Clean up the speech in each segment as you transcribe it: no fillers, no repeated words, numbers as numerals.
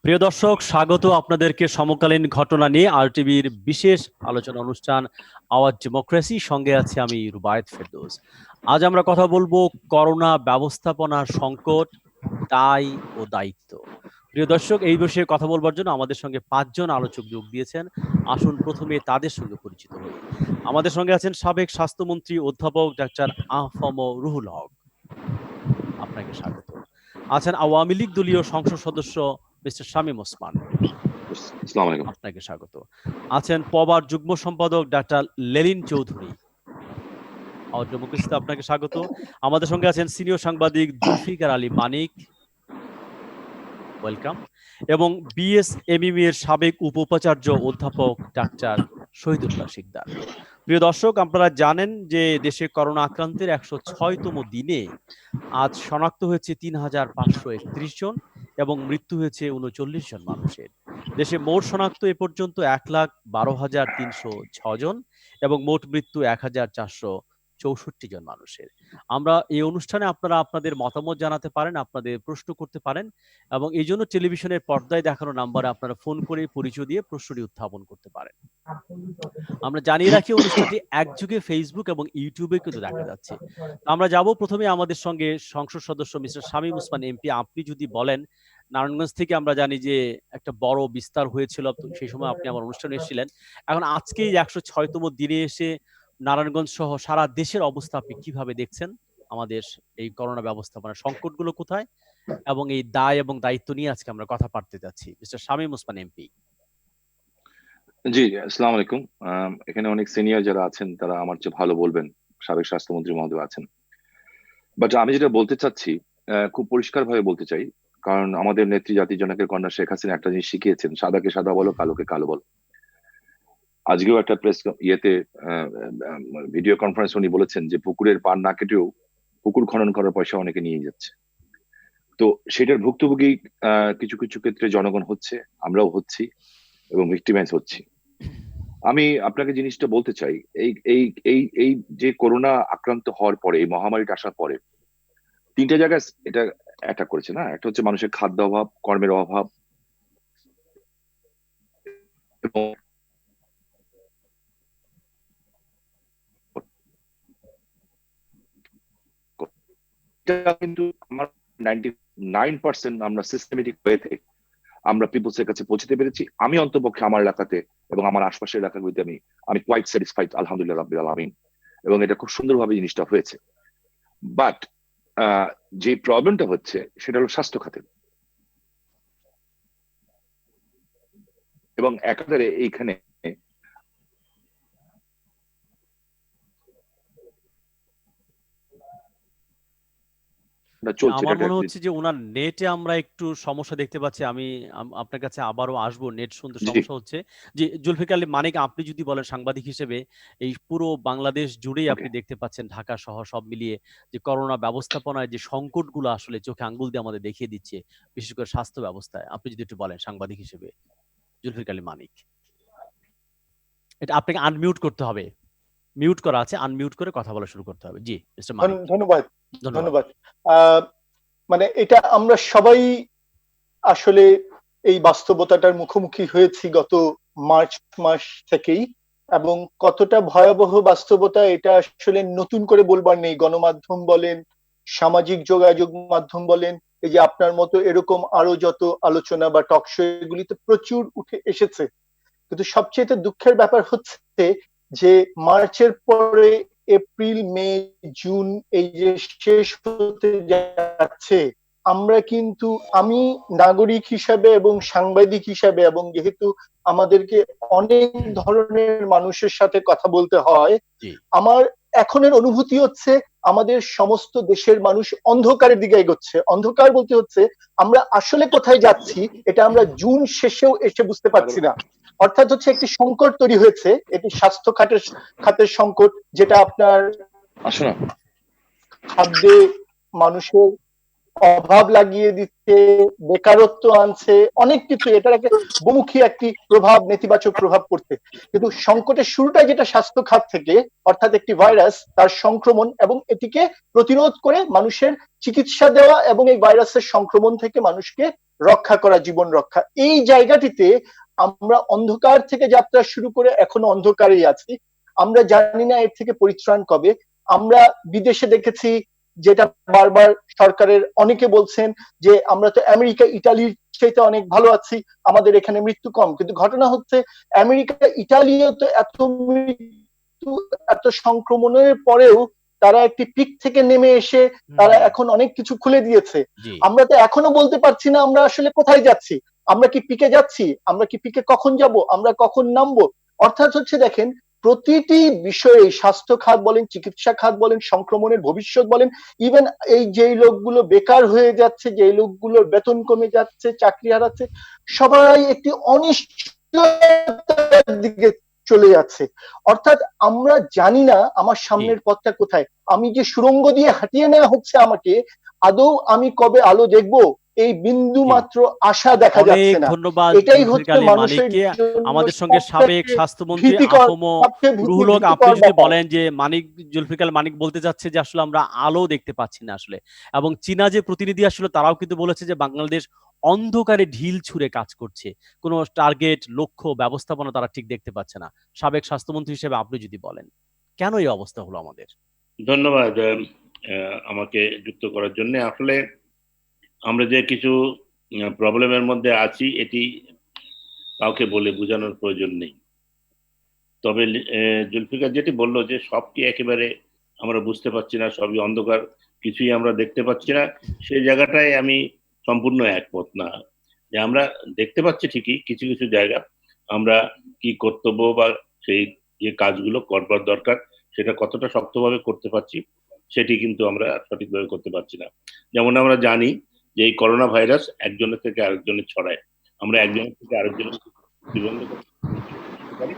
প্রিয় দর্শক, স্বাগত আপনাদেরকে সমকালীন ঘটনা নিয়ে আরটিভির বিশেষ আলোচনা অনুষ্ঠান আওয়াজ ডেমোক্রেসি। সঙ্গে আছে আমি রুবায়েত ফেরদৌস। আজ আমরা কথা বলবো করোনা ব্যবস্থাপনার সংকট, দায় ও দায়িত্ব। প্রিয় দর্শক, এই বিষয়ে কথা বলবার জন্য আমাদের সঙ্গে 5 জন আলোচক যোগ দিয়েছেন। আসুন প্রথমে তাদের সঙ্গে পরিচিত হই। আমাদের সঙ্গে আছেন সাবেক স্বাস্থ্যমন্ত্রী অধ্যাপক ডাক্তার আহফম রুহুল হক, আপনাকে স্বাগত। আছেন আওয়ামী লীগ দলীয় সংসদ সদস্য মিস্টার শামীম ওসমান, আসসালামু আলাইকুম। আপনাকে স্বাগত। আছেন পবার যুগ্ম সম্পাদক ডাক্তার লেলিন চৌধুরী, আওয়াজ ডেমোক্রেসিতে আপনাকে স্বাগত। আমাদের সঙ্গে আছেন সিনিয়র সাংবাদিক জুলফিকার আলী মানিক, ওয়েলকাম। এবং বিএসএমইউ এর সাবেক উপ উপাচার্য অধ্যাপক ডাক্তার শহীদুল্লাহ শিকদার। প্রিয় দর্শক, আপনারা জানেন যে দেশে করোনা আক্রান্তের 106তম দিনে আজ শনাক্ত হয়েছে 3531 জন এবং মৃত্যু হয়েছে 39 জন মানুষের। দেশে মোট শনাক্ত এ পর্যন্ত 1,12,306 জন এবং মোট মৃত্যু 1,464 জন মানুষের। আমরা এই অনুষ্ঠানে আপনারা আপনাদের মতামত জানাতে পারেন, আপনাদের প্রশ্ন করতে পারেন এবং এই জন্য টেলিভিশনের পর্দায় দেখানো নাম্বারে আপনারা ফোন করে পরিচয় দিয়ে প্রশ্নটি উত্থাপন করতে পারেন। আমরা জানিয়ে রাখি অনুষ্ঠানটি একযোগে ফেসবুক এবং ইউটিউবে কিন্তু দেখা যাচ্ছে। আমরা যাব প্রথমে আমাদের সঙ্গে সংসদ সদস্য মিস্টার শামীম ওসমান এমপি। আপনি যদি বলেন, নারায়ণগঞ্জ থেকে আমরা জানি যে একটা বড় বিস্তার হয়েছিল, তো সেই সময় আপনি আমার অনুষ্ঠানে এসেছিলেন। এখন আজকে এই 106তম দিনে এসে নারায়ণগঞ্জ সহ সারা দেশের অবস্থা আপনি কিভাবে দেখছেন? আমাদের এই করোনা ব্যবস্থাপনার সংকটগুলো কোথায় এবং এই দায় এবং দায়িত্ব নিয়ে আজকে আমরা কথা পাড়তে যাচ্ছি। Mister Shamim Osman MP. জি, আসসালামু আলাইকুম। এখানে অনেক সিনিয়র যারা আছেন তারা আমার চেয়ে ভালো বলবেন, সাবেক স্বাস্থ্যমন্ত্রী মহোদয় আছেন। বাট আমি যেটা বলতে চাচ্ছি, খুব পরিষ্কার ভাবে বলতে চাই, কারণ আমাদের নেত্রী জাতির জনকের কন্যা শেখ হাসিনা একটা জিনিস শিখিয়েছেন, সাদাকে সাদা বলো, কালোকে কালো বলো। আজকেও একটা প্রেস ইয়েতে ভিডিও কনফারেন্স উনি বলেছেন যে পুকুরের পাড় না কেটেও পুকুর খনন করার পয়সা অনেকে নিয়ে যাচ্ছে। তো সেটার ভুক্তভোগী কিছু কিছু ক্ষেত্রে জনগণ হচ্ছে, আমরাও হচ্ছি এবং ভিক্টিমাইজ হচ্ছি। আমি আপনাকে জিনিসটা বলতে চাই, এই এই এই এই যে করোনা আক্রান্ত হওয়ার পরে, এই মহামারীটা আসার পরে 3টে জায়গায় এটা অ্যাটাক করেছে না। একটা হচ্ছে মানুষের খাদ্য অভাব, কর্মের অভাব এবং কিন্তু আমার 99% আমরা সিস্টেমেটিক ওয়েতে আমরা পিপলস এর কাছে পৌঁছতে পেরেছি। আমি অন্তপক্ষে আমার এলাকাতে এবং আমার আশপাশের এলাকাগুলিতে আমি কোয়াইট স্যাটিসফাইড, আলহামদুলিল্লাহ রাব্বিল আলামিন, এবং এটা খুব সুন্দরভাবে জিনিসটা হয়েছে। বাট যে প্রবলেমটা হচ্ছে সেটা হলো স্বাস্থ্য খাতে, এবং একাধারে এইখানে আমার মনে হচ্ছে যে ওনার নেটে আমরা একটু সমস্যা দেখতে পাচ্ছি। আমি আপনার কাছে আবারও আসবো, নেট শুনতে সমস্যা হচ্ছে। যে জুলফিকার আলী মানিক, আপনি যদি বলেন সাংবাদিক হিসেবে, এই পুরো বাংলাদেশ জুড়েই আপনি দেখতে পাচ্ছেন, ঢাকা সহ সব মিলিয়ে, যে করোনা ব্যবস্থাপনায় যে সংকটগুলো আসলে চোখে আঙ্গুল দিয়ে আমাদের দেখিয়ে দিচ্ছে, বিশেষ করে স্বাস্থ্য ব্যবস্থায়। আপনি যদি একটু বলেন সাংবাদিক হিসেবে, জুলফিকার আলী মানিক। এটা আপনাকে আনমিউট করতে হবে, মিউট করা আছে, আনমিউট করে কথা বলা শুরু করতে হবে। জি মিস্টার মানিক। ধন্যবাদ। মানে এটা আমরা সবাই আসলে এই বাস্তবতাটার মুখোমুখি হয়েছি গত মার্চ মাস থেকেই, এবং কতটা ভয়াবহ বাস্তবতা এটা আসলে নতুন করে বলবার নেই। গণমাধ্যম বলেন, সামাজিক যোগাযোগ মাধ্যম বলেন, এই যে আপনার মতো এরকম আরো যত আলোচনা বা টক শো, এগুলিতে প্রচুর উঠে এসেছে। কিন্তু সবচেয়ে দুঃখের ব্যাপার হচ্ছে যে মার্চের পরে এপ্রিল, মে, জুন এই যে শেষ হতে যাচ্ছে, আমরা কিন্তু, আমি নাগরিক হিসাবে এবং সাংবাদিক হিসাবে, এবং যেহেতু আমাদেরকে অনেক ধরনের মানুষের সাথে কথা বলতে হয়, আমার এখনের অনুভূতি হচ্ছে আমাদের সমস্ত দেশের মানুষ অন্ধকারের দিকে এগোচ্ছে। অন্ধকার বলতে হচ্ছে আমরা আসলে কোথায় যাচ্ছি এটা আমরা জুন শেষেও এসে বুঝতে পারছি না। অর্থাৎ হচ্ছে একটি সংকট তৈরি হয়েছে, এটি স্বাস্থ্য খাতের সংকট, যেটা আপনার খাদ্যে মানুষের অভাব লাগিয়ে দিচ্ছে, বেকারত্ব আনছে, অনেক কিছু, এটার একটা বহুমুখী একটি প্রভাব, নেতিবাচক প্রভাব পড়ছে। কিন্তু সংকটের শুরুটা যেটা স্বাস্থ্য খাত থেকে, অর্থাৎ একটি ভাইরাস, তার সংক্রমণ এবং এটিকে প্রতিরোধ করে মানুষের চিকিৎসা দেওয়া এবং এই ভাইরাসের সংক্রমণ থেকে মানুষকে রক্ষা করা, জীবন রক্ষা। এই জায়গাটিতে আমরা অন্ধকার থেকে যাত্রা শুরু করে এখনো অন্ধকারেই আছি। আমরা জানি না এর থেকে পরিত্রাণ কবে। আমরা বিদেশে দেখেছি, যেটা বারবার সরকারের অনেকে বলছেন যে আমরা তো আমেরিকা ইটালির চাইতে অনেক ভালো আছি, আমাদের এখানে মৃত্যু কম। কিন্তু ঘটনা হচ্ছে আমেরিকা ইটালিও তো এত মৃত্যু, এত সংক্রমণের পরেও তারা একটি পিক থেকে নেমে এসে তারা এখন অনেক কিছু খুলে দিয়েছে। আমরা তো এখনো বলতে পারছি না আমরা আসলে কোথায় যাচ্ছি। আমরা কি পিকে যাচ্ছি? আমরা কি পিকে কখন যাব? আমরা কখন নামবো? অর্থাৎ হচ্ছে দেখেন, প্রতিটি বিষয়ে স্বাস্থ্য খাত বলেন, চিকিৎসা খাত বলেন, সংক্রমণের ভবিষ্যৎ বলেন, ইভেন এই যেই লোকগুলো বেকার হয়ে যাচ্ছে, যে লোকগুলোর বেতন কমে যাচ্ছে, চাকরি হারাচ্ছে, সবাই একটি অনিশ্চয়তার দিকে চলে যাচ্ছে। অর্থাৎ আমরা জানি না আমার সামনের পথটা কোথায়। আমি যে সুড়ঙ্গ দিয়ে হাঁটিয়ে নেওয়া হচ্ছে আমাকে, আদৌ আমি কবে আলো দেখবো এই বিন্দু মাত্র আশা দেখা যাচ্ছে না। ধন্যবাদ এটাই হচ্ছে জুলফিকার আলী মানুষের মানিককে। জন্য আমাদের সঙ্গে সাবেক সবথেকে স্বাস্থ্যমন্ত্রী ভীতিকর, আফম সবচেয়ে রুহুল হক, আপনি ভীতিকর যদি ব্যাপার। বলেন যে জুলফিকার মানিক বলতে চাচ্ছে যে আসলে আমরা আলো দেখতে পাচ্ছি না আসলে, এবং চীনা যে প্রতিনিধি আসলে তারাও কিন্তু বলেছে যে বাংলাদেশ অন্ধকারে ঢিল ছুঁড়ে কাজ করছে, কোনো টার্গেট, লক্ষ্য, ব্যবস্থাপনা তারা ঠিক দেখতে পাচ্ছে না। সাবেক স্বাস্থ্যমন্ত্রী হিসেবে আপনি যদি বলেন কেন এই অবস্থা হলো আমাদের? ধন্যবাদ আমাকে যুক্ত করার জন্য। আসলে আমরা যে কিছু প্রবলেমের মধ্যে আছি এটি কাউকে বলে বোঝানোর প্রয়োজন নেই। তবে জুলফিকার যেটি বললো যে সবটি একেবারে আমরা বুঝতে পারছি না, সবই অন্ধকার, কিছুই আমরা দেখতে পাচ্ছি না, সেই জায়গাটায় আমি সম্পূর্ণ একমত না। যে আমরা দেখতে পাচ্ছি ঠিকই কিছু কিছু জায়গা, আমরা কি কর্তব্য বা সেই যে কাজগুলো করবার দরকার সেটা কতটা শক্তভাবে করতে পারছি সেটি কিন্তু আমরা সঠিকভাবে করতে পারছি না। যেমন আমরা জানি যে এই করোনা ভাইরাস একজনের থেকে আরেকজনের ছড়ায়, আমরা একজনের থেকে আরেকজনের জীবন পারি,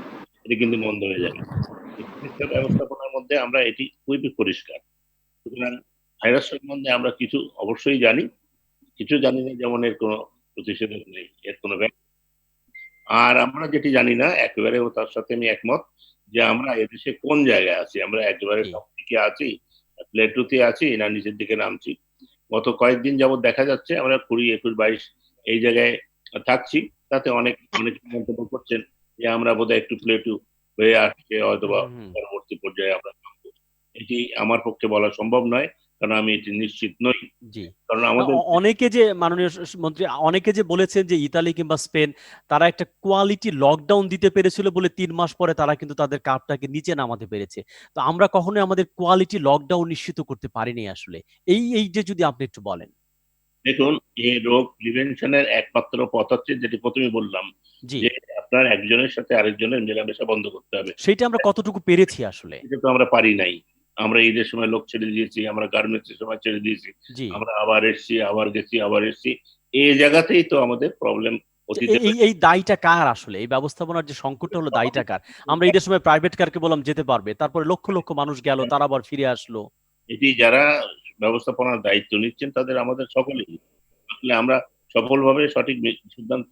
এটি কিন্তু বন্ধ হয়ে যাবে। চিকিৎসা ব্যবস্থাপনার মধ্যে আমরা এটি খুবই পরিষ্কার। সুতরাং ভাইরাস সম্বন্ধে আমরা কিছু অবশ্যই জানি, কিছু জানি না, যেমন এর কোনো প্রতিষেধক নেই, এর কোনো আর আমরা যেটি জানি না একেবারে, ও তার সাথে আমি একমত, যে আমরা এদেশে কোন জায়গায় আছি, আমরা একেবারে সব দিকে আছি, প্লেটুতে আছি না নিচের দিকে নামছি। গত কয়েকদিন যাবত দেখা যাচ্ছে আমরা 20, 21, 22 এই জায়গায় থাকছি, তাতে অনেক মন্তব্য করছেন যে আমরা বোধহয় একটু প্লেটু হয়ে আসছে, অথবা পরবর্তী পর্যায়ে আমরা নামবো। এটি আমার পক্ষে বলা সম্ভব নয়, কারণ আমি এটি নিশ্চিত নই। কারণ আমাদের অনেকে যে মাননীয় মন্ত্রী, অনেকে যে বলেছেন যে ইতালি কিংবা স্পেন তারা একটা কোয়ালিটি লকডাউন দিতে পেরেছিল বলে 3 মাস পরে তারা কিন্তু তাদের কাপটাকে নিচে নামাতে পেরেছে। তো আমরা কখনোই আমাদের কোয়ালিটি লকডাউন নিশ্চিত করতে পারিনি আসলে। এই যে যদি আপনি একটু বলেন। দেখুন, এই রোগ প্রিভেনশনের একমাত্র পথ হচ্ছে যেটি প্রথমে বললাম, যে আপনার একজনের সাথে আরেকজনের মেলামেশা বন্ধ করতে হবে। সেটা আমরা কতটুকু পেরেছি আসলে? এটা তো আমরা পারি নাই। আমরা ঈদের সময় লোক ছেড়ে দিয়েছি, আমরা গার্মেন্টস এর সময় ছেড়ে দিয়েছি, আমরা আবার এসছি, আবার গেছি, আবার এসছি। এই জায়গাতেই তো আমাদের প্রবলেম। এই দায়টা কার আসলে? এই ব্যবস্থাপনার যে সংকটটা হলো, দায়টা কার? আমরা ঈদের সময় প্রাইভেট কারকে বললাম যেতে পারবে, তারপরে লক্ষ লক্ষ মানুষ গেল, তারা আবার ফিরে আসলো। এটি যারা ব্যবস্থাপনার দায়িত্ব নিচ্ছেন তাদের আমাদের সকলেই, আসলে আমরা সফলভাবে সঠিক সিদ্ধান্ত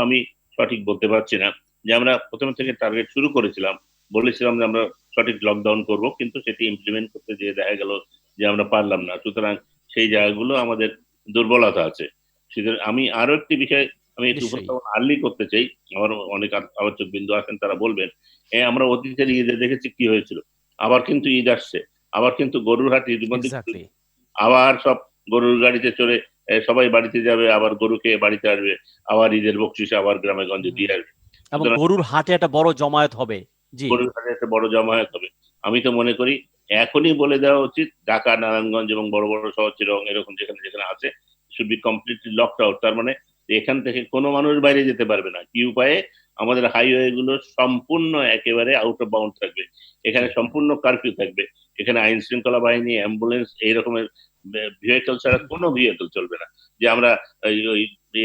আমি সঠিক বলতে পারছি না। যে আমরা প্রথম থেকে টার্গেট শুরু করেছিলাম, বলেছিলাম যে আমরা সঠিক লকডাউন করব, কিন্তু সেটি ইমপ্লিমেন্ট করতে যেয়ে দেখা গেল যে আমরা পারলাম না। সুতরাং সেই জায়গাগুলো আমাদের দুর্বলতা আছে। সুতরাং আমি আরো একটি বিষয় আমি একটু আর্লি করতে চাই, আমার অনেক আলোচক বিন্দু আছেন, তারা বলবেন আমরা অতীতের ঈদে দেখেছি কি হয়েছিল। আবার কিন্তু ঈদ আসছে, আবার কিন্তু গরুর হাট ঈদ মধ্যে আবার সব গরুর গাড়িতে চড়ে সবাই বাড়িতে যাবে, আবার গরুকে বাড়িতে আসবে, আবার ঈদের বকশিস আবার গ্রামে গঞ্জে দিয়ে আসবে, এবং গরুর হাটে একটা বড় জমায়েত হবে। গরুর হাটে একটা বড় জমায়েত হবে। আমি তো মনে করি এখনই বলে দেওয়া উচিত, ঢাকা, নারায়ণগঞ্জ এবং বড় বড় শহর চিরং এরকম যেখানে যেখানে আছে should be completely locked out. তার মানে এখান থেকে কোনো মানুষ বাইরে যেতে পারবে না। কি উপায়ে? আমাদের হাইওয়ে গুলো সম্পূর্ণ একেবারে আউট অফ বাউন্ড থাকবে, এখানে সম্পূর্ণ কারফিউ থাকবে, এখানে আইন শৃঙ্খলা বাহিনী, অ্যাম্বুলেন্স, এই রকমের ভেহিকল ছাড়া কোনো ভেহিকল চলবে না। যে আমরা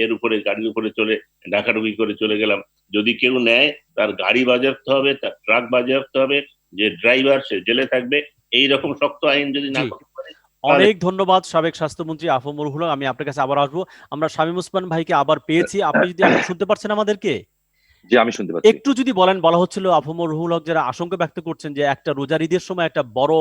এর উপরে, গাড়ির উপরে চলে ঢাকাঢুকি করে চলে গেলাম, যদি কেউ নেয় তার গাড়ি বাজেয়াপ্ত হবে, তার ট্রাক বাজেয়াপ্ত হবে, যে ড্রাইভার সে জেলে থাকবে। এই রকম শক্ত আইন যদি না করতে পারে। অনেক ধন্যবাদ সাবেক স্বাস্থ্যমন্ত্রী আফম রুহুল হক। আমি আপনার কাছে আবার আসবো। আমরা শামীম ওসমান ভাইকে আবার পেয়েছি। আপনি যদি এখন শুনতে পারছেন আমাদেরকে? যে আমি শুনতে পাচ্ছি। একটু যদি বলেন, বলা হচ্ছিল আফমর রুহুল হক যারা আশঙ্কা ব্যক্ত করছেন যে একটা রোজার ঈদের সময় একটা বড়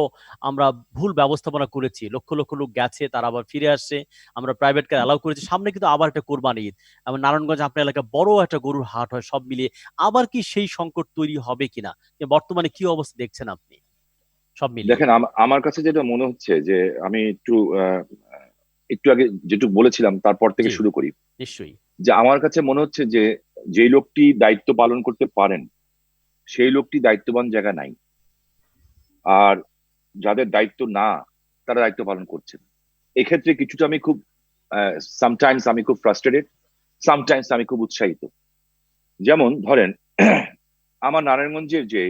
আমরা ভুল ব্যবস্থাপনা করেছি, লক্ষ লক্ষ লোক গেছে, তারা আবার ফিরে আসছে, আমরা প্রাইভেট কার অ্যালাউ করেছি, সামনে কিন্তু আবার একটা কোরবানি ঈদ, এবং নারায়ণগঞ্জ আপনার এলাকায় বড় একটা গরুর হাট হয়, সব মিলিয়ে আবার কি সেই সংকট তৈরি হবে কিনা, বর্তমানে কি অবস্থা দেখছেন আপনি সব মিলিয়ে? দেখেন, আমার কাছে যেটা মনে হচ্ছে যে আমি একটু আগে যেটুকু বলেছিলাম তারপর থেকে জি, শুরু করি। নিশ্চয়ই। যে আমার কাছে মনে হচ্ছে যে যেই লোকটি দায়িত্ব পালন করতে পারেন সেই লোকটি দায়িত্ববান জায়গা নাই, আর যাদের দায়িত্ব না তারা দায়িত্ব পালন করছেন। এক্ষেত্রে কিছুটা আমি খুব সামটাইমস আমি খুব ফ্রাস্ট্রেটেড, সামটাইমস আমি খুব উৎসাহিত। যেমন ধরেন আমার নারায়ণগঞ্জের যে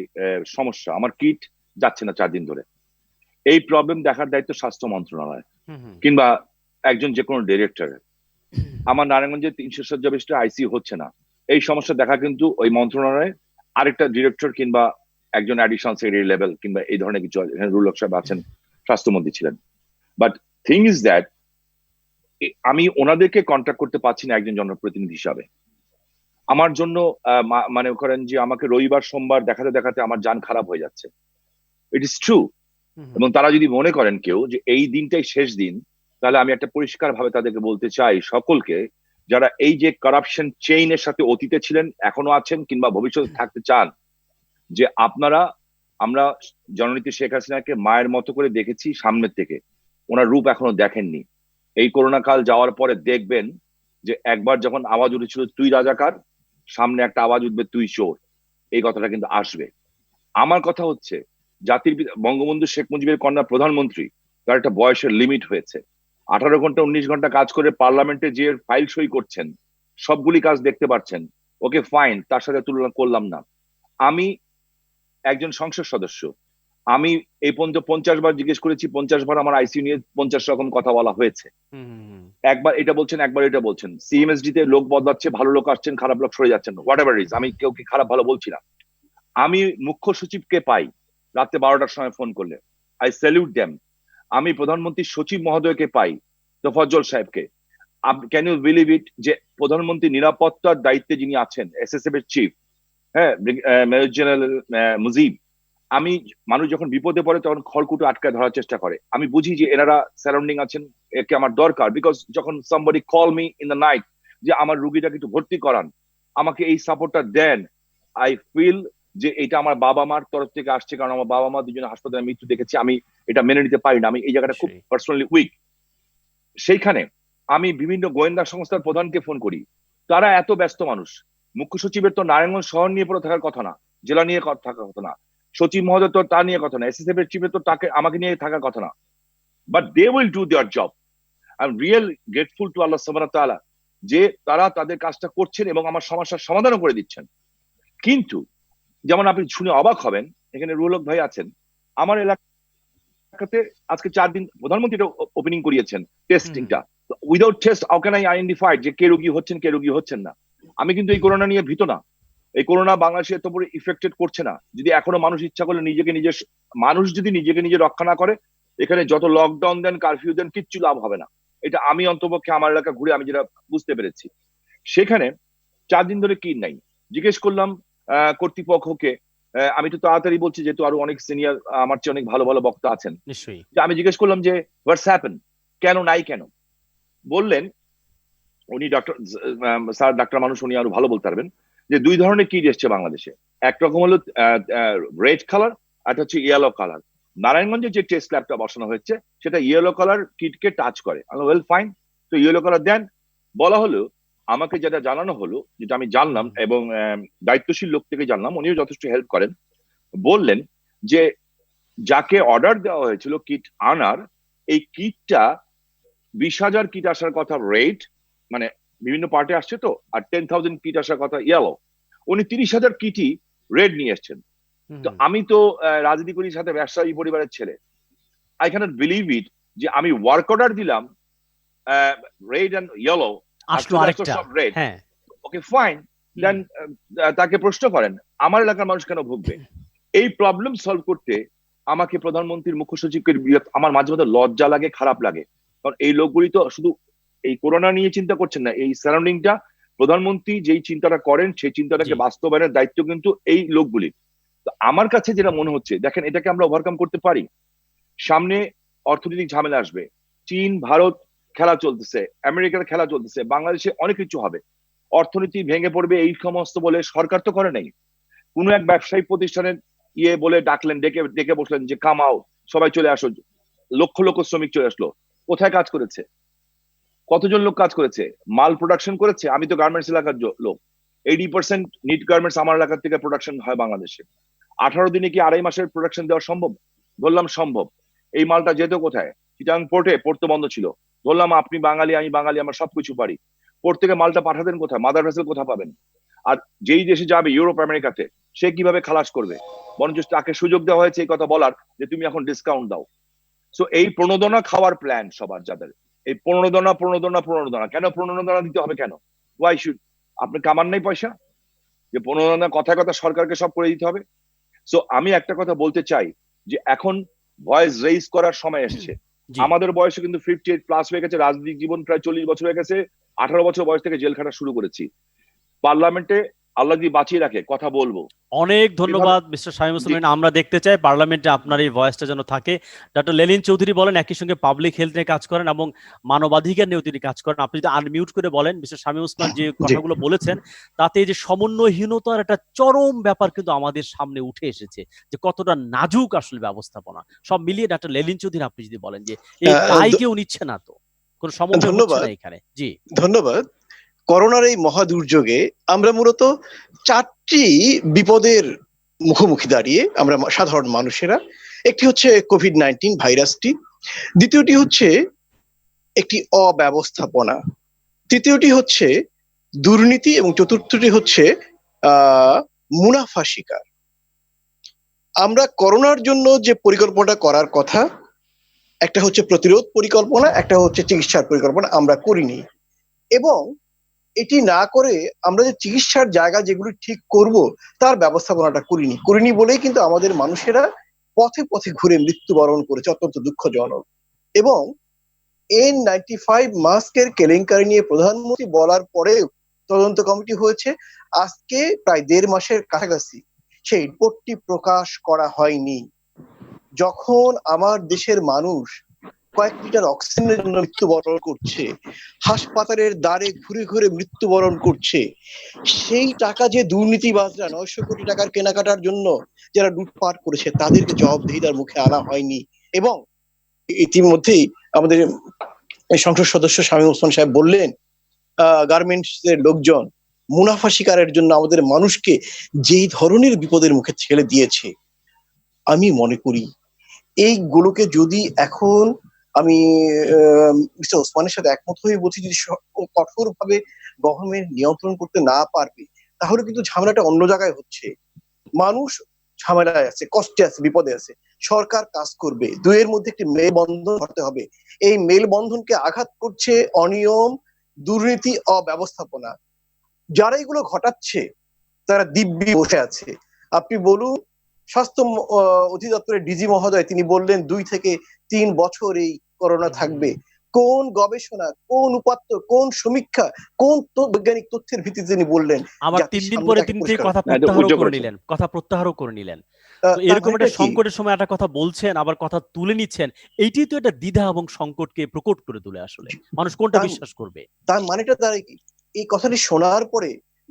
সমস্যা, আমার কিট যাচ্ছে না 4 দিন ধরে, এই প্রবলেম দেখার দায়িত্ব স্বাস্থ্য মন্ত্রণালয় কিংবা একজন যে কোনো ডিরেক্টরের। আমার নারায়ণগঞ্জে 300 শয্যা বিশিষ্ট আইসিইউ হচ্ছে না, এই সমস্যা দেখা কিন্তু ওই মন্ত্রণালয়ে আরেকটা ডিরেক্টর কিংবা একজন অ্যাডিশনাল সেক্রেটারি লেভেল কিংবা এই ধরনের কিছু, রুল হক সাহেব আছেন, স্বাস্থ্যমন্ত্রী ছিলেন। বাট থিং ইজ দ্যাট আমি ওনাদেরকে কন্ট্যাক্ট করতে পারছি না একজন জনপ্রতিনিধি হিসাবে। আমার জন্য মানে করেন যে আমাকে রবিবার সোমবার দেখাতে দেখাতে আমার জান খারাপ হয়ে যাচ্ছে, ইট ইজ ট্রু। এবং তারা যদি মনে করেন কেউ যে এই দিনটাই শেষ দিন, তাহলে আমি একটা পরিষ্কার ভাবে তাদেরকে বলতে চাই সকলকে, যারা এই যে কারাপশন চেইনের সাথে অতীতে ছিলেন, এখনো আছেন কিংবা ভবিষ্যতে থাকতে চান, যে আমরা জননেত্রী শেখ হাসিনাকে মায়ের মতো করে দেখেছি সামনের থেকে, ওনার রূপ এখনো দেখেননি। এই করোনা কাল যাওয়ার পরে দেখবেন যে একবার যখন আওয়াজ উঠেছিল তুই রাজাকার, সামনে একটা আওয়াজ উঠবে তুই চোর, এই কথাটা কিন্তু আসবে। আমার কথা হচ্ছে জাতির পিতা বঙ্গবন্ধু শেখ মুজিবের কন্যা প্রধানমন্ত্রী, তার একটা বয়সের লিমিট হয়েছে। 18 ঘন্টা 19 ঘন্টা কাজ করে পার্লামেন্টে যে ফাইল সই করছেন, সবগুলি কাজ দেখতে পাচ্ছেন, ওকে ফাইন, তার সাথে তুলনা করলাম না। আমি একজন সংসদ সদস্য, আমি এই পর্যন্ত 50 বার জিজ্ঞেস করেছি, 50 বার আমার আইসিইউ নিয়ে 50 রকম কথা বলা হয়েছে। একবার এটা বলছেন, একবার এটা বলছেন, সিএমএসডি তে লোক বদলাচ্ছে, ভালো লোক আসছেন, খারাপ লোক সরে যাচ্ছেন, হোয়াট এভার ইজ, আমি কেউ কি খারাপ ভালো বলছি না। আমি মুখ্য সচিবকে পাই রাতে 12টার সময় ফোন করলে, আই স্যালিউট দেম। আমি প্রধানমন্ত্রীর সচিব মহোদয়কে পাই, তোফাজ্জল সাহেবকে। ক্যান ইউ বিলিভ ইট, যে প্রধানমন্ত্রী নিরাপত্তার দায়িত্বে যিনি আছেন, এসএসএফ এর চিফ, হ্যাঁ, মেজর জেনারেল মুজিব, আমি মানুষ যখন বিপদে পড়ে তখন খড়কুটো আটকায় ধরার চেষ্টা করে, আমি বুঝি যে এনারা সারাউন্ডিং আছেন, একে আমার দরকার। বিকজ যখন somebody call me in the night যে আমার রুগীটাকে একটু ভর্তি করান, আমাকে এই সাপোর্টটা দেন, আই ফিল যে এটা আমার বাবা মার তরফ থেকে আসছে, কারণ আমার বাবা মা দুজনে হাসপাতালে মৃত্যু দেখেছি, আমি এটা মেনে নিতে পারি না, আমি এই জায়গাটা খুব পার্সোনালি উইক। সেইখানে আমি বিভিন্ন গোয়েন্দা সংস্থার প্রধানকে ফোন করি, তারা এত ব্যস্ত মানুষ। মুখ্য সচিবের তো নারায়ণগঞ্জ শহর নিয়ে পড়ে থাকার কথা না, জেলা নিয়ে থাকার কথা না, সচিব মহোদয় তো তা নিয়ে কথা না, এসএসএফ এর চিফের তো তাকে আমাকে নিয়ে থাকার কথা না। But they will do their job. I am real grateful to Allah সুবহানাহু ওয়া তাআলা যে তারা তাদের কাজটা করছেন এবং আমার সমস্যার সমাধানও করে দিচ্ছেন। কিন্তু যেমন আপনি শুনে অবাক হবেন, এখানে রুহুল হক ভাই আছেন, আমার এলাকাতে আজকে 4 দিন প্রধানমন্ত্রী ওপেনিং করিয়েছেন টেস্টিংটা। Without test how can I identify যে কে রোগী হচ্ছেন কে রোগী হচ্ছেন না। আমি কিন্তু এই করোনা নিয়ে ভীত না, এই করোনা বাংলাদেশে এত বড় ইফেক্টেড করছে না। যদি এখনো মানুষ ইচ্ছা করলে মানুষ যদি নিজেকে নিজে রক্ষা না করে, এখানে যত লকডাউন দেন, কারফিউ দেন, কিচ্ছু লাভ হবে না। এটা আমি অন্তপক্ষে আমার এলাকা ঘুরে আমি যেটা বুঝতে পেরেছি। সেখানে 4 দিন ধরে কি নাই, জিজ্ঞেস করলাম কর্তৃপক্ষকে। আমি তো তাড়াতাড়ি বলছি যেহেতু আরো অনেক সিনিয়র আমার চেয়ে অনেক ভালো ভালো বক্তা আছেন, নিশ্চয়ই। যে আমি জিজ্ঞেস করলাম যে হোয়াটস হ্যাপেন, কেন নাই কেন। বললেন উনি ডাক্তার মানুষ, উনি আরো ভালো বলতে পারবেন, যে 2 ধরনের কিট এসছে বাংলাদেশে। একরকম হলো রেড কালার, আর হচ্ছে ইয়েলো কালার। নারায়ণগঞ্জে যে টেস্ট ল্যাবটা বসানো হয়েছে সেটা ইয়েলো কালার কিটকে টাচ করে। ওয়েল ফাইন, তো ইয়েলো কালার দেন। বলা হলো, আমাকে যেটা জানানো হলো, যেটা আমি জানলাম এবং দায়িত্বশীল লোক থেকে জানলাম, উনিও যথেষ্ট হেল্প করেন, বললেন যে যাকে অর্ডার দেওয়া হয়েছিল কিট আনার, এই কিটটা 20,000 কিট আসার কথা রেড, মানে বিভিন্ন পার্টে আসছে তো, আর 10,000 কিট আসার কথা ইয়েলো, উনি 30,000 কিটই রেড নিয়ে এসছেন। তো আমি তো রাজনীতি করি, সাথে ব্যবসায়ী পরিবারের ছেলে, আই ক্যানট বিলিভ ইট যে আমি ওয়ার্ক অর্ডার দিলাম রেড এন্ড ইয়েলো, আসলো আরেকটা। রেড, হ্যাঁ, ওকে ফাইন, দেন তাকে প্রশ্ন করেন আমার এলাকার মানুষ কেন ভুগবে। এই প্রবলেম সলভ করতে আমাকে প্রধানমন্ত্রীর মুখ্য সচিবকে আমার মাঝে মাঝে লজ্জা লাগে, খারাপ লাগে, কারণ এই লোকগুলি তো শুধু এই করোনা নিয়ে চিন্তা করছেন না, এই সারাউন্ডিংটা প্রধানমন্ত্রী যেই চিন্তাটা করেন সেই চিন্তাটাকে জি। বাস্তবায়নের দায়িত্ব কিন্তু এই লোকগুলি। তো আমার কাছে যেটা মনে হচ্ছে, দেখেন এটাকে আমরা ওভারকাম করতে পারি। সামনে অর্থনৈতিক ঝামেলা আসবে, চীন ভারত খেলা চলতেছে, আমেরিকার খেলা চলতেছে, বাংলাদেশে অনেক কিছু হবে, অর্থনীতি ভেঙে পড়বে, এই সমস্ত বলে সরকার তো করে নাই। কোন এক ব্যবসায়িক প্রতিষ্ঠানের বলে ডাকলেন, ডেকে ডেকে বসলেন যে কামাও, সবাই চলে আসো, লক্ষ লক্ষ শ্রমিক চলে আসলো। কোথায় কাজ করেছে? কতজন লোক কাজ করেছে? মাল প্রোডাকশন করেছে? আমি তো গার্মেন্টস এলাকার লোক, 80% নিট গার্মেন্টস আমার এলাকার থেকে প্রোডাকশন হয় বাংলাদেশে। 18 দিনে কি 2.5 মাসের প্রোডাকশন দেওয়া সম্ভব? ধরলাম সম্ভব। এই মালটা যেত কোথায়? চিটাং পোর্টে, পোর্ট তো বন্ধ ছিল। ধরলাম আপনি বাঙালি, আমি বাঙালি, আমরা সবকিছু পারি, পোর্ট থেকে মালটা পাঠাতেন কোথায়? মাদার ভেসেল কোথা পাবেন? আর যেই দেশে যাবে ইউরোপ আমেরিকাতে, সে কিভাবে খালাস করবে? বরঞ্চ তাকে সুযোগ দেওয়া হয়েছে এই কথা বলার যে তুমি এখন ডিসকাউন্ট দাও। সো এই প্রণোদনা খাওয়ার প্ল্যান সবার, যাদের এই প্রণোদনা প্রণোদনা প্রণোদনা, কেন প্রণোদনা দিতে হবে? কেন? Why should? আপনি কামান নাই পয়সা যে প্রণোদনা কথায় কথা সরকারকে সব করে দিতে হবে? সো আমি একটা কথা বলতে চাই যে এখন ভয়েস রেইজ করার সময় এসছে। জি। আমাদের বয়সে কিন্তু 58+ হয়ে গেছে, রাজনৈতিক জীবন প্রায় 40 বছর হয়ে গেছে, 18 বছর বয়স থেকে জেল খাটা শুরু করেছি। পার্লামেন্টে আল্লাহ যদি বাঁচিয়ে রাখে কথা বলবো। অনেক ধন্যবাদ মিস্টার শামীম ওসমান। আমরা দেখতে চাই পার্লামেন্টে আপনার এই ভয়েসটা যেন থাকে। ডক্টর লেলিন চৌধুরী বলেন একই সঙ্গে পাবলিক হেলথ নিয়ে কাজ করেন এবং মানবাধিকার নিয়েও তিনি কাজ করেন। আপনি যদি আনমিউট করে বলেন, মিস্টার শামীম ওসমান যে কথাগুলো বলেছেন তাতে এই যে সমন্বয়হীনতার একটা চরম ব্যাপার কিন্তু আমাদের সামনে উঠে এসেছে, যে কতটা নাজুক আসলে ব্যবস্থাপনা। সব মিলিয়ে ডক্টর লেলিন চৌধুরী আপনি যদি বলেন যে এই দায় কেউ নিচ্ছে না, তো কোনো সমন্বয় হচ্ছে না এখানে। জি ধন্যবাদ। করোনার এই মহা দুর্যোগে আমরা মূলত 4টি বিপদের মুখোমুখি দাঁড়িয়ে আমরা সাধারণ মানুষেরা। একটি হচ্ছে কোভিড-19 ভাইরাসটি, দ্বিতীয়টি হচ্ছে একটি অব্যবস্থাপনা, তৃতীয়টি হচ্ছে দুর্নীতি এবং চতুর্থটি হচ্ছে মুনাফা শিকার। আমরা করোনার জন্য যে পরিকল্পনা করার কথা, একটা হচ্ছে প্রতিরোধ পরিকল্পনা, একটা হচ্ছে চিকিৎসার পরিকল্পনা, আমরা করিনি। এবং এটি না করে আমরা যে চিকিৎসার জায়গা যেগুলো ঠিক করব তার ব্যবস্থাপনাটা করিনি বলেই কিন্তু আমাদের মানুষেরা পথে পথে ঘুরে মৃত্যুবরণ করেছে, অত্যন্ত দুঃখজনক। এবং N95 মাস্কের কেলেঙ্কারি নিয়ে প্রধানমন্ত্রী বলার পরেও তদন্ত কমিটি হয়েছে, আজকে প্রায় 1.5 মাসের কাছাকাছি সেই রিপোর্টটি প্রকাশ করা হয়নি। যখন আমার দেশের মানুষ কয়েক লিটার অক্সিজেনের জন্য মৃত্যুবরণ করছে, হাসপাতালের দ্বারে ঘুরে ঘুরে মৃত্যুবরণ করছে, সেই টাকা যে দুর্নীতিবাজরা 900 কোটি টাকার কেনাকাটার জন্য যারা লুটপাট করেছে তাদেরকে জবাবদিহিতার মুখে আনা হয়নি। এবং ইতিমধ্যেই আমাদের সংসদ সদস্য শামীম ওসমান সাহেব বললেন, গার্মেন্টস এর লোকজন মুনাফা শিকারের জন্য আমাদের মানুষকে যেই ধরনের বিপদের মুখে ঠেলে দিয়েছে, আমি মনে করি এইগুলোকে যদি এখন আমি মিস্টার ওসমানের সাথে একমত হয়ে বলছি, যদি কঠোরভাবে গভর্নমেন্ট নিয়ন্ত্রণ করতে না পারবে তাহলে কিন্তু ঝামেলাটা অন্য জায়গায় হচ্ছে। মানুষ ঝামেলায় আছে, কষ্টে আছে, বিপদে আছে, সরকার কাজ করবে, দুয়ের মধ্যে একটি মেলবন্ধন করতে হবে। এই মেলবন্ধনকে আঘাত করছে অনিয়ম, দুর্নীতি, অব্যবস্থাপনা। যারা এগুলো ঘটাচ্ছে তারা দিব্যি বসে আছে। আপনি বলুন, স্বাস্থ্য অধিদপ্তরের ডিজি মহোদয় তিনি বললেন 2 থেকে 3 বছর এই করোনা থাকবে। কোন গবেষণা, কোন উপাত্ত, কোন সমীক্ষা, কোন বৈজ্ঞানিক তথ্যের ভিত্তিতে তিনি বললেন? আবার 3 দিন পরে তিনি কথা প্রত্যাহারও করে নিলেন। তো এরকম একটা সংকটের সময় একটা কথা বলছেন, আবার কথা তুলে নিচ্ছেন, এইটাই তো একটা দ্বিধা এবং সংকটকে প্রকট করে তোলে। আসলে মানুষ কোনটা বিশ্বাস করবে? তার মানেটা দাঁড়ায় কি? এই কথাটি শোনার পরে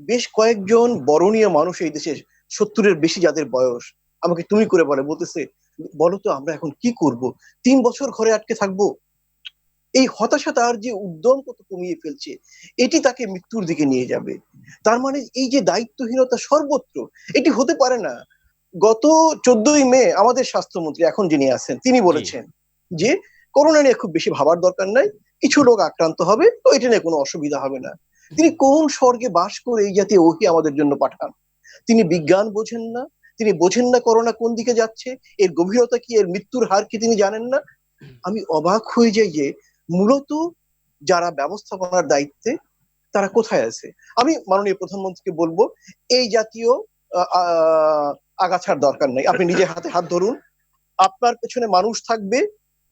বেশ কয়েকজন বরণীয় মানুষ এই দেশে 70-এর বেশি যাদের বয়স আমাকে তুমি করে বলতেছে, বলো তো আমরা এখন কি করব? 3 বছর ঘরে আটকে থাকবো? এই হতাশা তার যে উদ্যম কত কমিয়ে ফেলছে, এটি তাকে মৃত্যুর দিকে নিয়ে যাবে। তার মানে এই যে দায়িত্বহীনতা সর্বত্র, এটি হতে পারে না। গত 14ই মে আমাদের স্বাস্থ্যমন্ত্রী এখন যিনি আছেন তিনি বলেছেন যে করোনা নিয়ে খুব বেশি ভাবার দরকার নাই, কিছু লোক আক্রান্ত হবে তো এটা নিয়ে কোনো অসুবিধা হবে না। তিনি কোন স্বর্গে বাস করে এই জাতীয় ওহি আমাদের জন্য পাঠান? তিনি বিজ্ঞান বোঝেন না, তিনি বোঝেন না করোনা কোন দিকে যাচ্ছে, এর গভীরতা কি, এর মৃত্যুর হার কি তিনি জানেন না। আমি অবাক হয়ে যাই যে মূলত যারা ব্যবস্থাপনার দায়িত্বে তারা কোথায় আছে। আমি মাননীয় প্রধানমন্ত্রীকে বলবো, এই জাতীয় আগাছার দরকার নেই। আপনি নিজে হাতে হাত ধরুন, আপনার পেছনে মানুষ থাকবে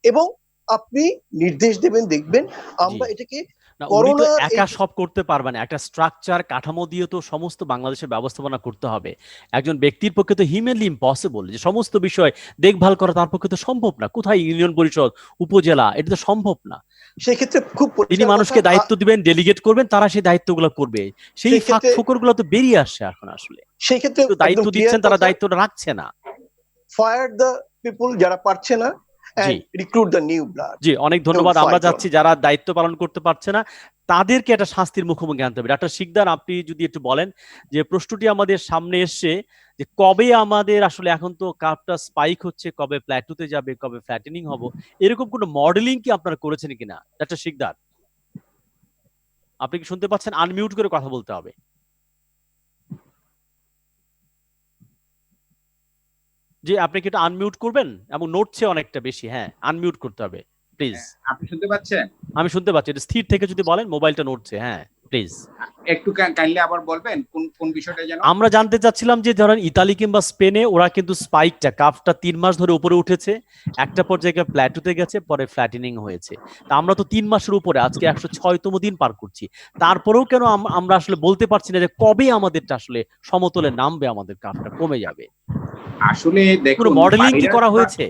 এবং আপনি নির্দেশ দেবেন, দেখবেন আমরা এটাকে না, উনি তো করোনার একা সব করতে পারবে না। একটা স্ট্রাকচার কাঠামো দিয়ে তো সমস্ত বাংলাদেশের ব্যবস্থাপনা করতে হবে। একজন ব্যক্তির পক্ষে তো হিউম্যানলি ইম্পসিবল যে সমস্ত বিষয় দেখভাল করা তার পক্ষে তো সম্ভব না। কোথায় ইউনিয়ন পরিষদ, উপজেলা, এটা তো সম্ভব না। সেই ক্ষেত্রে খুব তিনি পরিষ্কার কথা মানুষকে দায়িত্ব দিবেন, ডেলিগেট করবেন, তারা সেই দায়িত্বগুলো করবে। সেই সেই ফাঁক ক্ষেত্রে ফোকরগুলো তো বেরিয়ে আসছে এখন আসলে। সেই ক্ষেত্রে কিন্তু দায়িত্ব একদম দিচ্ছেন, ক্লিয়ার তারা কথা, দায়িত্বটা রাখছে না। ফায়ার দ্য পিপল যারা পারছে না, জি and recruit the new blood জি, অনেক এবং ধন্যবাদ। আমরা ফাইট অন। যাচ্ছি যারা দায়িত্ব পালন করতে পারছে না তাদেরকে একটা শাস্তির মুখোমুখি আনতে হবে। ডাক্তার শিকদার, আপনি যদি একটু বলেন যে প্রশ্নটি আমাদের সামনে এসছে যে কবে আমাদের আসলে, এখন তো কার্ভটা স্পাইক হচ্ছে, কবে প্ল্যাটুতে যাবে, কবে ফ্ল্যাটেনিং হব, এরকম কোনো মডেলিং কি আপনারা করেছেন কিনা? ডাক্তার শিকদার, আপনি কি শুনতে পাচ্ছেন? আনমিউট করে কথা বলতে হবে। জি, আপনি কি একটু আনমিউট করবেন? এবং নড়ছে অনেকটা বেশি। হ্যাঁ, আনমিউট করতে হবে প্লিজ। আপনি শুনতে পাচ্ছেন? আমি শুনতে পাচ্ছি, এটা স্থির থেকে যদি বলেন, মোবাইলটা নড়ছে। হ্যাঁ প্লিজ। একটু কাইন্ডলি আবার বলবেন কোন কোন বিষয়টা যেন? আমরা জানতে চাচ্ছিলাম যে ধরেন ইতালি কিংবা স্পেনে ওরা কিন্তু স্পাইকটা, কাফটা 3 মাস ধরে উপরে উঠেছে, একটা পর্যায়ে প্ল্যাটুতে গেছে, পরে ফ্ল্যাটেনিং হয়েছে। তা আমরা তো 3 মাসের উপরে, আজকে 106তম দিন পার করছি। তারপরেও কেন আমরা আসলে বলতে পারছি না যে কবে আমাদেরটা আসলে সমতলে নামবে, আমাদের কাফটা কমে যাবে? আসলে কোনো দেখুন, মডেলিং কি ভাইরাস করা বা হয়েছে?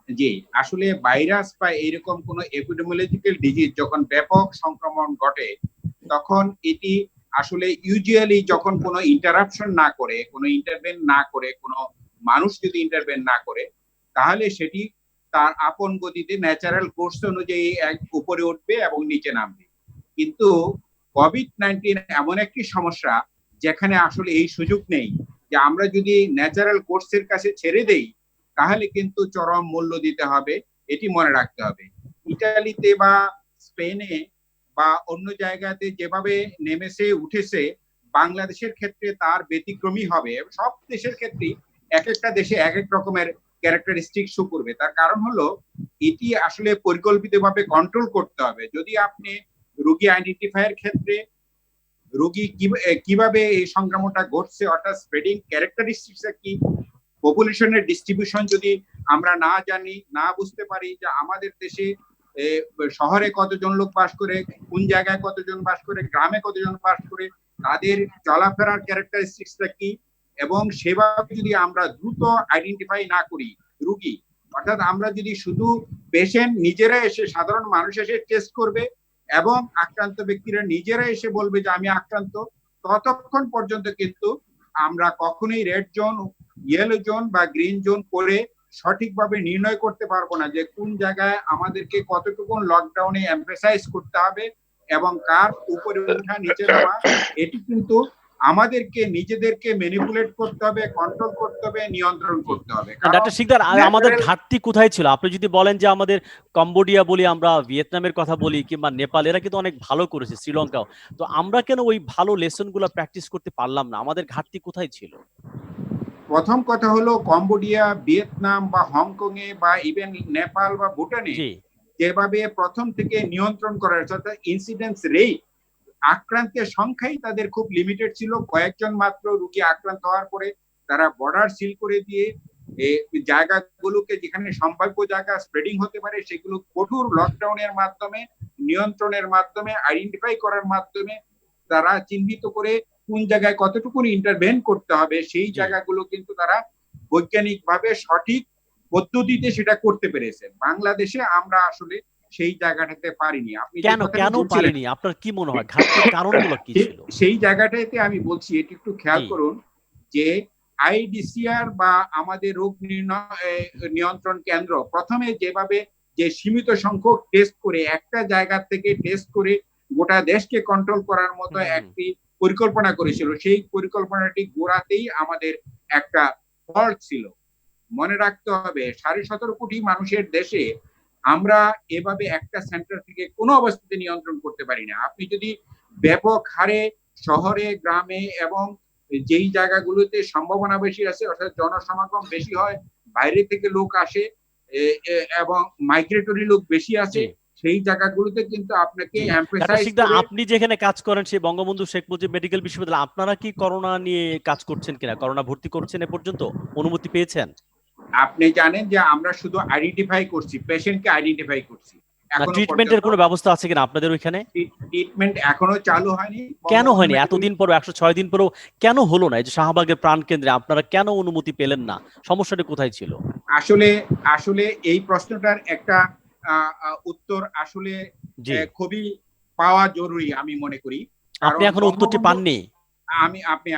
জি, আসলে ভাইরাস বা এরকম কোন এপিডেমিওলজিক্যাল ডিজিজ যখন ব্যাপক সংক্রমণ ঘটে, তখন এটি আসলে ইউজুয়ালি যখন কোনো ইন্টারাপশন না করে, কোনো ইন্টারভেন না করে, কোনো মানুষ যদি ইন্টারভেন না করে, তাহলে সেটি তার আপন গতিতে ন্যাচারাল কোর্স অনুযায়ী উপরে উঠবে এবং নিচে নামবে। কিন্তু কোভিড-19 এমন একটি সমস্যা যেখানে আসলে এই সুযোগ নেই যে আমরা যদি ন্যাচারাল কোর্সের কাছে ছেড়ে দেই তাহলে কিন্তু চরম মূল্য দিতে হবে, এটি মনে রাখতে হবে। ইতালিতে বা স্পেনে বা অন্য জায়গাতে যেভাবে নেমেছে উঠেছে, বাংলাদেশের ক্ষেত্রে তার ব্যতিক্রমী হবে। সব দেশের ক্ষেত্রেই এক একটা দেশে এক এক রকমের ক্যারেক্টারিস্টিক শো করবে। তার কারণ হলো এটি আসলে পরিকল্পিতভাবে কন্ট্রোল করতে হবে। যদি আপনি রোগী আইডেন্টিফাইয়ের ক্ষেত্রে রোগী কিভাবে এই সংক্রমণটা ঘটছে, অর্থাৎ স্প্রেডিং ক্যারেক্টারিস্টিক্স কি, পপুলেশনের ডিস্ট্রিবিউশন যদি আমরা না জানি, না বুঝতে পারি যে আমাদের দেশে শহরে কতজন লোক বাস করে, কোন জায়গায় কতজন বাস করে, গ্রামে কতজন বাস করে, তাদের চলাফেরার ক্যারেক্টারিস্টিক্সটা কি, এবং সেভাবে যদি আমরা দ্রুত আইডেন্টিফাই না করি রোগী, অর্থাৎ আমরা যদি শুধু পেশেন্ট নিজেরা এসে, সাধারণ মানুষ এসে টেস্ট করবে এবং আক্রান্ত ব্যক্তিরা নিজেরা এসে বলবে যে আমি আক্রান্ত, ততক্ষণ পর্যন্ত কিন্তু আমরা কখনোই রেড জোন, ইয়েলো জোন বা গ্রিন জোন করে সঠিকভাবে নির্ণয় করতে পারবো না যে কোন জায়গায় আমাদেরকে কতটুকু লকডাউনে এমফেসাইজ করতে হবে এবং কার উপরে ওঠা নিচে নামা। এটি কিন্তু আমাদেরকে নিজেদেরকে ম্যানিপুলেট করতে হবে, কন্ট্রোল করতে হবে, নিয়ন্ত্রণ করতে হবে। ডাক্তার শিকদার, আমাদের ঘাটতি কোথায় ছিল? আপনি যদি বলেন যে আমাদের কম্বোডিয়া বলি, আমরা ভিয়েতনামের কথা বলি, কিংবা নেপাল, এরা কিন্তু অনেক ভালো করেছে, শ্রীলঙ্কাও, তো আমরা কেন ওই ভালো লেসন গুলো প্র্যাকটিস করতে পারলাম না? আমাদের ঘাটতি কোথায় ছিল? প্রথম কথা হলো কম্বোডিয়া, ভিয়েতনাম বা হংকং এ বা ইভেন নেপাল বা ভুটানে যেভাবে প্রথম থেকে নিয়ন্ত্রণ করা হয়েছে, অর্থাৎ ইনসিডেন্স রেট, আক্রান্তের সংখ্যাই তাদের খুব লিমিটেড ছিল। কয়েকজন মাত্র রোগী আক্রান্ত হওয়ার পরে তারা বর্ডার সিল করে দিয়ে জায়গাগুলোকে, যেখানে সম্ভাব্য জায়গা স্প্রেডিং হতে পারে, সেগুলো কঠোর লকডাউনের মাধ্যমে, নিয়ন্ত্রণের মাধ্যমে, আইডেন্টিফাই করার মাধ্যমে তারা চিহ্নিত করে কোন জায়গায় কতটুকু ইন্টারভেন করতে হবে, সেই জায়গাগুলো কিন্তু তারা বৈজ্ঞানিকভাবে সঠিক পদ্ধতিতে সেটা করতে পেরেছে। বাংলাদেশে আমরা আসলে সেই জায়গাটাতে পারিনি। আপনি কেন পারিনি? আপনার কি মনে হয় ঘাটতির কারণগুলো কি ছিল? সেই জায়গাটাতে আমি বলছি, এটি একটু খেয়াল করুন যে আইডিসিআর বা আমাদের রোগ নিয়ন্ত্রণ কেন্দ্র প্রথমে যেভাবে যে সীমিত সংখ্যক টেস্ট করে, একটা জায়গা থেকে টেস্ট করে গোটা দেশকে কন্ট্রোল করার মতো একটি পরিকল্পনা করেছিল, সেই পরিকল্পনাটি গোড়াতেই আমাদের একটা ফল্ট ছিল। মনে রাখতে হবে 17.5 কোটি মানুষের দেশে আমরা এভাবে একটা সেন্টার থেকে কোনো অবস্থাতে নিয়ন্ত্রণ করতে পারি না। আপনি যদি ব্যাপক হারে শহরে, গ্রামে এবং যেই জায়গাগুলোতে সম্ভাবনা বেশি আছে, অর্থাৎ জনসমাগম বেশি হয়, বাইরে থেকে লোক আসে এবং মাইগ্রেটরি লোক বেশি আছে, সেই জায়গাগুলোতে কিন্তু আপনাকে এমফাসাইজ করে। আপনি যেখানে কাজ করেন সেই বঙ্গবন্ধু শেখ মুজিব মেডিকেল বিশ্ববিদ্যালয়, আপনারা কি করোনা নিয়ে কাজ করছেন কিনা? করোনা ভর্তি করছেন এ পর্যন্ত? অনুমতি পেয়েছেন? আপনি জানেন যে আমরা শুধু আইডেন্টিফাই করছি, পেশেন্টকে আইডেন্টিফাই করছি, এখনো ট্রিটমেন্টের কোনো ব্যবস্থা আছে কিনা আপনাদের ওইখানে? ট্রিটমেন্ট এখনো চালু হয়নি। কেন বঙ্গবন্ধু হয়নি? মেডিকেল এতদিন পরও 106 দিন পরেও কেন হলো না? এই যে শাহবাগের প্রাণকেন্দ্রে আপনারা কেন অনুমতি পেলেন না? সমস্যাটা কোথায় ছিল? আসলে আসলে এই প্রশ্নটার একটা উত্তর আসলে জি, খুবই পাওয়া জরুরি আমি মনে করি। আপনি কারণ এখনো উত্তরটি বঙ্গবন্ধু, পাননি।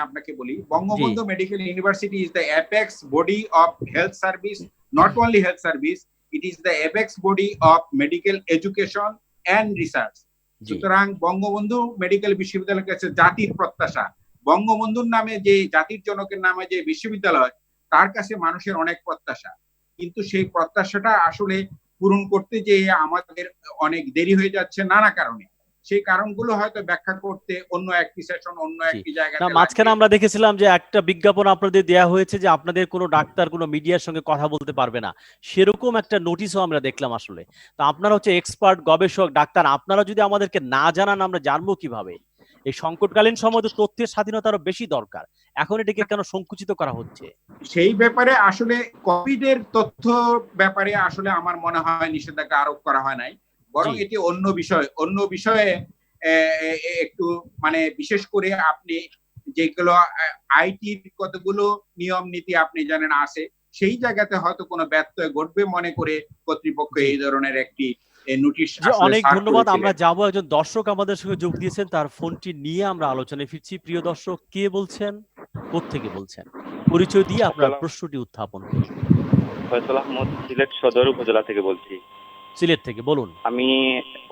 আপনাকে বলি, জি, Bangabandhu medical university is the apex body of health service, not only health service, it is the apex body of medical education and research. জি, সুতরাং বঙ্গবন্ধু মেডিকেল বিশ্ববিদ্যালয়ের কাছে জাতির প্রত্যাশা, বঙ্গবন্ধুর নামে যে জাতির জনকের নামে যে বিশ্ববিদ্যালয়, তার কাছে মানুষের অনেক প্রত্যাশা। কিন্তু সেই প্রত্যাশাটা আসলে পূরণ করতে যে আমাদের অনেক দেরি হয়ে যাচ্ছে নানা কারণে। সেই কারণগুলো হয়তো ব্যাখ্যা করতে অন্য একটি সেশন, অন্য জি। একটি না, জায়গাতে মাঝখানে লাগবে। আমরা দেখেছিলাম যে একটা বিজ্ঞাপন আপনাদের দেয়া হয়েছে যে আপনাদের কোনো ডাক্তার কোনো মিডিয়ার সঙ্গে কথা বলতে পারবে না। সেরকম একটা নোটিশও আমরা দেখলাম আসলে। তো আপনারা হচ্ছে এক্সপার্ট, গবেষক, ডাক্তার, আপনারা যদি আমাদেরকে না জানান আমরা জানবো কিভাবে? এই সংকটকালীন সময় তো তথ্যের স্বাধীনতা আরো বেশি দরকার। এখন এটাকে কেন সংকুচিত করা হচ্ছে? সেই ব্যাপারে আসলে কোভিড এর তথ্য ব্যাপারে আসলে আমার মনে হয় নিষেধাজ্ঞা আরোপ করা হয় নাই, বরং জি, এটি অন্য বিষয়ে একটু মানে বিশেষ করে আপনি যেগুলো আইটির কতগুলো নিয়ম নীতি আপনি জানেন আছে, সেই জায়গাতে হয়তো কোনো ব্যত্যয় ঘটবে মনে করে কর্তৃপক্ষ জি। এই ধরনের একটি নোটিশ জি, আসলে অনেক সার্ভ ধন্যবাদ। আমরা করেছিলেন। যাবো, একজন দর্শক আমাদের সঙ্গে যোগ দিয়েছেন, তার ফোনটি নিয়ে আমরা আলোচনায় ফিরছি। প্রিয় দর্শক, কে বলছেন? কোত্থেকে বলছেন? পরিচয় দিয়ে আপনার আসসালাম, প্রশ্নটি উত্থাপন করুন। ফয়সাল আহমদ, সিলেট সদর উপজেলা থেকে বলছি। সিলেট থেকে বলুন। আমি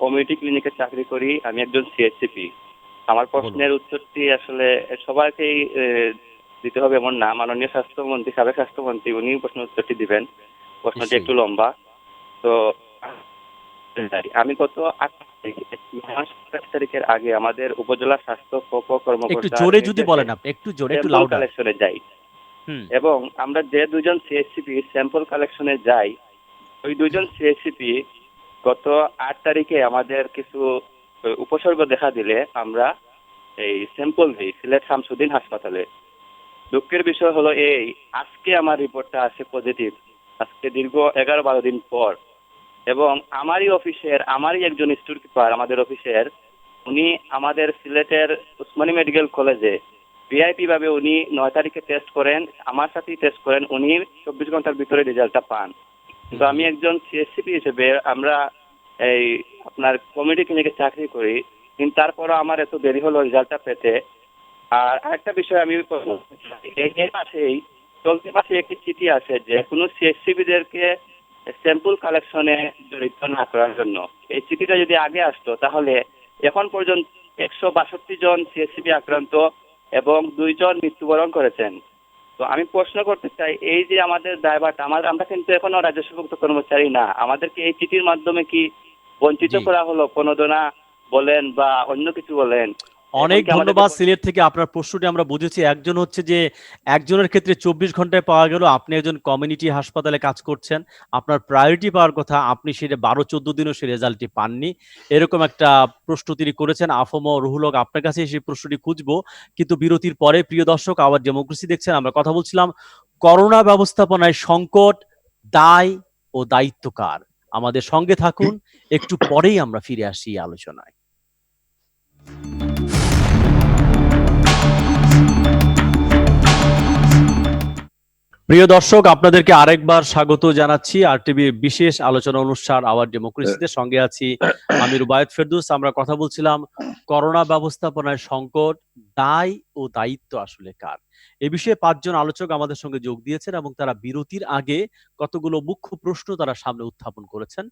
কমিউনিটি ক্লিনিকে চাকরি করি। আমি একজন সিএইচসিপি। আমার বলুন। প্রশ্নের উত্তরটি আসলে সবাইকেই দিতে হবে এমন না। মাননীয় স্বাস্থ্যমন্ত্রী, সাবেক স্বাস্থ্যমন্ত্রী, উনি প্রশ্নের উত্তরটি দিবেন। প্রশ্নটি নিশ্চয়ই। একটু লম্বা। তো আমি গত 28 তারিখের আগে আমাদের উপজেলা স্বাস্থ্য একটু কর্মকর্তার জোরে যদি নির্দেশে বলেন আপনি, একটু জোরে, একটু স্যাম্পল লাউডার। কালেকশনে যাই হুম, এবং আমরা যে দুজন সিএইচসিপি স্যাম্পল কালেকশনে যাই, ওই দুজন সিএইচসিপি গত 8 তারিখে আমাদের কিছু উপসর্গ দেখা দিলে আমরা এই স্যাম্পল দিই সিলেট শামসুদ্দিন হাসপাতালে। দুঃখের বিষয় হলো এই, আজকে আমার রিপোর্টটা আসে পজিটিভ, আজকে দীর্ঘ 11-12 দিন পর। এবং আমারই একজন স্টোর কিপার আমাদের অফিসের, উনি আমাদের সিলেটের উসমানী মেডিকেল কলেজে ভিআইপি ভাবে উনি 9 তারিখে টেস্ট করেন, আমার সাথেই টেস্ট করেন, উনি 24 ঘন্টার ভিতরে রেজাল্টটা পান। কিন্তু আমি একজন সিএসসিপি হিসেবে আমরা এই আপনার কমিউনিটি ক্লিনিকে চাকরি করি, কিন্তু তারপরও আমার এত দেরি হলো রেজাল্টটা পেতে। আর আরেকটা বিষয় আমি এই মাসেই চলতি মাসে একটি চিঠি আসে যে কোনো সিএসসিবিদেরকে স্যাম্পল কালেকশনে জড়িত না করার জন্য। এই চিঠিটা যদি আগে আসতো তাহলে এখন পর্যন্ত 162 জন সিএসসিবি আক্রান্ত এবং 2 জন মৃত্যুবরণ করেছেন। তো আমি প্রশ্ন করতে চাই, এই যে আমাদের দায়ভারটা, আমরা কিন্তু এখনো রাজস্বভুক্ত কর্মচারী না, আমাদেরকে এই চিঠির মাধ্যমে কি বঞ্চিত জি। করা হলো? প্রণোদনা বলেন বা অন্য কিছু বলেন, অনেক এখন কি আমাদেরকে ধন্যবাদ। সিলেট থেকে আপনার প্রশ্নটি আমরা বুঝেছি। একজন হচ্ছে যে একজনের ক্ষেত্রে 24 ঘন্টায় পাওয়া গেল, আপনি একজন কমিউনিটি হাসপাতালে কাজ করছেন, আপনার প্রায়োরিটি পাওয়ার কথা, আপনি সেটা 12-14 দিনও সেই রেজাল্টটি পাননি, এরকম একটা প্রশ্ন তিনি করেছেন। আফম রুহুল হক, আপনার কাছে সেই প্রশ্নটি খুঁজবো, কিন্তু বিরতির পরে। প্রিয় দর্শক, আবার ডেমোক্রেসি দেখছেন, আমরা কথা বলছিলাম করোনা ব্যবস্থাপনায় সংকট, দায় ও দায়িত্ব কার। আমাদের সঙ্গে থাকুন, একটু পরেই আমরা ফিরে আসি এই আলোচনায়। প্রিয় দর্শক, আপনাদেরকে আরেকবার স্বাগত জানাচ্ছি আরটিভির বিশেষ আলোচনা অনুষ্ঠান আওয়ার ডেমোক্রেসিতে। সঙ্গে আছি আমি রুবায়েত ফেরদৌস। আমরা কথা বলছিলাম করোনা ব্যবস্থাপনায় সংকট, দায় ও দায়িত্ব আসলে কার। এ বিষয়ে 5 জন আলোচক আমাদের সঙ্গে যোগ দিয়েছেন এবং তারা বিরতির আগে কতগুলো মুখ্য প্রশ্ন তারা সামনে উত্থাপন করেছেন।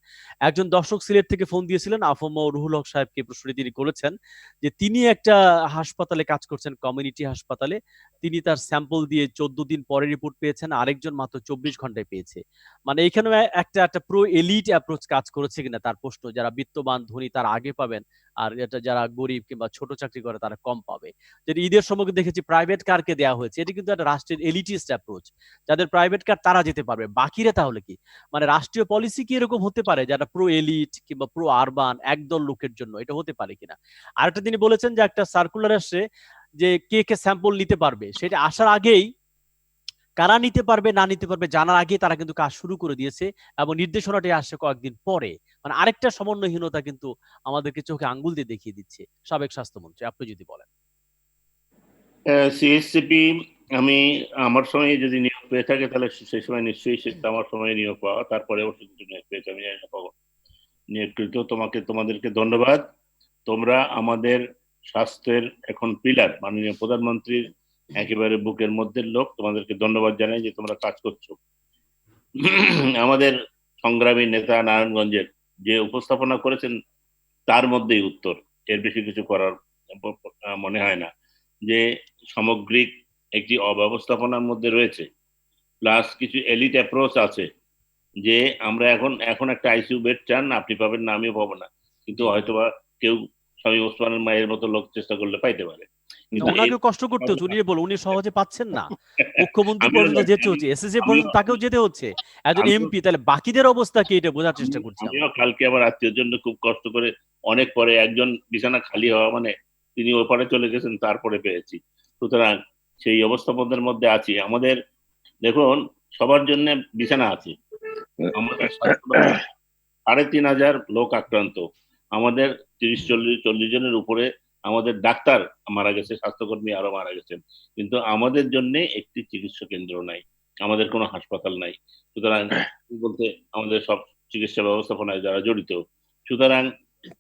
একজন দর্শক সিলেট থেকে ফোন দিয়েছিলেন, আফম রুহুল হক সাহেবকে প্রশ্নটি তিনি করেছেন যে তিনি একটা হাসপাতালে কাজ করছেন, কমিউনিটি হাসপাতালে। তিনি তার স্যাম্পল দিয়ে 14 দিন পরে রিপোর্ট পেয়েছেন, আরেকজন মাত্র 24 ঘন্টায় পেয়েছে। মানে এখানেও একটা প্রো এলিট অ্যাপ্রোচ কাজ করেছে কিনা তার প্রশ্ন। যারা বিত্তবান ধনী তারা আগে পাবেন, আর এটা যারা গরিব কিংবা ছোট চাকরি করে তারা কম পাবে। যেটা ঈদের সময় দেখেছি প্রাইভেট কারকে দেওয়া হয়েছে, এটি কিন্তু একটা রাষ্ট্রের এলিটিস্ট অ্যাপ্রোচ। যাদের প্রাইভেট কার তারা যেতে পারবে, বাকিরা তাহলে কি? মানে রাষ্ট্রীয় পলিসি কি এরকম হতে পারে যারা প্রো এলিট কিংবা প্রো আরবান একদল লোকের জন্য? এটা হতে পারে কিনা? আরেকটা তিনি বলেছেন যে একটা সার্কুলার আসছে যে কে কে স্যাম্পল নিতে পারবে, সেটা আসার আগেই কারা নিতে পারবে না নিতে পারবে জানার আগে তারা কিন্তু কাজ শুরু করে দিয়েছে এবং নির্দেশনাটি আসছে কয়েকদিন পরে। মানে আরেকটা সমন্বয়হীনতা কিন্তু আমাদেরকে চোখে আঙ্গুল দিয়ে দেখিয়ে দিচ্ছে। সাবেক স্বাস্থ্যমন্ত্রী, আপনি যদি বলেন। সিএসসিপি আমি আমার সময় যদি নিয়োগ পেয়ে থাকে তাহলে সেই সময় নিশ্চয়ই সেটা আমার সময় নিয়োগ পাওয়া, তারপরে অবশ্য কিছু নিয়োগ পেয়েছে, আমি জানি না কখন নিয়োগকৃত। তোমাদেরকে ধন্যবাদ। তোমরা আমাদের স্বাস্থ্যের এখন পিলার, মাননীয় প্রধানমন্ত্রীর একেবারে বুকের মধ্যে লোক, তোমাদেরকে ধন্যবাদ জানাই যে তোমরা কাজ করছো। আমাদের সংগ্রামী নেতা নারায়ণগঞ্জের যে উপস্থাপনা করেছেন তার মধ্যেই উত্তর, এর বেশি কিছু করার মনে হয় না। যে সামগ্রিক একটি অব্যবস্থাপনার মধ্যে রয়েছে, প্লাস কিছু এলিট অ্যাপ্রোচ আছে, যে আমরা এখন একটা আইসিইউ বেড চান, আপনি পাবেন না, আমিও পাবো না, কিন্তু হয়তোবা কেউ স্বামী ওসমানের মায়ের মতো লোক চেষ্টা করলে পাইতে পারে। ওনাকে কষ্ট করতে হচ্ছে, উনি বলুন উনি সহজে পাচ্ছেন না, মুখ্যমন্ত্রী পর্যন্ত যেতে হচ্ছে, এসএসএ পর্যন্ত তাকেও যেতে হচ্ছে, একজন এমপি, তাহলে বাকিদের অবস্থা কি এটা বোঝার চেষ্টা করছি। আমিও কালকে আমার আত্মীয়ের জন্য খুব কষ্ট করে অনেক পরে একজন বিছানা খালি হওয়া মানে তিনি ওপারে চলে গেছেন, তারপরে পেয়েছি। সুতরাং সেই অবস্থাপনার মধ্যে আছি। আমাদের দেখুন সবার জন্য বিছানা আছে, আমাদের 3,500 লোক আক্রান্ত, আমাদের 30-40 জনের উপরে আমাদের ডাক্তার মারা গেছে, স্বাস্থ্যকর্মী আরো মারা গেছেন, কিন্তু আমাদের জন্য একটি চিকিৎসা কেন্দ্র নাই, আমাদের কোনো হাসপাতাল নাই। সুতরাং বলতে আমাদের সব চিকিৎসা ব্যবস্থাপনায় যারা জড়িত, সুতরাং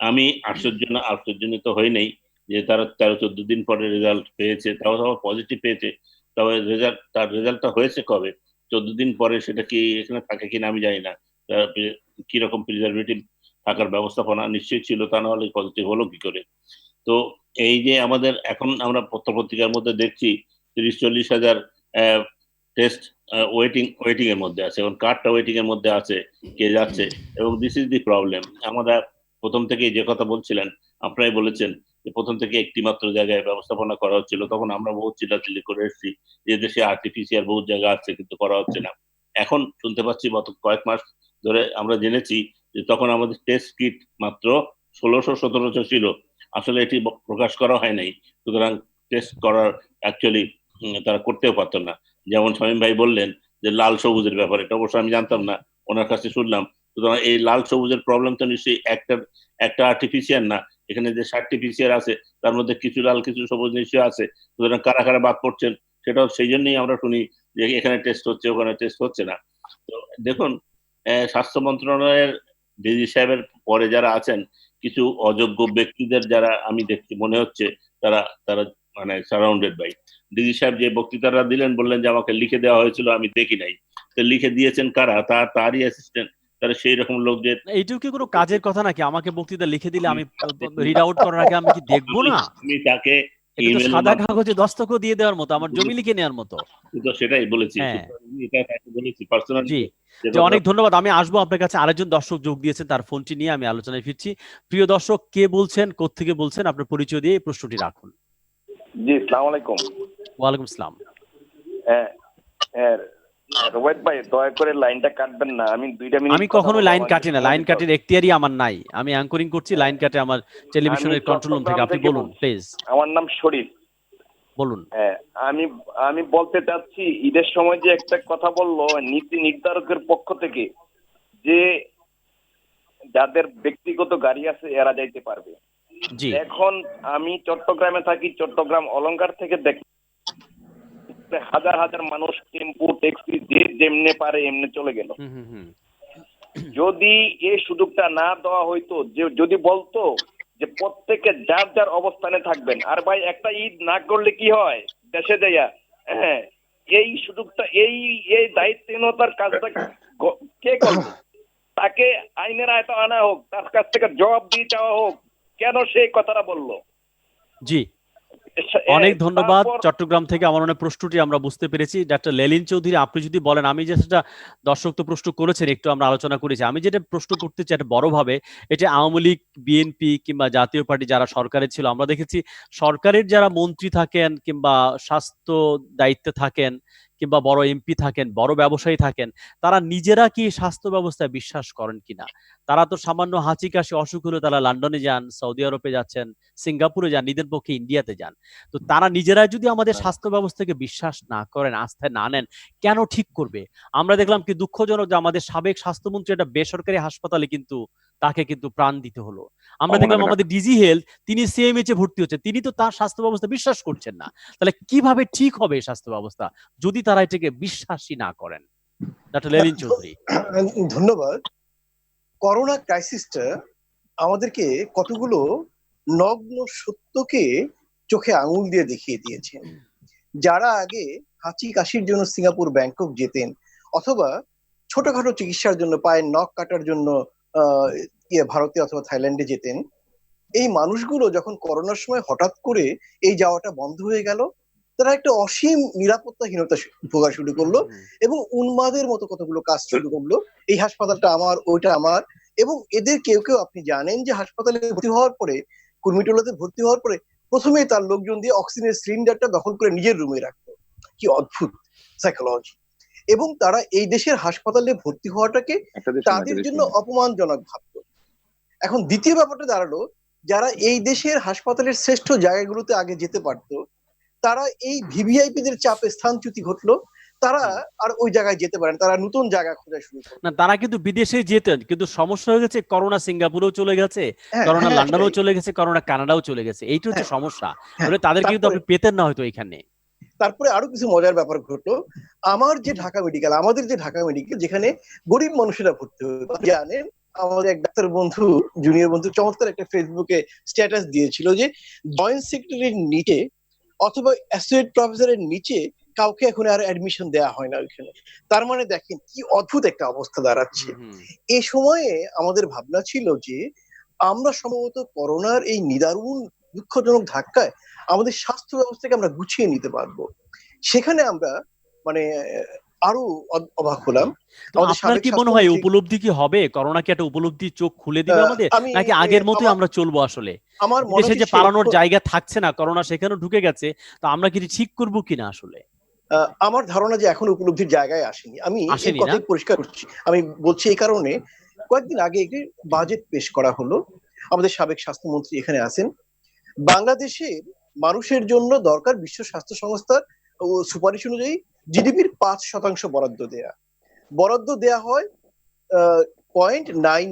আমি আশ্চর্যজনিত হই নাই যে তারা 13-14 দিন পরে রেজাল্ট পেয়েছে, তাও পজিটিভ পেয়েছে। তবে তার রেজাল্টটা হয়েছে কবে, 14 দিন পরে, সেটা কি এখানে থাকে কিনা আমি জানি না। কিরকম প্রিজারভেটিভ থাকার ব্যবস্থাপনা নিশ্চয়ই ছিল, তা না হলে পজিটিভ হলো কি করে? তো এই যে আমাদের এখন আমরা পত্রপত্রিকার মধ্যে দেখছি 30-40 হাজার টেস্ট ওয়েটিং এর মধ্যে আছে, এবং কার্ডটা ওয়েটিং এর মধ্যে আছে, কে যাচ্ছে, এবং দিস ইজ দি প্রবলেম। আমরা প্রথম থেকে যে কথা বলছিলেন, আপনারাই বলেছেন যে প্রথম থেকে একটি মাত্র জায়গায় ব্যবস্থাপনা করা হচ্ছিল, তখন আমরা বহু চিল্লাচিল্লি করে এসেছি যে দেশে আরটিপিসিআর বহু জায়গা আছে কিন্তু করা হচ্ছে না। এখন শুনতে পাচ্ছি গত কয়েক মাস ধরে আমরা জেনেছি যে তখন আমাদের টেস্ট কিট মাত্র 1600-1700 ছিল, আসলে এটি প্রকাশ করা হয় নাই। সুতরাং টেস্ট করার অ্যাকচুয়ালি তারা করতেও পারতো না। যেমন শামীম ভাই বললেন যে লাল সবুজের ব্যাপারে, এটা অবশ্য আমি জানতাম না, ওনার কাছে শুনলাম। সুতরাং এই লাল সবুজের প্রবলেম তো নিশ্চয়ই একটা আর্টিফিশিয়াল না, এখানে যে 60টি পিসিআর আছে তার মধ্যে কিছু লাল কিছু সবুজ নিশ্চয়ই আছে। সুতরাং কারা কারা বাদ পড়ছেন সেটাও সেই জন্যই আমরা শুনি যে এখানে টেস্ট হচ্ছে, ওখানে টেস্ট হচ্ছে না। তো দেখুন, স্বাস্থ্য মন্ত্রণালয়ের ডিজি সাহেবের পরে যারা আছেন, কিছু অযোগ্য ব্যক্তিদের যারা আমি দেখছি মনে হচ্ছে তারা তারা মানে সারাউন্ডেড বাই। ডিজি সাহেব যে বক্তৃতাটা দিলেন, বললেন যে আমাকে লিখে দেওয়া হয়েছিল, আমি দেখি নাই। তো লিখে দিয়েছেন কারা? তারই অ্যাসিস্ট্যান্ট, তারা সেই রকম লোক যে। এইটুকু কি কোনো কাজের কথা নাকি? আমাকে বক্তৃতা লিখে দিলে আমি রিড আউট করার আগে আমি কি দেখবো না? আমি তাকে সাদা কাগজে দস্তক দিয়ে দেওয়ার মতো, আমার জমি লিখে নেওয়ার মতো। তো সেটাই বলেছি, এটা তাকে বলেছি পার্সোনালি। জি, অনেক ধন্যবাদ। আমি আসবো আপনার কাছে। আরেকজন দর্শক যোগ দিয়েছেন, তার ফোনটি নিয়ে আমি আলোচনায় ফিরছি। প্রিয় দর্শক, কে বলছেন, কোত্থেকে বলছেন, আপনার পরিচয় দিয়ে প্রশ্নটি রাখুন। জি, আসসালামু আলাইকুম। ওয়ালাইকুম আসসালাম। রোবায়েত ভাই, দয়া করে লাইনটা কাটবেন না, আমি 2 মিনিট। আমি কখনো লাইন কাটি না, লাইন কাটের এখতিয়ারই আমার নাই। আমি অ্যাঙ্করিং করছি, লাইন কাটে আমার টেলিভিশনের কন্ট্রোল রুম থেকে। আপনি বলুন প্লিজ। আমার নাম শরীফ। বলুন। আমি বলতে চাচ্ছি, ঈদের সময় যে একটা কথা বললো নীতি নির্ধারকের পক্ষ থেকে, যে যাদের ব্যক্তিগত গাড়ি আছে এরা যাইতে পারবে। এখন আমি চট্টগ্রামে থাকি, চট্টগ্রাম অলংকার থেকে দেখি হাজার হাজার মানুষ টেম্পু ট্যাক্সি যে যেমনে পারে এমনি চলে গেল। যদি এই সুযোগটা না দেওয়া হইতো, যে যদি বলতো যে প্রত্যেকে যার যার অবস্থানে থাকবেন, আর ভাই একটা ঈদ না করলে কি হয় দেশে যাইয়া, এই সুযোগটা এই দায়িত্বহীনতার কাজটা কে করবে? তাকে আইনের আয়তা আনা হোক, তার কাছ থেকে জবাব দিয়ে চাওয়া হোক, কেন সেই কথাটা বললো। জি, অনেক ধন্যবাদ। চট্টগ্রাম থেকে আমার মনে প্রশ্নটি আমরা বুঝতে পেরেছি। ডাক্তার লেলিন চৌধুরী, আপনি যদি বলেন, আমি যেটা দর্শক তো প্রশ্ন করেছেন, একটু আমরা আলোচনা করেছি, আমি যেটা প্রশ্ন করতে চাই এটা বড়ভাবে, এটা আওয়ামী লীগ, বিএনপি কিংবা জাতীয় পার্টি যারা সরকারে ছিল, আমরা দেখেছি সরকারের যারা মন্ত্রী থাকেন কিংবা স্বাস্থ্য দায়িত্বে থাকেন কিংবা বড় এমপি থাকেন, বড় ব্যবসায়ী থাকেন, তারা নিজেরা কি স্বাস্থ্য ব্যবস্থায় বিশ্বাস করেন কিনা? তারা তো সামান্য হাঁচি কাশি অসুখ হলে তারা লন্ডনে যান, সৌদি আরবে যাচ্ছেন, সিঙ্গাপুরে যান, নিজের পক্ষে ইন্ডিয়াতে যান। তো তারা নিজেরাই যদি আমাদের স্বাস্থ্য ব্যবস্থাকে বিশ্বাস না করেন, আস্থায় না নেন, কেন ঠিক করবে? আমরা দেখলাম কি দুঃখজনক যে আমাদের সাবেক স্বাস্থ্যমন্ত্রী একটা বেসরকারি হাসপাতালে কিন্তু তাকে কিন্তু প্রাণ দিতে হলো। আমরা দেখলাম আমাদের ডিজি হেলথ, তিনি সিএমএইচ এ ভর্তি হচ্ছে, তিনি তো তার স্বাস্থ্য ব্যবস্থা বিশ্বাস করছেন না। তাহলে কিভাবে ঠিক হবে এই স্বাস্থ্য ব্যবস্থা যদি তারা এটাকে বিশ্বাসই না করেন? ডক্টর লেলিন চৌধুরী। ধন্যবাদ। করোনা ক্রাইসিসটা আমাদেরকে কতগুলো নগ্ন সত্যকে চোখে আঙুল দিয়ে দেখিয়ে দিয়েছে। যারা আগে হাঁচি কাশির জন্য সিঙ্গাপুর, ব্যাংকক যেতেন, অথবা ছোটখাটো চিকিৎসার জন্য পায়ের নখ কাটার জন্য ভারতে অথবা থাইল্যান্ডে যেতেন, এই মানুষগুলো যখন করোনার সময় হঠাৎ করে এই যাওয়াটা বন্ধ হয়ে গেল, তারা একটা অসীম নিরাপত্তাহীনতা ভোগা শুরু করলো এবং উন্মাদের মতো কতগুলো কাজ শুরু করলো। এই হাসপাতালটা আমার, ওইটা আমার। এবং এদের কেউ কেউ আপনি জানেন যে হাসপাতালে ভর্তি হওয়ার পরে, কুর্মিটোলাতে ভর্তি হওয়ার পরে প্রথমে তার লোকজন দিয়ে অক্সিজেনের সিলিন্ডারটা দখল করে নিজের রুমে রাখতো। কি অদ্ভুত সাইকোলজি! এবং তারা এই দেশের হাসপাতালে ভর্তি হওয়াটাকে তাদের জন্য অপমানজনক ভাবতো। এখন দ্বিতীয় ব্যাপারটা দাঁড়ালো, যারা এই দেশের হাসপাতালের শ্রেষ্ঠ জায়গাগুলোতে আগে যেতে পারতো, তারা এই ভিভিআইপিদের চাপে স্থানচ্যুতি ঘটলো, তারা আর ওই জায়গায় যেতে পারেন, তারা নতুন জায়গা খোঁজা শুরু করলো। না, তারা কিন্তু বিদেশে যেতেন, কিন্তু সমস্যা হয়ে গেছে, করোনা সিঙ্গাপুরেও চলে গেছে, করোনা লন্ডনেও চলে গেছে, করোনা কানাডাও চলে গেছে। এইটা হচ্ছে সমস্যা। তাদেরকে কিন্তু আপনি পেতেন না হয়তো এখানে। তারপরে আরো কিছু মজার ব্যাপার ঘটলো। আমাদের যে ঢাকা মেডিকেল, যেখানে গরিব মানুষেরা ভর্তি হয়ে জানেন, আমাদের এক ডাক্তার বন্ধু, জুনিয়র বন্ধু চমৎকার একটা ফেসবুকে স্ট্যাটাস দিয়েছিল যে জয়েন্ট সেক্রেটারির নিচে অথবা অ্যাসোসিয়েট প্রফেসরের নিচে কাউকে এখন আর অ্যাডমিশন দেওয়া হয় না ওইখানে। তার মানে দেখেন কি অদ্ভুত একটা অবস্থা দাঁড়াচ্ছে। এই সময়ে আমাদের ভাবনা ছিল যে আমরা সম্ভবত করোনার এই নিদারুণ দুঃখজনক ধাক্কায় আমাদের স্বাস্থ্য ব্যবস্থাকে আমরা গুছিয়ে নিতে পারবো। সেখানে আমরা মানে আরো অবাক হলাম। আপনার কি মনে হয় উপলব্ধি কি হবে? করোনা কি একটা উপলব্ধি চোখ খুলে দিবে আমাদের, নাকি আগের মতোই আমরা চলবো? আসলে আমার দেশে যে পালানোর জায়গা থাকছে না, করোনা সেখানেও ঢুকে গেছে, তো আমরা কি ঠিক করবো কিনা? আসলে আমার ধারণা যে এখন উপলব্ধির জায়গায় আসেনি। আমি এই কথাই পরিষ্কার করছি। আমি বলছি এই কারণে, কয়েকদিন আগে একটি বাজেট পেশ করা হলো, আমাদের সাবেক স্বাস্থ্যমন্ত্রী এখানে আছেন। বাংলাদেশের মানুষের জন্য দরকার বিশ্ব স্বাস্থ্য সংস্থার সুপারিশ অনুযায়ী জিডিপির 5% বরাদ্দ দেয়া হয় 0.9,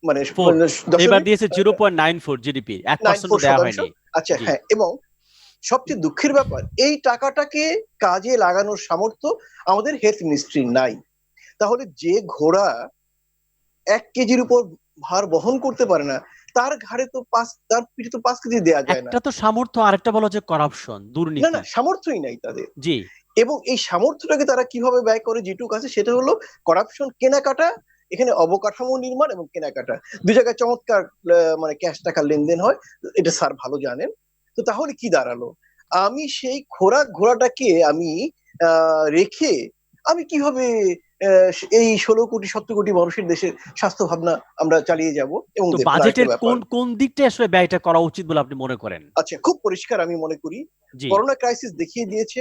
মানে এবার দিয়েছে 0.94 জিডিপি, 1% দেয়া হয়নি। আচ্ছা, হ্যাঁ। এবং সবচেয়ে দুঃখের ব্যাপার, এই টাকাটাকে কাজে লাগানোর সামর্থ্য আমাদের হেলথ মিনিস্ট্রির নাই। তাহলে যে ঘোড়া 1 কেজির উপর ভার বহন করতে পারে না, তার ঘাড়ে তো তার পিঠে তো 5 কেজি দেওয়া যায় না। একটা তো সামর্থ্য, আরেকটা বলা হচ্ছে করাপশন, দুর্নীতি। না, সামর্থ্যই নাই তাদের। জি। এবং এই সামর্থ্যটাকে তারা কিভাবে ব্যয় করে, যেটুকু আছে সেটা হলো করাপশন, কেনাকাটা। এখানে অবকাঠামো নির্মাণ এবং কেনাকাটা, দুই জায়গায় চমৎকার মানে ক্যাশ টাকা লেনদেন হয়, এটা স্যার ভালো জানেন। তো তাহলে কি দাঁড়ালো, আমি সেই ঘোড়াটাকে আমি রেখে আমি কিভাবে এই 16 কোটি 17 কোটি মানুষের দেশের স্বাস্থ্য ভাবনা আমরা চালিয়ে যাব? এবং বাজেটের কোন দিকটা আসলে ব্যয়টা করা উচিত বলে আপনি মনে করেন? আচ্ছা, খুব পরিষ্কার আমি মনে করি, করোনা ক্রাইসিস দেখিয়ে দিয়েছে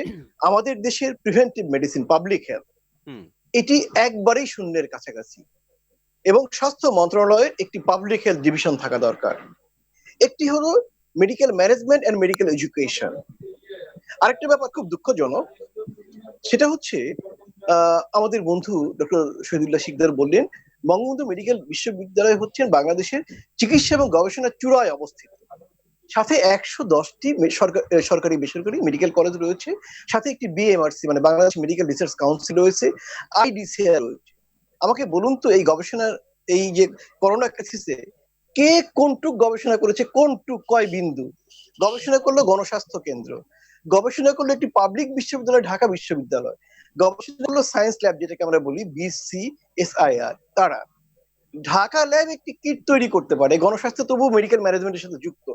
আমাদের দেশের প্রিভেন্টিভ মেডিসিন, পাবলিক হেলথ, এটি একবারেই শূন্যের কাছাকাছি। এবং স্বাস্থ্য মন্ত্রণালয়ের একটি পাবলিক হেলথ ডিভিশন থাকা দরকার। একটি হলো medical management and medical education. আরেকটা ব্যাপার খুব দুঃখজনক, সেটা হচ্ছে আমাদের বন্ধু ডক্টর শহীদুল্লাহ শিকদার বললেন, বঙ্গবন্ধু মেডিকেল বিশ্ববিদ্যালয় হচ্ছেন বাংলাদেশের চিকিৎসা এবং গবেষণার চূড়ায় অবস্থিত। সাথে 110টি সরকারি বেসরকারি মেডিকেল কলেজ রয়েছে, সাথে একটি বিএমআরসি মানে বাংলাদেশ মেডিকেল রিসার্চ কাউন্সিল রয়েছে, আইডিসিআর রয়েছে। আমাকে বলুন তো, এই গবেষণার, এই যে করোনা ক্রাইসিসে কে কোনটুক গবেষণা করেছে, কোনটুক কয় বিন্দু গবেষণা করলো? গণস্বাস্থ্য কেন্দ্র গবেষণা করলো, একটি পাবলিক বিশ্ববিদ্যালয় ঢাকা বিশ্ববিদ্যালয় গবেষণা করলো, সায়েন্স ল্যাব যেটাকে আমরা বলি BCSIR, তারা ঢাকা ল্যাব একটি কিট তৈরি করতে পারে। গণস্বাস্থ্য তবু মেডিকেল ম্যানেজমেন্টের সাথে যুক্ত।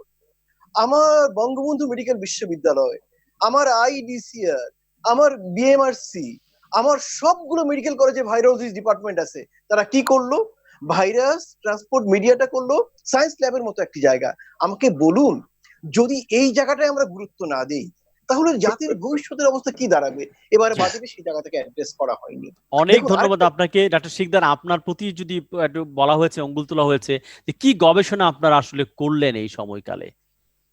আমার বঙ্গবন্ধু মেডিকেল বিশ্ববিদ্যালয়, আমার আইডিসিআর, আমার বিএমআরসি, আমার সবগুলো মেডিকেল কলেজে ভাইরোলজি ডিপার্টমেন্ট আছে। তারা কি করলো? ভাইরাস ট্রান্সপোর্ট মিডিয়াটা করলো সায়েন্স ল্যাবের মতো একটি জায়গা। আমাকে বলুন, যদি এই জায়গাটায় আমরা গুরুত্ব না দিই, তাহলে জাতির ভবিষ্যতের অবস্থা কি দাঁড়াবে? এবারে বাজেটে সেই জায়গা থেকে অ্যাড্রেস করা হয়নি। অনেক দেখুন, ধন্যবাদ আপনাকে ডাক্তার শিকদার। আপনার প্রতি যদি একটু বলা হয়েছে, অঙ্গুল তোলা হয়েছে যে কি গবেষণা আপনারা আসলে করলেন এই সময়কালে,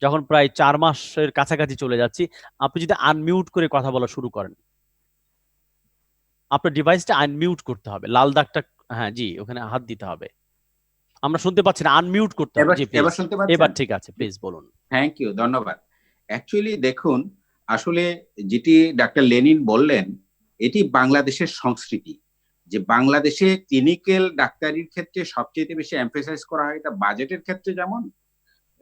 যখন প্রায় 4 মাসের কাছাকাছি চলে যাচ্ছি। আপনি যদি আনমিউট করে কথা বলা শুরু করেন, আপনার ডিভাইসটা আনমিউট করতে হবে, লাল দাগটা, হ্যাঁ জি, ওখানে হাত দিতে হবে। আমরা শুনতে পাচ্ছি না, আনমিউট করতে হবে। এবার জি এবার প্লিজ, শুনতে পাচ্ছেন? এবার ঠিক আছে, প্লিজ বলুন। থ্যাংক ইউ, ধন্যবাদ। অ্যাকচুয়ালি দেখুন, আসলে যেটি ডাক্তার লেনিন বললেন, এটি বাংলাদেশের সংস্কৃতি, যে বাংলাদেশে ক্লিনিক্যাল ডাক্তারির ক্ষেত্রে সবচেয়ে বেশি এমফেসাইজ করা হয় এটা বাজেটের ক্ষেত্রে যেমন,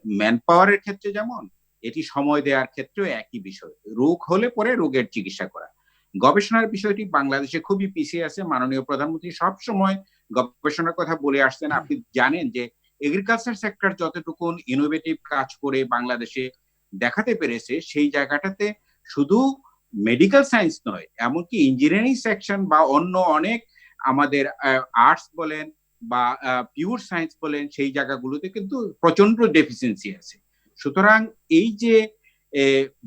ম্যান পাওয়ারের ক্ষেত্রে যেমন, এটি সময় দেওয়ার ক্ষেত্রেও একই বিষয়। রোগ হলে পরে রোগের চিকিৎসা করা। গবেষণার বিষয়টি বাংলাদেশে খুবই পিছিয়ে আছে। মাননীয় প্রধানমন্ত্রী সব সময় গবেষণার কথা বলে আসছেন। আপনি জানেন যে এগ্রিকালচার সেক্টর যতটুকু ইনোভেটিভ কাজ করে বাংলাদেশে দেখাতে পেরেছে, সেই জায়গাটাতে শুধু মেডিকেল সায়েন্স নয়, এমনকি ইঞ্জিনিয়ারিং সেকশন বা অন্য অনেক আমাদের আর্টস বলেন বা পিওর সায়েন্স বলেন, সেই জায়গাগুলোতে কিন্তু প্রচন্ড ডেফিসিয়েন্সি আছে। সুতরাং এই যে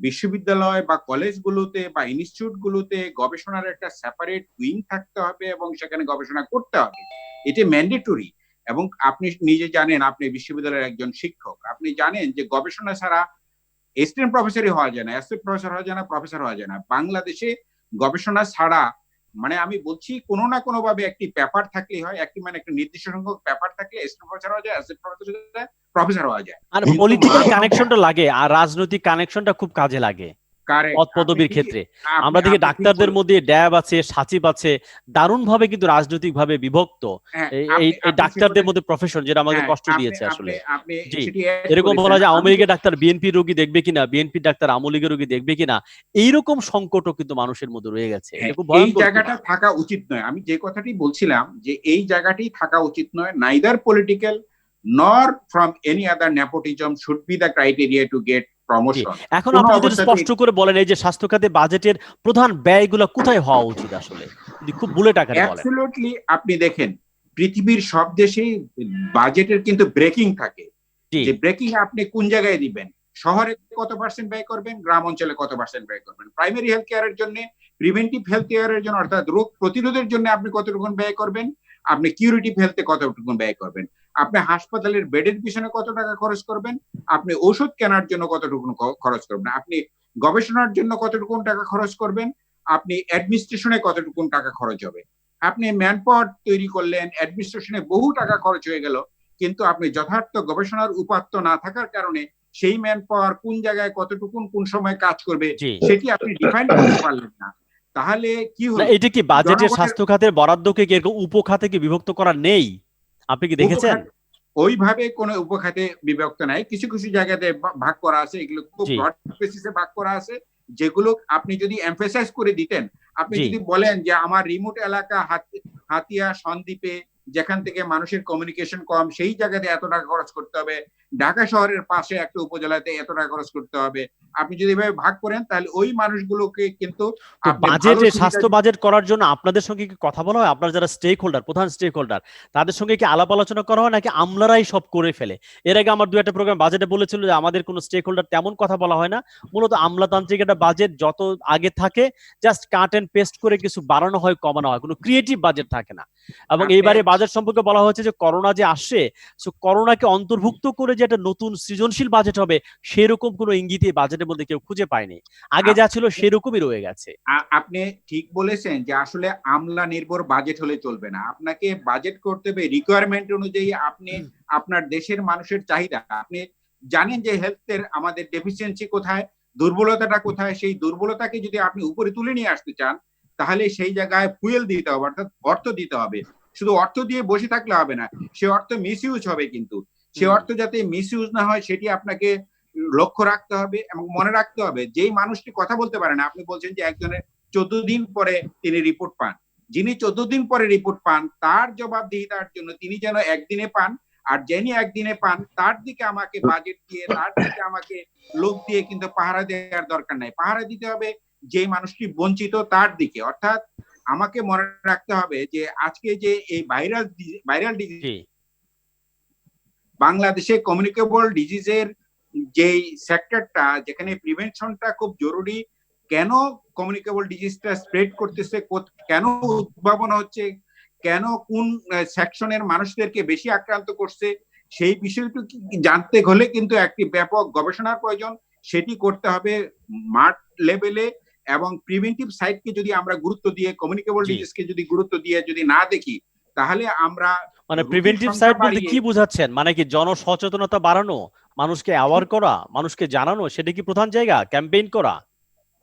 বিশ্ববিদ্যালয় বা কলেজগুলোতে বা ইনস্টিটিউটগুলোতে গবেষণার একটা সেপারেট উইং থাকতে হবে এবং সেখানে গবেষণা করতে হবে, এটা ম্যান্ডেটরি। এবং আপনি নিজে জানেন, আপনি বিশ্ববিদ্যালয়ের একজন শিক্ষক, আপনি জানেন যে গবেষণা ছাড়া অ্যাসিস্ট্যান্ট প্রফেসরই হওয়া যায় না, অ্যাসোসিয়েট প্রফেসর হওয়া যায় না, প্রফেসর হওয়া যায় না। বাংলাদেশে গবেষণা ছাড়া, মানে আমি বলছি, কোনো না কোনো ভাবে একটি পেপার থাকলেই হয়, একটি মানে একটা নির্দিষ্ট সংখ্যক পেপার থাকলে অ্যাসিস্ট্যান্ট প্রফেসর হওয়া যায়, অ্যাসোসিয়েট প্রফেসর হওয়া যায়, প্রফেসর হওয়া যায়। আর পলিটিক্যাল কানেকশনটা লাগে, আর রাজনৈতিক কানেকশনটা খুব কাজে লাগে পদ পদবীর ক্ষেত্রে। আমরা দেখি ডাক্তারদের মধ্যে ড্যাব আছে, সাচিব আছে, দারুণ ভাবে কিন্তু রাজনৈতিক ভাবে বিভক্ত এই ডাক্তারদের মধ্যে প্রফেশন, যেটা আমাকে কষ্ট দিয়েছে আসলে। জি, এরকম বলা যায় আওয়ামী লীগের ডাক্তার বিএনপি রোগী দেখবে কিনা, বিএনপি ডাক্তার আওয়ামী লীগের রোগী দেখবে কিনা, এইরকম সংকটও কিন্তু মানুষের মধ্যে রয়ে গেছে। এই জায়গাটা থাকা উচিত নয়। আমি যে কথাটি বলছিলাম যে এই জায়গাটি থাকা উচিত নয়। নাইদার পলিটিক্যাল নর from any other nepotism should be the criteria to get promotion. এখন আপনি যদি স্পষ্ট করে বলেন, এই যে স্বাস্থ্য খাতে বাজেটের প্রধান ব্যয়গুলো কোথায় হওয়া উচিত আসলে, যদি খুব বুলেট আকারে বলেন। অ্যাবসলিউটলি, আপনি দেখেন পৃথিবীর সব দেশেই বাজেটের কিন্তু ব্রেকিং থাকে, যে ব্রেকিং আপনি কোন জায়গায় দিবেন, শহরে কত পার্সেন্ট ব্যয় করবেন, গ্রাম অঞ্চলে কত পার্সেন্ট ব্যয় করবেন, প্রাইমারি হেলথ কেয়ারের জন্য, প্রিভেন্টিভ হেলথ কেয়ারের জন্য অর্থাৎ রোগ প্রতিরোধের জন্য আপনি কতটুকু ব্যয় করবেন, আপনি কিউরেটিভ হেলথে কতটুকু ব্যয় করবেন, আপনি হাসপাতালের বেডের পিছনে কত টাকা খরচ করবেন, আপনি ওষুধ কেনার জন্য কতটুকু খরচ করবেন, আপনি গবেষণার জন্য কতটুকু টাকা খরচ করবেন, আপনি অ্যাডমিনিস্ট্রেশনে কতটুকু টাকা খরচ হবে। আপনি ম্যান পাওয়ার তৈরি করলেন, অ্যাডমিনিস্ট্রেশনে বহু টাকা খরচ হয়ে গেল, কিন্তু আপনি যথার্থ গবেষণার উপাত্ত না থাকার কারণে সেই ম্যান পাওয়ার কোন জায়গায় কতটুকু কোন সময় কাজ করবে সেটি আপনি ডিফাইন করতে পারলেন না। তাহলে কি হলো? এটা কি বাজেটের স্বাস্থ্য খাতের বরাদ্দকে কি এরকম উপখাতে কি বিভক্ত করা নেই? আপনি কি দেখেছেন? ওইভাবে কোনো উপখাতে বিভক্ত নাই, কিছু কিছু জায়গাতে ভাগ করা আছে, এগুলো খুব ব্রড বেসিসে ভাগ করা আছে, যেগুলো আপনি যদি এমফাসাইজ করে দিতেন, আপনি যদি বলেন যে আমার রিমোট এলাকা হাতিয়া সন্দ্বীপে যেখান থেকে মানুষের কমিউনিকেশন কম, সেই জায়গাতে এত টাকা খরচ করতে হবে, ঢাকা শহরের পাশে একটা উপজেলাতে এত টাকা খরচ করতে হবে, আপনি যদি এভাবে ভাগ করেন তাহলে ওই মানুষগুলোকে কিন্তু বাজেটে স্বাস্থ্য বাজেট করার জন্য আপনাদের সঙ্গে কি কথা বলা হয়? আপনার যারা স্টেক হোল্ডার, প্রধান স্টেক হোল্ডার, তাদের সঙ্গে কি আলাপ আলোচনা করা হয়, নাকি আমলারাই সব করে ফেলে? এর আগে আমার 2-1টা প্রোগ্রাম বাজেটে বলেছিল যে আমাদের কোনো স্টেক হোল্ডার তেমন কথা বলা হয় না, মূলত আমলাতান্ত্রিক একটা বাজেট যত আগে থাকে জাস্ট কাট এন্ড পেস্ট করে কিছু বাড়ানো হয়, কমানো হয়, কোনো ক্রিয়েটিভ বাজেট থাকে না। এবং এইবারে বাজেট সম্পর্কে বলা হয়েছে যে করোনা যে আসছে, সো করোনাকে অন্তর্ভুক্ত করে যে একটা নতুন সৃজনশীল বাজেট হবে, সেরকম কোনো ইঙ্গিত এই বাজেটের মধ্যে কেউ খুঁজে পায়নি। আগে যা ছিল সেরকমই রয়ে গেছে। আপনি ঠিক বলেছেন যে আসলে আমলা নির্ভর বাজেট হলে চলবে না, আপনাকে বাজেট করতে হবে রিকোয়ারমেন্ট অনুযায়ী। আপনি আপনার দেশের মানুষের চাহিদা, আপনি জানেন যে হেলথের আমাদের ডেফিসিয়েন্সি কোথায়, দুর্বলতাটা কোথায়, সেই দুর্বলতাকে যদি আপনি উপরে তুলে নিয়ে আসতে চান, তাহলে সেই জায়গায় ফুয়েল দিতে হবে, অর্থাৎ অর্থ দিতে হবে। শুধু অর্থ দিয়ে বসে থাকলে হবে না, সে অর্থ মিসইউজ হবে, কিন্তু সে অর্থ যাতে মিসইউজ না হয় সেটি আপনাকে লক্ষ্য রাখতে হবে এবং মনে রাখতে হবে। যেই মানুষটি কথা বলতে পারে না, আপনি বলছেন যে একজনের 14 দিন পরে তিনি রিপোর্ট পান, যিনি 14 দিন পরে রিপোর্ট পান তার জবাবদিহিতার জন্য তিনি যেন একদিনে পান, আর যিনি একদিনে পান তার দিকে আমাকে বাজেট দিয়ে, তার দিকে আমাকে লোক দিয়ে কিন্তু পাহারা দেওয়ার দরকার নাই। পাহারা দিতে হবে যে মানুষটি বঞ্চিত তার দিকে। অর্থাৎ আমাকে মনে রাখতে হবে যে আজকে যে এই ভাইরাল ডিজিজ, বাংলাদেশে কমিউনিকেবল ডিজিজের যেই সেক্টরটা যেখানে প্রিভেনশনটা খুব জরুরি, কেন কমিউনিকেবল ডিজিজটা স্প্রেড করতেছে, কেন উদ্ভাবন হচ্ছে, কেন কোন সেকশনের মানুষদেরকে বেশি আক্রান্ত করছে, সেই বিষয়টি জানতে হলে কিন্তু একটি ব্যাপক গবেষণার প্রয়োজন। সেটি করতে হবে মাঠ লেভেলে, এবং প্রিভেন্টিভ সাইডকে যদি আমরা গুরুত্ব দিয়ে, কমিউনিকেবল ডিজিজকে যদি গুরুত্ব দিয়ে যদি না দেখি, তাহলে আমরা মানে প্রিভেন্টিভ সাইড বলতে কি বোঝাচ্ছেন? মানে কি জনসচেতনতা বাড়ানো, মানুষকে অ্যাওয়ার করা, মানুষকে জানানো, সেটা কি প্রধান জায়গা? ক্যাম্পেইন করা?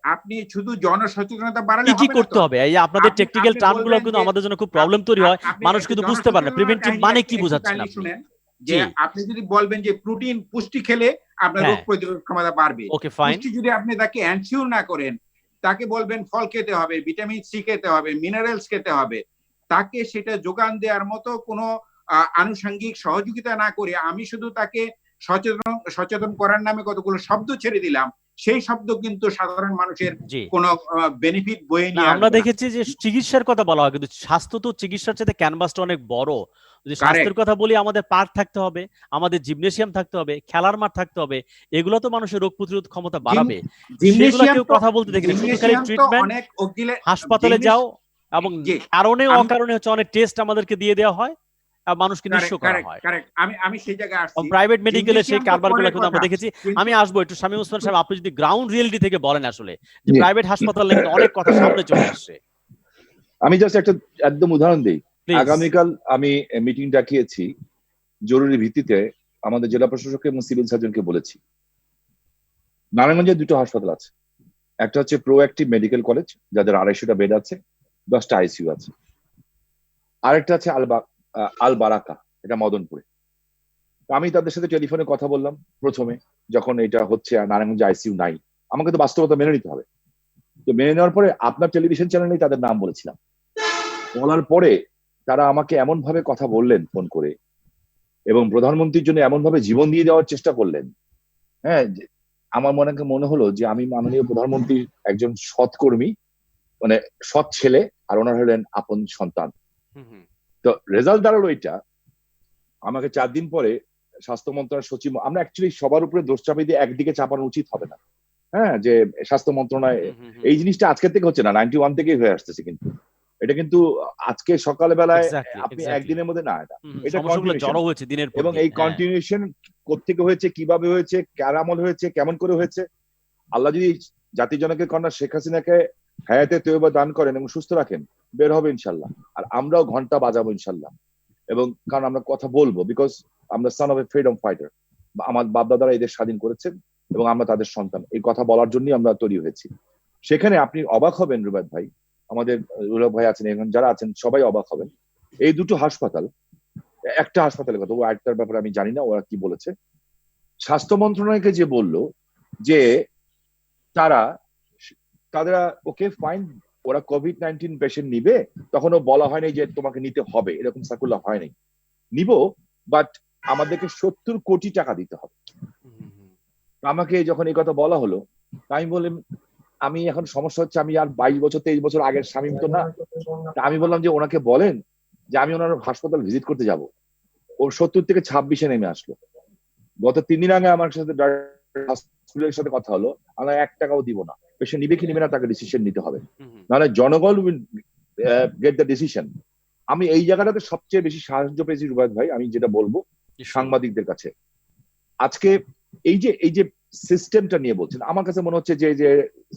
আপনি শুধু জনসচেতনতা বাড়ালে কি হবে না করতে তো। হবে? এই আপনাদের টেকনিক্যাল আপনি টার্মগুলো বলবেন কিন্তু যে আমাদের জন্য খুব প্রবলেম তৈরি হয়, মানুষ কিন্তু বুঝতে পারে না প্রিভেন্টিভ মানে কি বোঝাচ্ছেন আপনি। শুনেন জি। যে আপনি যদি বলবেন যে প্রোটিন পুষ্টি খেলে আপনার রোগ হ্যাঁ। প্রতিরোধ ক্ষমতা বাড়বে, ওকে ফাইন। পুষ্টি যদি আপনি তাকে এনশিওর না করেন, তাকে বলবেন ফল খেতে হবে, ভিটামিন সি খেতে হবে, মিনারেলস খেতে হবে, তাকে সেটা যোগান দেওয়ার মতো কোনো আনুষঙ্গিক সহযোগিতা না করে আমি শুধু তাকে সচেতন করার নামে কতগুলো শব্দ ছেড়ে দিলাম, সেই শব্দ কিন্তু সাধারণ মানুষের জি। কোনো বেনিফিট বয়ে না, নিয়ে আমরা আসবে না। দেখেছি যে চিকিৎসার কথা বলা হয়, কিন্তু স্বাস্থ্য তো চিকিৎসার চাইতে ক্যানভাসটা অনেক বড়। যদি স্বাস্থ্যের কথা বলি, আমাদের পার্ক থাকতে হবে, আমাদের জিমনেসিয়াম থাকতে হবে, খেলার মাঠ থাকতে হবে, এগুলো তো মানুষের রোগ প্রতিরোধ ক্ষমতা বাড়াবে। সেগুলো কেউ কথা বলতে দেখি না, শুধু খালি ট্রিটমেন্ট, হাসপাতালে যাও, এবং কারণে অকারণে হচ্ছে অনেক টেস্ট আমাদেরকে দিয়ে দেওয়া হয় আর মানুষকে নিঃস্ব করা হয়। আমি সেই জায়গায় আসছি, প্রাইভেট মেডিকেলে সেই কারবারগুলো কিন্তু আমরা দেখেছি। আমি আসবো একটু, শামীম ওসমান সাহেব, আপনি যদি গ্রাউন্ড রিয়েলিটি থেকে বলেন আসলে যে প্রাইভেট হাসপাতালে কিন্তু অনেক কথা সামনে চলে আসছে। আমি জাস্ট একটা একদম উদাহরণ দিই। Please. আগামীকাল আমি মিটিং ডাকিয়েছি জরুরি ভিত্তিতে, আমাদের জেলা প্রশাসক এবং সিভিল সার্জনকে বলেছি নারায়ণগঞ্জে দুটো হাসপাতাল আছে। একটা হচ্ছে প্রোঅ্যাক্টিভ মেডিকেল কলেজ, যাদের 250টা বেড আছে, 10টা আইসিইউ আছে। আরেকটা আছে আল বারাকা, এটা মদনপুরে। আমি তাদের সাথে টেলিফোনে কথা বললাম প্রথমে, যখন এটা হচ্ছে আর নারায়ণগঞ্জে আইসিইউ নাই। আমাকে তো বাস্তবতা মেনে নিতে হবে। তো মেনে নেওয়ার পরে আপনার টেলিভিশন চ্যানেলেই তাদের নাম বলেছিলাম। বলার পরে তারা আমাকে এমন ভাবে কথা বললেন ফোন করে, এবং প্রধানমন্ত্রীর জন্য এমন ভাবে জীবন দিয়ে দেওয়ার চেষ্টা করলেন, হ্যাঁ, আমার মনে হলো যে আমি মাননীয় প্রধানমন্ত্রীর একজন সৎ কর্মী, মানে সৎ ছেলে, আর ওনার হলেন আপন সন্তান। তো রেজাল্ট দাঁড়ালো এটা। আমাকে 4 দিন পরে স্বাস্থ্য মন্ত্রণালয়ের সচিব, আমরা অ্যাকচুয়ালি সবার উপরে দোষ চাপিয়ে দিয়ে একদিকে চাপানো উচিত হবে না, হ্যাঁ, যে স্বাস্থ্য মন্ত্রণালয় এই জিনিসটা আজকের থেকে হচ্ছে না, 91 থেকেই হয়ে আসতেছে। কিন্তু এটা কিন্তু আজকে সকালবেলায় আপনি একদিনের মধ্যে না, এটা জড়ো হয়েছে দিনের পর দিন। এবং এই কন্টিনিউশন কোত্থেকে হয়েছে, কিভাবে হয়েছে, কার আমল হয়েছে, কেমন করে হয়েছে। আল্লাহ যদি জাতির জনকের কন্যা শেখ হাসিনাকে হায়াতে তৈবা দান করেন এবং সুস্থ রাখেন, বের হবে ইনশাল্লাহ। আর আমরাও ঘন্টা বাজাবো ইনশাল্লাহ, এবং কারণ আমরা কথা বলবো, বিকজ আমরা son of A freedom fighter. আমার বাপ দাদারা এদের স্বাধীন করেছেন এবং আমরা তাদের সন্তান। এই কথা বলার জন্যই আমরা তৈরি হয়েছি। সেখানে আপনি অবাক হবেন রুবাদ ভাই, আমাদের রুবাদ ভাই আছেন, এখন যারা আছেন সবাই অবাক হবেন। এই দুটো হাসপাতাল, একটা হাসপাতালের কথা, ও আরেকটার ব্যাপারে আমি জানি না ওরা কি বলেছে। স্বাস্থ্য মন্ত্রণালয়কে যে বলল যে তারা ওকে ফাইন, ওরা কোভিড-19 পেশেন্ট নিবে, তখনও বলা হয়নি যে তোমাকে নিতে হবে, এরকম সার্কুলার হয়নি। নিব, বাট আমাদেরকে 70 কোটি টাকা দিতে হবে। আমাকে যখন এই কথা বলা হলো, আমি বললাম, আমি এখন সমস্যা হচ্ছে, আমি আর 22 বছর 23 বছর আগের শামীম তো না। আমি বললাম যে ওনাকে বলেন যে আমি ওনার হাসপাতাল ভিজিট করতে যাব। ওর 70 থেকে 26-এ নেমে আসলো। গত 3 দিন আগে আমার সাথে হসপিটালের সাথে কথা হলো, আমরা 1 টাকাও দিব না। পেশেন্ট নিবে কি নিবে না তাকে ডিসিশন নিতে হবে, নাহলে জনগণ উইল গেট দ্য ডিসিশন। আমি এই জায়গাটাতে সবচেয়ে বেশি সাহায্য পেয়েছি রুবাদ ভাই, আমি যেটা বলবো সাংবাদিকদের কাছে। আজকে এই যে সিস্টেমটা নিয়ে বলছেন, আমার কাছে মনে হচ্ছে যে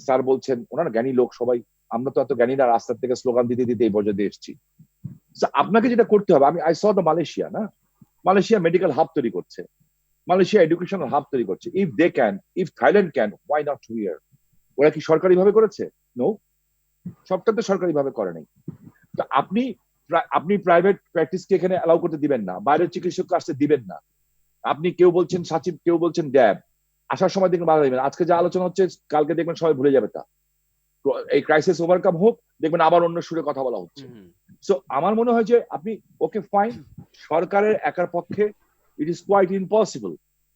স্যার বলছেন, ওনারা জ্ঞানী লোক সবাই, আমরা তো এত জ্ঞানী না, রাস্তার থেকে স্লোগান দিতে দিতে এই পর্যায়ে এসেছি। আপনাকে যেটা করতে হবে, আমি আই স দ্য মালয়েশিয়া, না, মালয়েশিয়া মেডিকেল হাব তৈরি করছে, মালয়েশিয়া এডুকেশনাল হাব তৈরি করছে। If they can, if Thailand can, why not here? ওরা কি সরকারি ভাবে করেছে? নো, সবটা তো সরকারি ভাবে করে নাই। তো আপনি প্রাইভেট প্র্যাকটিসকে এখানে অ্যালাউ করতে দিবেন না, বাইরের চিকিৎসককে আসতে দিবেন না। আপনি কেউ বলছেন সাচিব, কেউ বলছেন ড্যাব, আসার সময় দেখবেন বাধা দিবেন। আজকে যা আলোচনা হচ্ছে, কালকে দেখবেন সবাই ভুলে যাবে তা। এই ক্রাইসিস ওভারকাম হোক, দেখবেন আবার অন্য সুরে কথা বলা হচ্ছে। সো আমার মনে হয় যে আপনি ওকে ফাইন, সরকারের একার পক্ষে ইট ইজ কোয়াইট ইম্পসিবল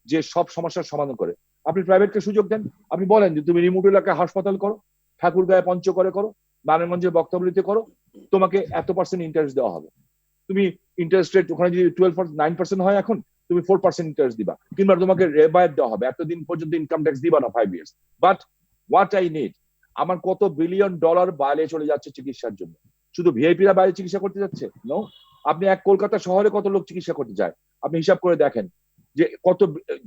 যে সব সমস্যার সমাধান করে। আপনি প্রাইভেটকে সুযোগ দেন, আপনি বলেন যে তুমি রিমোট এলাকায় হাসপাতাল করো, ঠাকুরগাঁয়ে পঞ্চগড়ে করো, নারায়ণগঞ্জে বক্তব্যতে করো, তোমাকে এত % ইন্টারেস্ট দেওয়া হবে। তুমি ইন্টারেস্ট রেট ওখানে যদি 12.9% হয় এখন, তুমি 4% ইন্টারেস্ট দিবা, কিংবা তোমাকে রেবায়েট দেওয়া হবে, এতদিন পর্যন্ত ইনকাম ট্যাক্স দিবা না 5 years. But what I need, আমার কত বিলিয়ন ডলার বাইরে চলে যাচ্ছে চিকিৎসার জন্য। শুধু ভিআইপিরা বাইরে চিকিৎসা করতে যাচ্ছে? নো। আপনি এক কলকাতা শহরে কত লোক চিকিৎসা করতে যায়, আপনি হিসাব করে দেখেন যে কত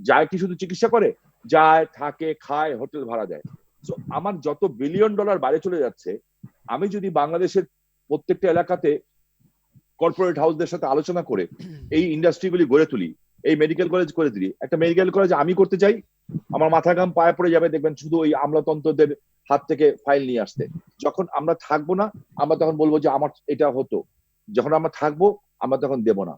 যায়, কি শুধু চিকিৎসা করে? যায়, থাকে, খায়, হোটেল ভাড়া দেয়। সো আমার যত বিলিয়ন ডলার বাইরে চলে যাচ্ছে, আমি যদি বাংলাদেশের প্রত্যেকটা এলাকাতে কর্পোরেট হাউসদের সাথে আলোচনা করে এই ইন্ডাস্ট্রিগুলি গড়ে তুলি, এই মেডিকেল কলেজ করে দিই, একটা মেডিকেল কলেজ আমি করতে চাই, আমার মাথা ঘাম পায়ে পড়ে যাবে, দেখবেন শুধু ওই আমলাতন্ত্রদের হাত থেকে ফাইল নিয়ে আসতে। যখন আমরা থাকবো না, আমরা তখন বলবো যে আমার এটা হতো। যখন আমরা থাকবো, আমরা তখন দেব না।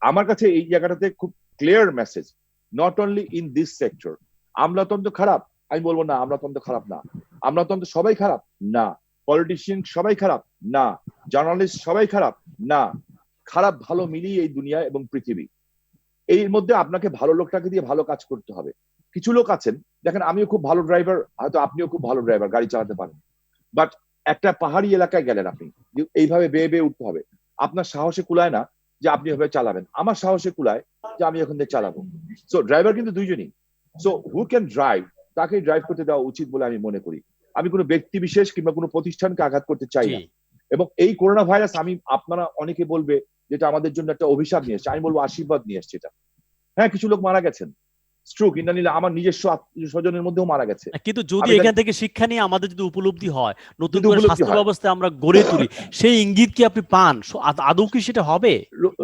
আমার কাছে এই জায়গাটাতে খুব clear message, not only in this sector. আমলাতন্ত্র খারাপ, আমি বলবো না আমলাতন্ত্র খারাপ না। আমলাতন্ত্র সবাই খারাপ না, পলিটিশিয়ান সবাই খারাপ না, জার্নালিস্ট সবাই খারাপ না। খারাপ ভালো মিলিয়ে এই দুনিয়া এবং পৃথিবী। এর মধ্যে আপনাকে ভালো লোকটাকে দিয়ে ভালো কাজ করতে হবে। কিছু লোক আছেন, দেখেন আমিও খুব ভালো ড্রাইভার, হয়তো আপনিও খুব ভালো ড্রাইভার, গাড়ি চালাতে পারেন, বাট একটা পাহাড়ি এলাকায় গেলেন আপনি, এইভাবে বেয়ে বেয়ে উঠতে হবে, আপনার সাহসে কুলায় না যে আপনি এভাবে চালাবেন। আমার সাহসে কুলায় যে আমি এখন দিয়ে চালাবো। সো ড্রাইভার কিন্তু দুইজনই। সো হু ক্যান ড্রাইভ, তাকে ড্রাইভ করতে দেওয়া উচিত বলে আমি মনে করি। আমি কোনো ব্যক্তি বিশেষ কিংবা কোনো প্রতিষ্ঠানকে আঘাত করতে চাই না। এবং এই করোনা ভাইরাস, আমি আপনারা অনেকে বলবে যেটা আমাদের জন্য একটা অভিশাপ নিয়ে এসছে, আমি বলবো আশীর্বাদ নিয়ে এসছে এটা। হ্যাঁ, কিছু লোক মারা গেছেন, স্ট্রোক, ইন্নালিল্লাহ, আমার নিজস্ব আত্মীয় স্বজনের মধ্যেও মারা গেছে। কিন্তু যদি এখান থেকে শিক্ষা নিয়ে আমাদের যদি উপলব্ধি হয়, নতুন করে স্বাস্থ্য ব্যবস্থা আমরা গড়ে তুলি, সেই ইঙ্গিত কি আপনি পান? আদৌ কি সেটা হবে?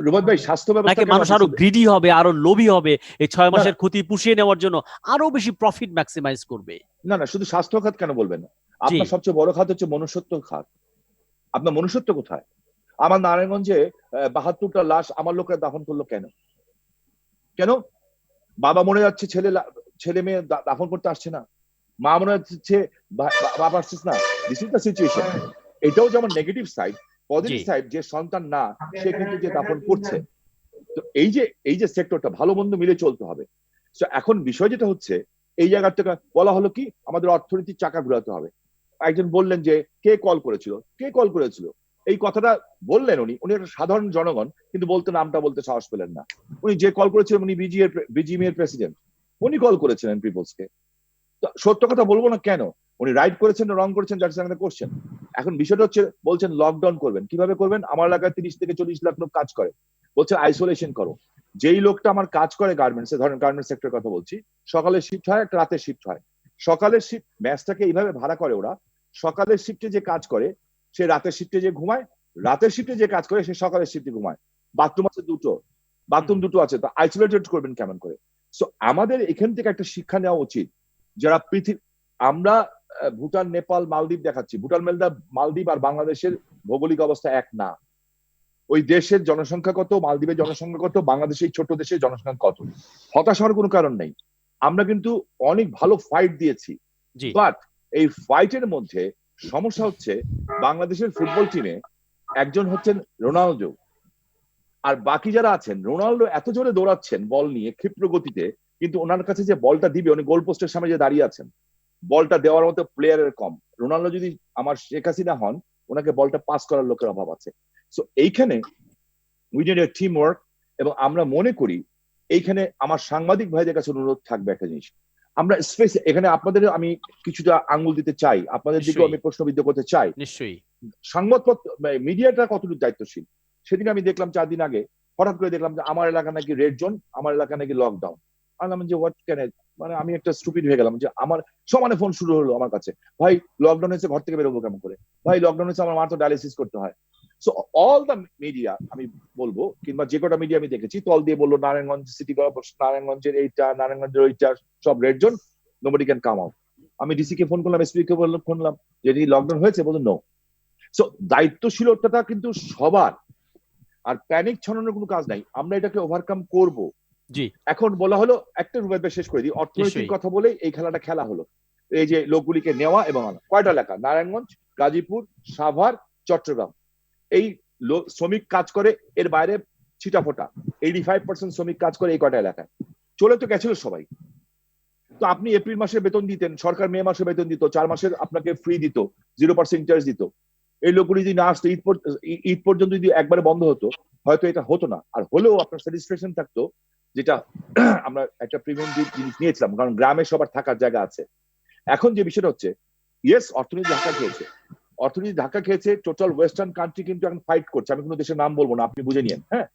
রুবাদ ভাই, স্বাস্থ্য ব্যবস্থা নাকি মানুষ আরো গ্রিডি হবে, আরো লোভী হবে, এই 6 মাসের ক্ষতি পুষিয়ে নেওয়ার জন্য আরো বেশি প্রফিট ম্যাক্সিমাইজ করবে? না না, শুধু স্বাস্থ্য খাত কেন বলবেন? আপনার সবচেয়ে বড় খাত হচ্ছে মনুষ্যত্ব খাত। আপনার মনুষ্যত্ব কোথায়? আমার নারায়ণগঞ্জে 72টা লাশ আমার লোকেরা দাফন করলো কেন? কেন? বাবা মরে যাচ্ছে, ছেলে মেয়ে দাফন করতে আসছে না, মা মনে যাচ্ছে, বাবা আসছে না। This is the situation. এটাও যেমন নেগেটিভ সাইড, পজিটিভ সাইড, যে সন্তান না, সে কিন্তু যে দাফন করছে। তো এই যে সেক্টরটা ভালো মন্দ মিলে চলতে হবে। তো এখন বিষয় যেটা হচ্ছে, এই জায়গা থেকে বলা হলো কি আমাদের অর্থনীতির চাকা ঘুরাতে হবে। একজন বললেন যে কে কল করেছিল, এই কথাটা বললেন উনি একটা সাধারণ জনগণ, কিন্তু নামটা বলতে সাহস পেলেন না। উনি যে কল করেছিলেন, উনি বিজিএম এর প্রেসিডেন্ট, উনি কল করেছিলেন পিপলসকে। তো সত্য কথা বলবো না কেন, উনি রাইট করেছেন না রং করেছেন, দ্যাটস অ্যানাদার কোশ্চেন। এখন বিষয়টা হচ্ছে, বলছেন লকডাউন করবেন, কিভাবে করবেন? আমার এলাকায় 30 থেকে 40 লাখ লোক কাজ করে, বলছে আইসোলেশন করো। যেই লোকটা আমার কাজ করে গার্মেন্টসে, ধরেন গার্মেন্টস সেক্টরের কথা বলছি, সকালের শিফট হয়, একটা রাতের শিফট হয়। সকালের শিফট ম্যাচটাকে এইভাবে ভাড়া করে ওরা, সকালের শিফটে যে কাজ করে সে রাতের শিফটে যে ঘুমায়, রাতের শিফটে যে কাজ করে সে সকালের শিফটে ঘুমায়। বাথরুম আছে দুটো আছে, তো আইসোলেটেড করবেন কেমন করে? সো আমাদের এখান থেকে একটা শিক্ষা নেওয়া উচিত, যারা আমরা ভুটান, নেপাল, মালদ্বীপ দেখাচ্ছি, ভুটান, মালদ্বীপ আর বাংলাদেশের ভৌগোলিক অবস্থা এক না। ওই দেশের জনসংখ্যা কত, মালদ্বীপের জনসংখ্যা কত, বাংলাদেশের ছোট দেশের জনসংখ্যা কত। হতাশ হওয়ার কোনো কারণ নেই। আমরা কিন্তু অনেক ভালো ফাইট দিয়েছি, বাট এই ফাইটের মধ্যে সমস্যা হচ্ছে, বাংলাদেশের ফুটবল টিমে একজন হচ্ছেন রোনাল্ডো, আর বাকি যারা আছেন, রোনাল্ডো এত জোরে দৌড়াচ্ছেন বল নিয়ে ক্ষিপ্র গতিতে, কিন্তু ওনার কাছে যে বলটা দিবে, উনি গোল পোস্টের সামনে যে দাঁড়িয়ে আছেন, বলটা দেওয়ার মতো প্লেয়ারের কম। রোনাল্ডো যদি আমার শেখ হাসিনা হন, ওনাকে বলটা পাস করার লোকের অভাব আছে। সো এইখানে we need a team work. এবং আমরা মনে করি এইখানে আমার সাংবাদিক ভাইদের কাছে অনুরোধ থাকবে একটা জিনিস, আমরা স্পেস এখানে আপনাদের আমি কিছুটা আঙ্গুল দিতে চাই, আপনাদের দিকেও আমি প্রশ্নবিদ্ধ করতে চাই। নিশ্চয়ই সংবাদপত্র, মিডিয়াটা কতটুকু দায়িত্বশীল? সেদিন আমি দেখলাম 4 দিন আগে হঠাৎ করে দেখলাম যে আমার এলাকা নাকি রেড জোন, আমার এলাকা নাকি লকডাউন। আমি যে হোয়াট ক্যান, মানে আমি একটা স্টুপিড হয়ে গেলাম যে আমার সমানে ফোন শুরু হলো আমার কাছে, ভাই লকডাউন হয়েছে, ঘর থেকে বেরোবো কেমন করে? ভাই লকডাউন হয়েছে, আমার মা তো ডায়ালিসিস করতে হয়। সো অল দ্য মিডিয়া আমি বলবো, কিংবা যে কটা মিডিয়া আমি দেখেছি, তল দিয়ে বললো নারায়ণগঞ্জ সিটি কর্পোরেশন, নারায়ণগঞ্জের এইটা, নারায়ণগঞ্জের ওইটা সব red zone, nobody can come out. আমি ডিসি কে ফোন করলাম, এসপি কে ফোনলাম যে লকডাউন হয়েছে, বললো নো। সো দায়িত্বশীলতাটা কিন্তু সবার, আর প্যানিক ছড়ানোর কোনো কাজ নাই। আমরা এটাকে ওভারকাম করব। জি, এখন বলা হলো একটা রুবাইবে শেষ করে দিই, অর্থনৈতিক কথা বলে এই খেলাটা খেলা হলো। এই যে লোকগুলিকে নেওয়া এবং আনা, কয়টা এলাকা? নারায়ণগঞ্জ, গাজীপুর, সাভার, চট্টগ্রাম। এই শ্রমিক কাজ করে, এর বাইরে ছিটাফোটা 85% শ্রমিক কাজ করে এই কয়টা এলাকায়। চলে তো গেছিল সবাই। তো আপনি এপ্রিল মাসে বেতন দিতেন, সরকার মে মাসে বেতন দিত, 4 মাসের আপনাকে ফ্রি দিত, 0% ইন্টারেস্ট দিত। এই লোকগুলি যদি না আসতো, ঈদ পর্যন্ত যদি একবারে বন্ধ হতো, হয়তো এটা হতো না। আর হলেও আপনার স্যাটিসফ্যাকশন থাকতো যেটা আমরা একটা প্রিভেন্টিভ জিনিস নিয়েছিলাম, কারণ গ্রামে সবার থাকার জায়গা আছে। এখন যে বিষয়টা হচ্ছে, ইয়েস অর্থনীতি ধাক্কা খেয়েছে, টোটাল ওয়েস্টার্ন কান্ট্রি কিন্তু এখন ফাইট করছে। আমি কোনো দেশের নাম বলবো না, আপনি বুঝে নিয়েন। হ্যাঁ,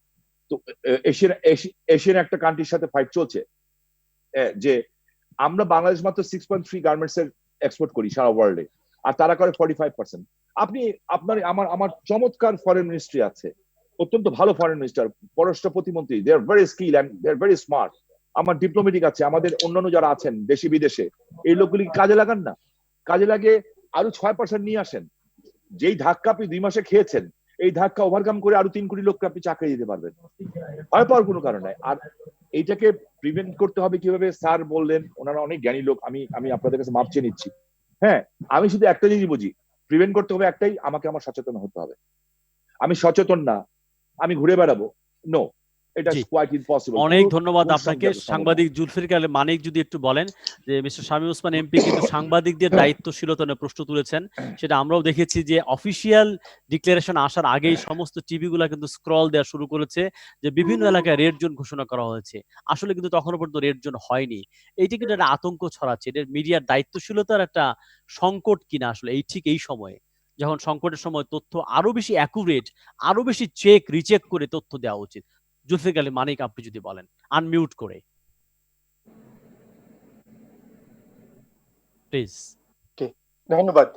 তো এশিয়ান একটা কান্ট্রির সাথে ফাইট চলছে, যে আমরা বাংলাদেশ মাত্র 6.3 গার্মেন্টস এর এক্সপোর্ট করি সারা ওয়ার্ল্ডে, আর তারা করে 45%। আপনি আমার চমৎকার ফরেন মিনিস্ট্রি আছে, অত্যন্ত ভালো ফরেন মিনিস্টার, পররাষ্ট্র প্রতিমন্ত্রী, they are very skill and they are very smart. আমার ডিপ্লোমেটিক আছে, আমাদের অন্যান্য যারা আছেন দেশে বিদেশে, এই লোকগুলি কাজে লাগান না, কাজে লাগে আরো 6% নিয়ে আসেন। যেই ধাক্কা আপনি 2 মাসে খেয়েছেন, এই ধাক্কা ওভারকাম করে আরো 3 কোটি লোককে আপনি চাকরি দিতে পারবেন। ভয় পাওয়ার কোনো কারণ নাই। আর এইটাকে প্রিভেন্ট করতে হবে কিভাবে, স্যার বললেন, ওনারা অনেক জ্ঞানী লোক, আমি আপনাদের কাছে মাপ চেয়ে নিচ্ছি। হ্যাঁ, আমি শুধু একটা জিনিস বুঝি, প্রিভেন্ট করতে হবে একটাই, আমার সচেতন হতে হবে। আমি সচেতন না, আমি ঘুরে বেড়াবো, নো, এটা কোয়াইট ইম্পসিবল। অনেক ধন্যবাদ আপনাকে। সাংবাদিক জুলফিকার আলী মানিক যদি একটু বলেন যে মিস্টার শামীম ওসমান এমপি কিন্তু সাংবাদিকদের দায়িত্বশীলতা নিয়ে প্রশ্ন তুলেছেন, সেটা আমরাও দেখেছি যে অফিসিয়াল ডিক্লারেশন আসার আগেই সমস্ত টিভি গুলা কিন্তু স্ক্রল দেওয়া শুরু করেছে যে বিভিন্ন এলাকায় রেড জোন ঘোষণা করা হয়েছে। আসলে কিন্তু তখনও পর্যন্ত রেড জোন হয়নি। এইটা কিন্তু একটা আতঙ্ক ছড়াচ্ছে, এটা মিডিয়ার দায়িত্বশীলতার একটা সংকট কিনা আসলে ঠিক এই সময়ে, যখন সংকটের সময় তথ্য আরো বেশি অ্যাকুরেট, আরো বেশি রিচেক করে তথ্য দেওয়া উচিত। জুলফিকার আলী মানিক, আপনি যদি বলেন আনমিউট করে প্লিজ। ধন্যবাদ।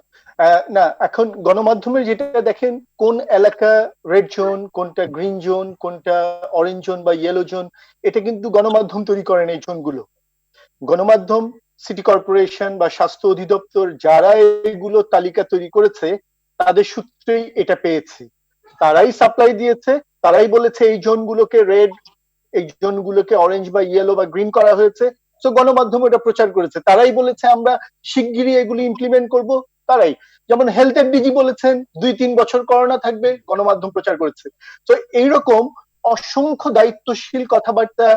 না, এখন গণমাধ্যমের যেটা দেখেন, কোন এলাকা রেড জোন, কোনটা গ্রিন জোন, কোনটা অরেঞ্জ জোন বা ইয়েলো জোন, এটা কিন্তু গণমাধ্যম তৈরি করেন এই জোনগুলো। গণমাধ্যম, সিটি কর্পোরেশন বা স্বাস্থ্য অধিদপ্তর যারা এগুলো তালিকা তৈরি করেছে, তাদের সূত্রেই এটা পেয়েছি। তারাই সাপ্লাই দিয়েছে, তারাই বলেছে এই জোনগুলোকে রেড, এই জোনগুলোকে অরেঞ্জ বা ইয়েলো বা গ্রিন করা হয়েছে। তো গণমাধ্যম এটা প্রচার করেছে, তারাই বলেছে আমরা শিগগিরই এগুলি ইমপ্লিমেন্ট করব। তারাই, যেমন হেলথের ডিজি বলেছেন 2-3 বছর করোনা থাকবে, গণমাধ্যম প্রচার করেছে। তো এইরকম অসংখ্য দায়িত্বশীল কথাবার্তা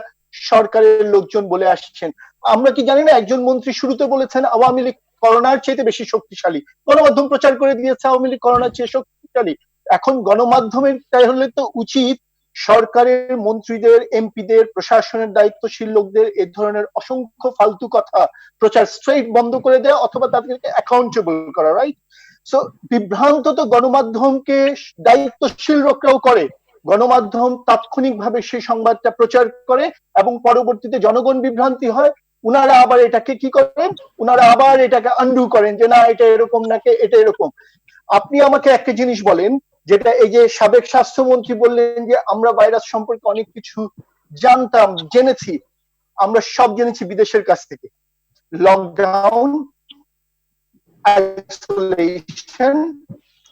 সরকারের লোকজন বলে আসছেন। আমরা কি জানি না, একজন মন্ত্রী শুরুতে বলেছেন আওয়ামী লীগ করোনার চাইতে বেশি শক্তিশালী, গণমাধ্যম প্রচার করে দিয়েছে আওয়ামী লীগ করোনার চেয়ে শক্তিশালী। এখন গণমাধ্যমের তাই হলে তো উচিত সরকারের মন্ত্রীদের, এমপিদের, প্রশাসনের দায়িত্বশীল লোকদের এ ধরনের অসংখ্য ফালতু কথা প্রচার স্ট্রেইট বন্ধ করে দেওয়া, অথবা তাদেরকে অ্যাকাউন্টেবল করা, রাইট? সো বিভ্রান্ত তো গণমাধ্যমকে দায়িত্বশীল লোকরাও করে। গণমাধ্যম তাৎক্ষণিকভাবে সেই সংবাদটা প্রচার করে এবং পরবর্তীতে জনগণ বিভ্রান্তি হয়, উনারা আবার এটাকে কি করেন, উনারা আবার এটাকে আন্ডু করেন যে না এটা এরকম নাকি এটা এরকম। আপনি আমাকে একটা জিনিস বলেন, যেটা এই যে সাবেক স্বাস্থ্যমন্ত্রী বললেন যে আমরা ভাইরাস সম্পর্কে অনেক কিছু জানতাম, জেনেছি। আমরা সব জেনেছি বিদেশের কাছ থেকে। লকডাউন, আইসোলেশন,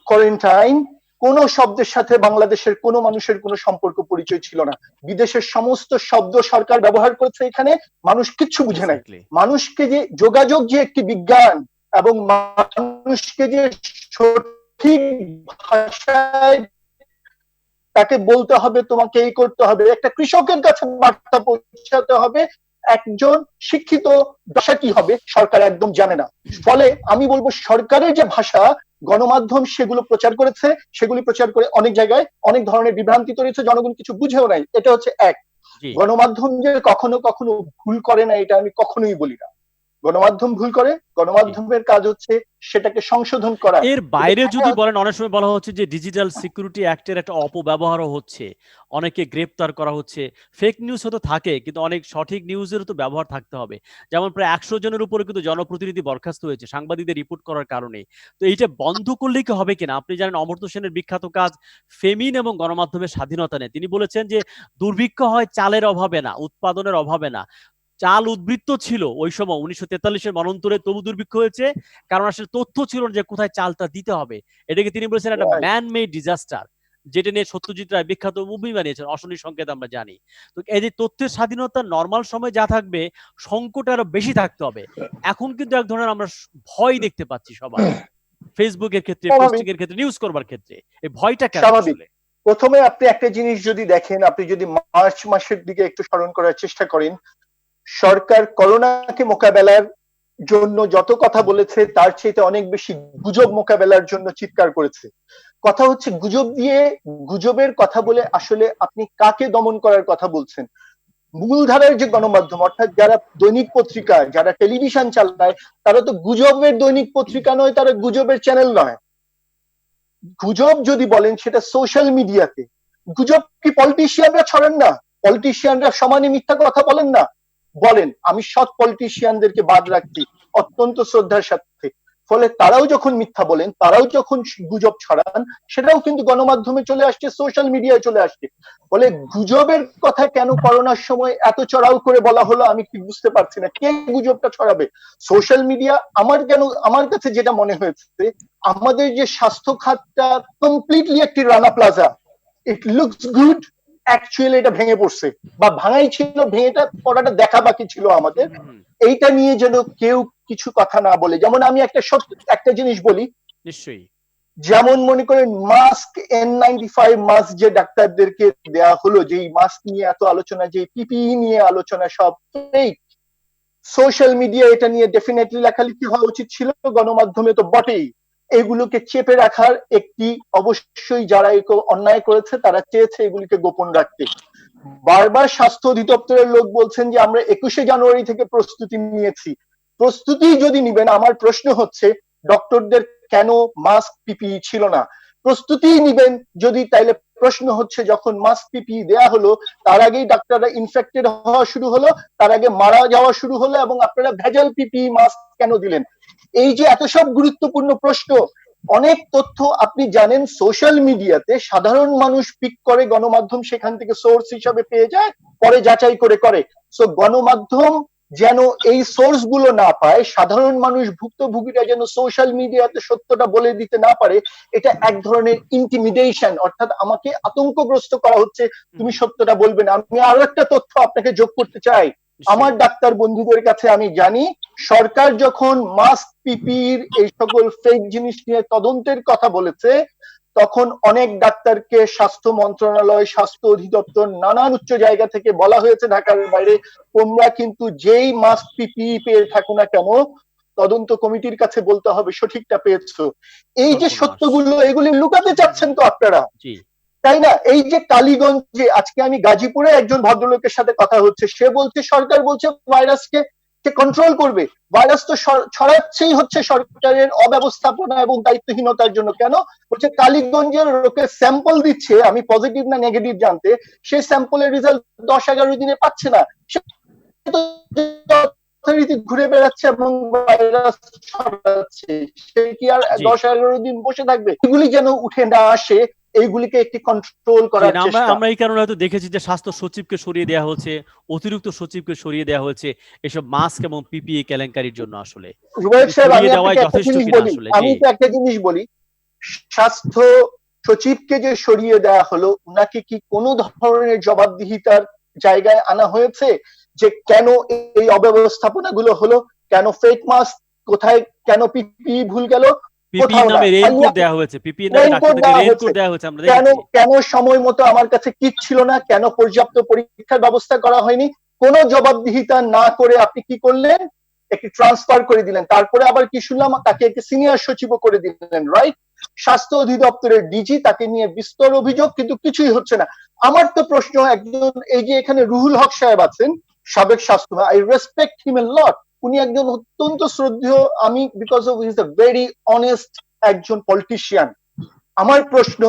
কোয়ারেন্টাইন, কোন শব্দের সাথে বাংলাদেশের কোন মানুষের কোন সম্পর্ক পরিচয় ছিল না। বিদেশের সমস্ত শব্দ সরকার ব্যবহার করেছে এখানে, মানুষ কিচ্ছু বুঝে নাই। মানুষকে যে যোগাযোগ যে একটি বিজ্ঞান, এবং মানুষকে যে সঠিক ভাষায় তাকে বলতে হবে, তোমাকে এই করতে হবে, একটা কৃষকের কাছে বার্তা পৌঁছাতে হবে, একজন শিক্ষিত ভাষা কি হবে সরকার একদম জানে না। ফলে আমি বলবো সরকারের যে ভাষা, গণমাধ্যম সেগুলো প্রচার করেছে, সেগুলি প্রচার করে অনেক জায়গায় অনেক ধরনের বিভ্রান্তি তৈরি হয়েছে, জনগণ কিছু বুঝেও নাই। এটা হচ্ছে এক। গণমাধ্যম যে কখনো কখনো ভুল করে না, এটা আমি কখনোই বলি না। গণমাধ্যম ভুল করে, গণমাধ্যমের কাজ হচ্ছে সেটাকে সংশোধন করা। এর বাইরে যদি বলেন, অনেক সময় বলা হচ্ছে যে ডিজিটাল সিকিউরিটি অ্যাক্টের একটা অপব্যবহারও হচ্ছে, অনেকে গ্রেপ্তার করা হচ্ছে। ফেক নিউজ হয়তো থাকে, কিন্তু অনেক সঠিক নিউজেরও তো ব্যবহার থাকতে হবে। যেমন প্রায় 100 জনের উপরে কিন্তু জনপ্রতিনিধি বরখাস্ত হয়েছে সাংবাদিকদের রিপোর্ট করার কারণে। তো এইটা বন্ধ করলে কি হবে কিনা? আপনি জানেন অমর্ত্য সেনের বিখ্যাত কাজ ফেমিন এবং গণমাধ্যমের স্বাধীনতা নিয়ে, তিনি বলেছেন যে দুর্ভিক্ষ হয় চালের অভাবে না, উৎপাদনের অভাবে না। চাল উদ্বৃত্ত ছিল ওই সময় 1943-এর মনন্তরে, তবু দুর্ভিক্ষ হয়েছে কারণ আসলে তথ্য ছিল না যে কোথায় চালটা দিতে হবে। এটাকে তিনি বলেছেন একটা ম্যান মেড ডিজাস্টার, যেটা নিয়ে সত্যজিৎ রায় বিখ্যাত মুভি বানিয়েছেন অশনি সংকেত, আমরা জানি। তো এই যে তথ্যের স্বাধীনতা নরমাল সময় যা থাকবে, সংকট আরো বেশি থাকতে হবে। এখন কিন্তু এক ধরনের আমরা ভয় দেখতে পাচ্ছি সবাই, ফেসবুকের ক্ষেত্রে, পোস্টিং এর ক্ষেত্রে, নিউজ করবার ক্ষেত্রে। এই ভয়টা কেন? প্রথমে আপনি একটা জিনিস যদি দেখেন, আপনি যদি মার্চ মাসের দিকে একটু স্মরণ করার চেষ্টা করেন, সরকার করোনাকে মোকাবেলার জন্য যত কথা বলেছে তার চেয়ে অনেক বেশি গুজব মোকাবেলার জন্য চিৎকার করেছে। কথা হচ্ছে গুজব দিয়ে, গুজবের কথা বলে আসলে আপনি কাকে দমন করার কথা বলছেন? মূলধারার যে গণমাধ্যম অর্থাৎ যারা দৈনিক পত্রিকা, যারা টেলিভিশন চালায়, তারা তো গুজবের দৈনিক পত্রিকা নয়, তারা গুজবের চ্যানেল নয়। গুজব যদি বলেন সেটা সোশ্যাল মিডিয়াতে। গুজব কি পলিটিশিয়ানরা ছড়ান না? পলিটিশিয়ানরা সমানে মিথ্যা কথা বলেন না? বলেন। আমি সৎ পলিটিশিয়ানদেরকে বাদ রাখছি অত্যন্ত শ্রদ্ধার সাথে। ফলে তারাও যখন মিথ্যা বলেন, তারাও যখন গুজব ছড়ান, সেটাও কিন্তু গণমাধ্যমে চলে আসছে, সোশ্যাল মিডিয়ায় চলে আসছে। ফলে গুজবের কথা কেন করোনার সময় এত চড়াও করে বলা হলো আমি কি বুঝতে পারছি না। কে গুজবটা ছড়াবে? Social media. আমার কাছে যেটা মনে হয়েছে, আমাদের যে স্বাস্থ্য খাতটা কমপ্লিটলি একটি Rana plaza, it looks good, actually এটা ভেঙে পড়ছে, বা ভাঙাই ছিল, ভেঙেটা পড়াটা দেখা বাকি ছিল আমাদের। এইটা নিয়ে যেন কেউ কিছু কথা না বলে। যেমন আমি একটা জিনিস বলি, নিশ্চয়ই, যেমন মনে করেন মাস্ক N95 মাস্ক যে ডাক্তারদেরকে দেয়া হলো, যেই মাস্ক নিয়ে এত আলোচনা, যে পিপিই নিয়ে আলোচনা, সব ফেক। সোশ্যাল মিডিয়া এটা নিয়ে ডেফিনেটলি লেখালেখি হওয়া উচিত ছিল, গণমাধ্যমে তো বটেই। এগুলোকে চেপে রাখার একটি, অবশ্যই যারা অন্যায় করেছে তারা চেয়েছে এগুলিকে গোপন রাখতে। বারবার স্বাস্থ্য অধিদপ্তরের লোক বলছেন যে আমরা 21শে জানুয়ারি থেকে প্রস্তুতি নিয়েছি। প্রস্তুতি যদি নিবেন, আমার প্রশ্ন হচ্ছে ডক্টরদের কেন মাস্ক পিপিই ছিল না? প্রস্তুতি নিবেন যদি, তাইলে প্রশ্ন হচ্ছে যখন মাস্ক পিপিই দেয়া হলো, তার আগেই ডাক্তাররা ইনফেক্টেড হওয়া শুরু হলো, তার আগে মারা যাওয়া শুরু হলো, এবং আপনারা ভেজাল পিপিই মাস্ক কেন দিলেন? এই যে এত সব গুরুত্বপূর্ণ প্রশ্ন, অনেক তথ্য আপনি জানেন সোশ্যাল মিডিয়াতে সাধারণ মানুষ পিক করে, গণমাধ্যম সেখান থেকে সোর্স হিসাবে পেয়ে যায়, পরে যাচাই করে। সো গণমাধ্যম যেন এই সোর্স গুলো না পায়, সাধারণ মানুষ, ভুক্তভোগীরা যেন সোশ্যাল মিডিয়াতে সত্যটা বলে দিতে না পারে, এটা এক ধরনের ইন্টিমিডেশন, অর্থাৎ আমাকে আতঙ্কগ্রস্ত করা হচ্ছে, তুমি সত্যটা বলবে না। আমি আরো একটা তথ্য আপনাকে যোগ করতে চাই। আমার ডাক্তার বন্ধুদের কাছে আমি জানি, সরকার যখন মাস্ক পিপির এই সকল ফেক জিনিস নিয়ে তদন্তের কথা বলেছে, তখন অনেক ডাক্তারকে স্বাস্থ্য মন্ত্রণালয়, স্বাস্থ্য অধিদপ্তর, নানান উচ্চ জায়গা থেকে বলা হয়েছে ঢাকার বাইরে, তোমরা কিন্তু যেই মাস্ক পিপিই পেয়ে থাকো না কেন, তদন্ত কমিটির কাছে বলতে হবে সঠিকটা পেয়েছো। এই যে সত্যগুলো, এগুলি লুকাতে চাচ্ছেন তো আপনারা, তাই না? এই যে কালীগঞ্জে, আজকে আমি গাজীপুরে একজন ভদ্রলোকের সাথে কথা হচ্ছে, সে বলছে সরকার বলছে ভাইরাসকে কন্ট্রোল করবে। ভাইরাস তো ছড়াচ্ছেই হচ্ছে সরকারের অব্যবস্থাপনা এবং দায়িত্বহীনতার জন্য। কেন? বলছে কালীগঞ্জের লোকে স্যাম্পল দিচ্ছে, আমি পজিটিভ না নেগেটিভ জানতে, সেই স্যাম্পলের রেজাল্ট 10-11 দিনে পাচ্ছে না, সে তো যথারীতি ঘুরে বেড়াচ্ছে এবং ভাইরাস ছড়াচ্ছে, সে কি আর 10-11 দিন বসে থাকবে? এগুলি যেন উঠে না আসে, এইগুলিকে একটি কন্ট্রোল করার চেষ্টা। আমরা এই কারণে হয়তো দেখেছি যে স্বাস্থ্য সচিবকে সরিয়ে দেওয়া হচ্ছে, অতিরিক্ত সচিবকে সরিয়ে দেওয়া হয়েছে এসব মাস্ক এবং পিপিই কেলেঙ্কারির জন্য। আসলে রুবাইব সাহেব, আমি তো একটা জিনিস বলি, স্বাস্থ্য সচিবকে যে সরিয়ে দেওয়া হলো, উনাকে কি কোনো ধরনের জবাবদিহিতার জায়গায় আনা হয়েছে যে কেন এই অব্যবস্থাপনা গুলো হলো, কেন ফেক মাস্ক, কোথায় কেন পিপিই ভুল গেল, কেন সময় মতো আমার কাছে কিট ছিল না, কেন পর্যাপ্ত পরীক্ষার ব্যবস্থা করা হয়নি, কোন জবাবদিহিতা না করে আপনি কি করলেন? একটি ট্রান্সফার করে দিলেন, তারপরে আবার কি শুনলাম তাকে একটি সিনিয়র সচিবও করে দিলেন, রাইট? স্বাস্থ্য অধিদপ্তরের ডিজি, তাকে নিয়ে বিস্তর অভিযোগ, কিন্তু কিছুই হচ্ছে না। আমার তো প্রশ্ন, একজন এই যে এখানে রুহুল হক সাহেব আছেন, সাবেক স্বাস্থ্য, আই রেসপেক্ট হিম এ লট, উনি একজন অত্যন্ত শ্রদ্ধেয়, আমি because of is a very honest একজন পলিটিশিয়ান। আমার প্রশ্ন,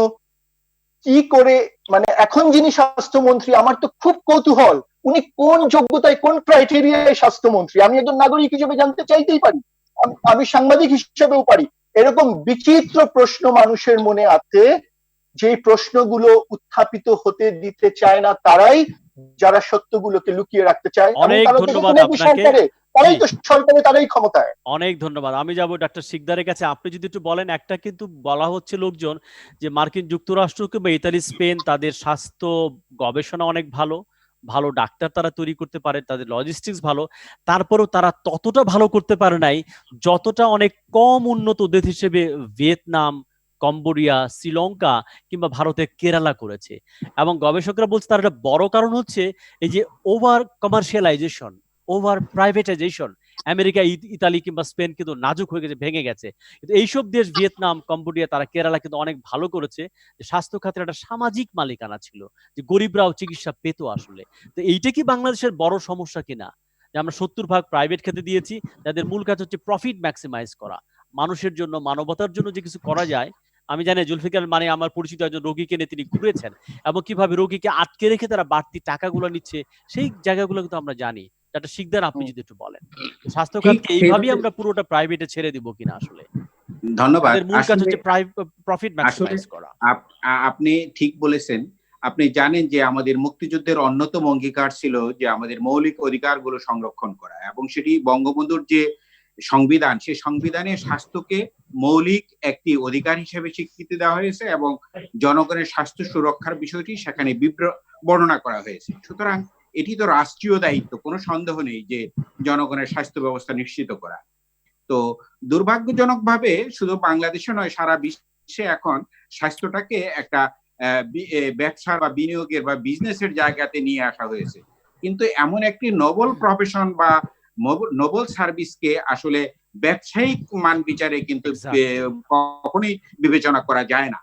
কি করে, মানে এখন যিনি স্বাস্থ্যমন্ত্রী, আমার তো খুব কৌতূহল, উনি কোন যোগ্যতায়, কোন ক্রাইটেরিয়ায় স্বাস্থ্যমন্ত্রী? আমি একজন নাগরিক হিসেবে জানতে চাইতেই পারি, আমি সাংবাদিক হিসেবেও পারি। এরকম বিচিত্র প্রশ্ন মানুষের মনে আছে, যে প্রশ্নগুলো উত্থাপিত হতে দিতে চায় না তারাই, যারা সত্যগুলোকে লুকিয়ে রাখতে চায়। অনেক ধন্যবাদ আপনাকে, তারাই ক্ষমতায়। অনেক ধন্যবাদ। আমি যাব ডাক্তার শিকদারের কাছে। আপনি যদি একটু বলেন, একটা কিন্তু বলা হচ্ছে লোকজন যে মার্কিন যুক্তরাষ্ট্র কিংবা ইতালি, স্পেন, তাদের স্বাস্থ্য গবেষণা অনেক ভালো, ভালো ডাক্তার তারা তৈরি করতে পারে, তাদের লজিস্টিক্স ভালো, তারপরেও তারা ততটা ভালো করতে পারে নাই যতটা অনেক কম উন্নত দেশ হিসেবে ভিয়েতনাম, কম্বোডিয়া, শ্রীলঙ্কা কিংবা ভারতের কেরালা করেছে। এবং গবেষকরা বলছে তার একটা বড় কারণ হচ্ছে এই যে over commercialisation, over privatisation, America, Italy কিংবা স্পেন কিন্তু নাজুক হয়ে গেছে, ভেঙে গেছে। কিন্তু এইসব দেশ ভিয়েতনাম, কম্বোডিয়া, তারা কেরালা কিন্তু অনেক ভালো করেছে, যে স্বাস্থ্য খাতের একটা সামাজিক মালিকানা ছিল, যে গরিবরাও চিকিৎসা পেত আসলে। তো এইটা কি বাংলাদেশের বড় সমস্যা কিনা, যে আমরা 70% প্রাইভেট খাতে দিয়েছি, যাদের মূল কাজ হচ্ছে প্রফিট ম্যাক্সিমাইজ করা, মানুষের জন্য, মানবতার জন্য যে কিছু করা যায়। আমি জানি জুলফিকার মানে আমার পরিচিত একজন রোগীকে নিয়ে তিনি ঘুরেছেন, এবং কিভাবে রোগীকে আটকে রেখে তারা বাড়তি টাকাগুলো নিচ্ছে, সেই জায়গাগুলো কিন্তু আমরা জানি। একটা শিকদার আপনি যদি একটু বলেন, স্বাস্থ্য ঠিক খাতকে এইভাবেই আমরা পুরোটা প্রাইভেটে ছেড়ে দিব কিনা আসলে? ধন্যবাদ। তাদের মূল কাজ আসলে হচ্ছে প্রফিট আসলে ম্যাক্সিমাইজ করা। আপনি ঠিক বলেছেন। আপনি জানেন যে আমাদের মুক্তিযুদ্ধের অন্যতম অঙ্গীকার ছিল যে আমাদের মৌলিক অধিকারগুলো সংরক্ষণ করা, এবং সেটি বঙ্গবন্ধুর যে সংবিধান, সেই সংবিধানে স্বাস্থ্যকে মৌলিক একটি অধিকার হিসেবে স্বীকৃতি দেওয়া হয়েছে, এবং জনগণের স্বাস্থ্য সুরক্ষার বিষয়টি সেখানে বর্ণনা করা হয়েছে। সুতরাং এটি তো রাষ্ট্রীয় দায়িত্ব, কোনো সন্দেহ নেই যে জনগণের স্বাস্থ্য ব্যবস্থা নিশ্চিত করা। তো দুর্ভাগ্যজনকভাবে শুধু বাংলাদেশে নয়, সারা বিশ্বে এখন স্বাস্থ্যটাকে একটা ব্যবসা বা বিনিয়োগের বা বিজনেসের জায়গাতে নিয়ে আসা হয়েছে। কিন্তু এমন একটি নোবেল প্রফেশন বা নোবেল সার্ভিসকে আসলে ব্যবসায়িক মান বিচারে কিন্তু কখনোই বিবেচনা করা যায় না।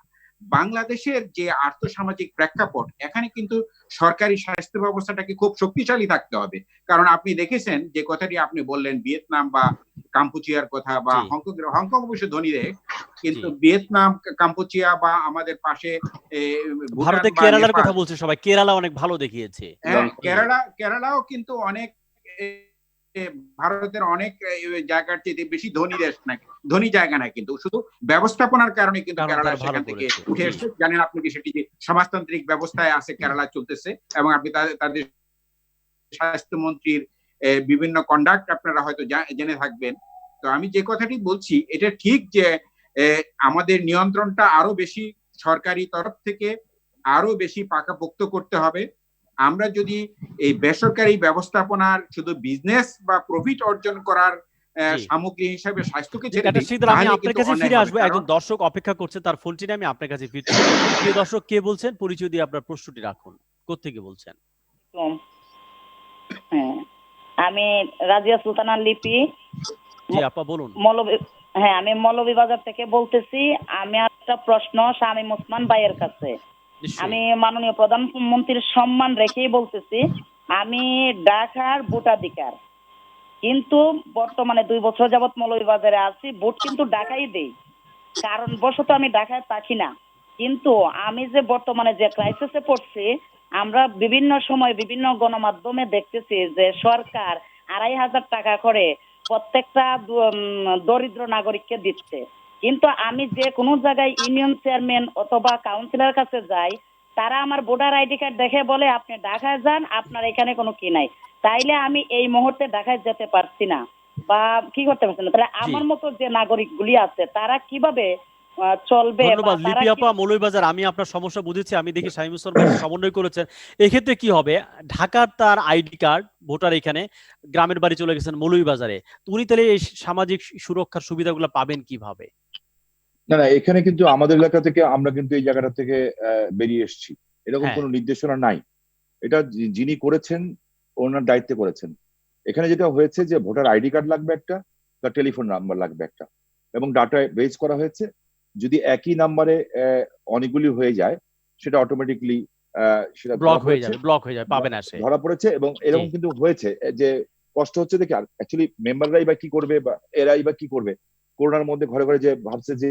বাংলাদেশের যে আর্থসামাজিক প্রেক্ষাপট, এখানে কিন্তু সরকারি স্বাস্থ্য ব্যবস্থাটাকে খুব শক্তিশালী থাকতে হবে। কারণ আপনি দেখেছেন যে কথাটি আপনি বললেন ভিয়েতনাম বা কাম্পুচিয়ার কথা, বা হংকং অবশ্য ধনী দেশ, কিন্তু ভিয়েতনাম, কাম্পুচিয়া বা আমাদের পাশে ভারতে কেরালার কথা বলছে সবাই, কেরালা অনেক ভালো দেখিয়েছে। কেরালাও কিন্তু অনেক ভারতের অনেক জায়গার চেয়ে বেশি ধনী দেশ না, ধনী জায়গা না, কিন্তু শুধু ব্যবস্থাপনার কারণে কিন্তু কেরালা সেখান থেকে উঠে এসেছে। জানেন আপনি কি সেটি যে সমাজতান্ত্রিক ব্যবস্থায় আছে কেরালা চলতেছে, এবং আপনি তাদের স্বাস্থ্যমন্ত্রীর বিভিন্ন কন্ডাক্ট আপনারা হয়তো জেনে থাকবেন। তো আমি যে কথাটি বলছি এটা ঠিক যে আমাদের নিয়ন্ত্রণটা আরো বেশি সরকারি তরফ থেকে আরো বেশি পাকাপোক্ত করতে হবে। আমরা যদি এই বেসরকারি ব্যবস্থাপনার শুধু বিজনেস বা প্রফিট অর্জন করার সামগ্রী হিসাবে স্বাস্থ্যকে ছেড়ে দিই, আমি আপনার কাছে ফিরে আসবো। একজন দর্শক অপেক্ষা করছে, তার ফোনটি নিয়ে আমি আপনার কাছে ফিরছি। প্রিয় দর্শক, কে বলছেন? পরিচয় দিয়ে আপনার প্রশ্নটি রাখুন। কোত্থেকে বলছেন? আমি রাজিয়া সুলতানা লিপি। জি আপা বলুন। হ্যাঁ, আমি মৌলভীবাজার থেকে বলতেছি। আমি একটা প্রশ্ন শামীম ওসমান ভাইয়ের কাছে, আমি মাননীয় প্রধানমন্ত্রীর সম্মান রেখেই বলতেছি। আমি ঢাকার ভোটাধিকার, কিন্তু বর্তমানে 2 বছর যাবত মৌলভীবাজারে আছি, ভোট কিন্তু ঢাকাই দেই, কারণ বশত আমি ঢাকায় থাকি না। কিন্তু আমি যে বর্তমানে যে ক্রাইসিসে পড়ছি, আমরা বিভিন্ন সময় বিভিন্ন গণমাধ্যমে দেখতেছি যে সরকার 2500 টাকা করে প্রত্যেকটা দরিদ্র নাগরিককে দিচ্ছে। কিন্তু আমি যে কোনো জায়গায় ইউনিয়ন চেয়ারম্যান অথবা কাউন্সিলর কাছে যাই, তারা আমার ভোটার আইডি কার্ড দেখে বলে আপনি ঢাকায় যান, আপনার এখানে কোনো কি নাই। তাইলে আমি এই মুহূর্তে ঢাকায় যেতে পারছি না বা কি করতে পারছি না। তাহলে আমার মতো যে নাগরিকগুলি আছে তারা কিভাবে চলবে? ধন্যবাদ লিপি আপা, মৌলভীবাজার। আমি আপনার সমস্যা বুঝেছি। আমি দেখি শামীম ওসমান ভাই সমন্বয় করেছেন। এক্ষেত্রে কি হবে? ঢাকার তার আইডি কার্ড, ভোটার এখানে, গ্রামের বাড়ি চলে গেছেন মৌলভীবাজারে, উনি তাহলে এই সামাজিক সুরক্ষার সুবিধাগুলো পাবেন কিভাবে? না না, এখানে কিন্তু আমাদের এলাকা থেকে আমরা কিন্তু এই জায়গাটা থেকে বেরিয়ে এসেছি, এরকম কোনো নির্দেশনা নাই। এটা যিনি করেছেন ওনার দায়িত্বে করেছেন। এখানে যেটা হয়েছে যে ভোটার আইডি কার্ড লাগবে একটা, তার টেলিফোন নাম্বার লাগবে একটা, এবং ডাটা বেস করা হয়েছে। যদি একই নাম্বারে অনেকগুলি হয়ে যায়, সেটা অটোমেটিকলি সেটা ব্লক হয়ে যাবে, পাবেন না, ধরা পড়েছে। এবং এরকম কিন্তু হয়েছে যে কষ্ট হচ্ছে দেখে, অ্যাকচুয়ালি মেম্বাররাই বা কি করবে, বা এরাই বা কি করবে। করোনার মধ্যে ঘরে ঘরে যে ভাবছে যে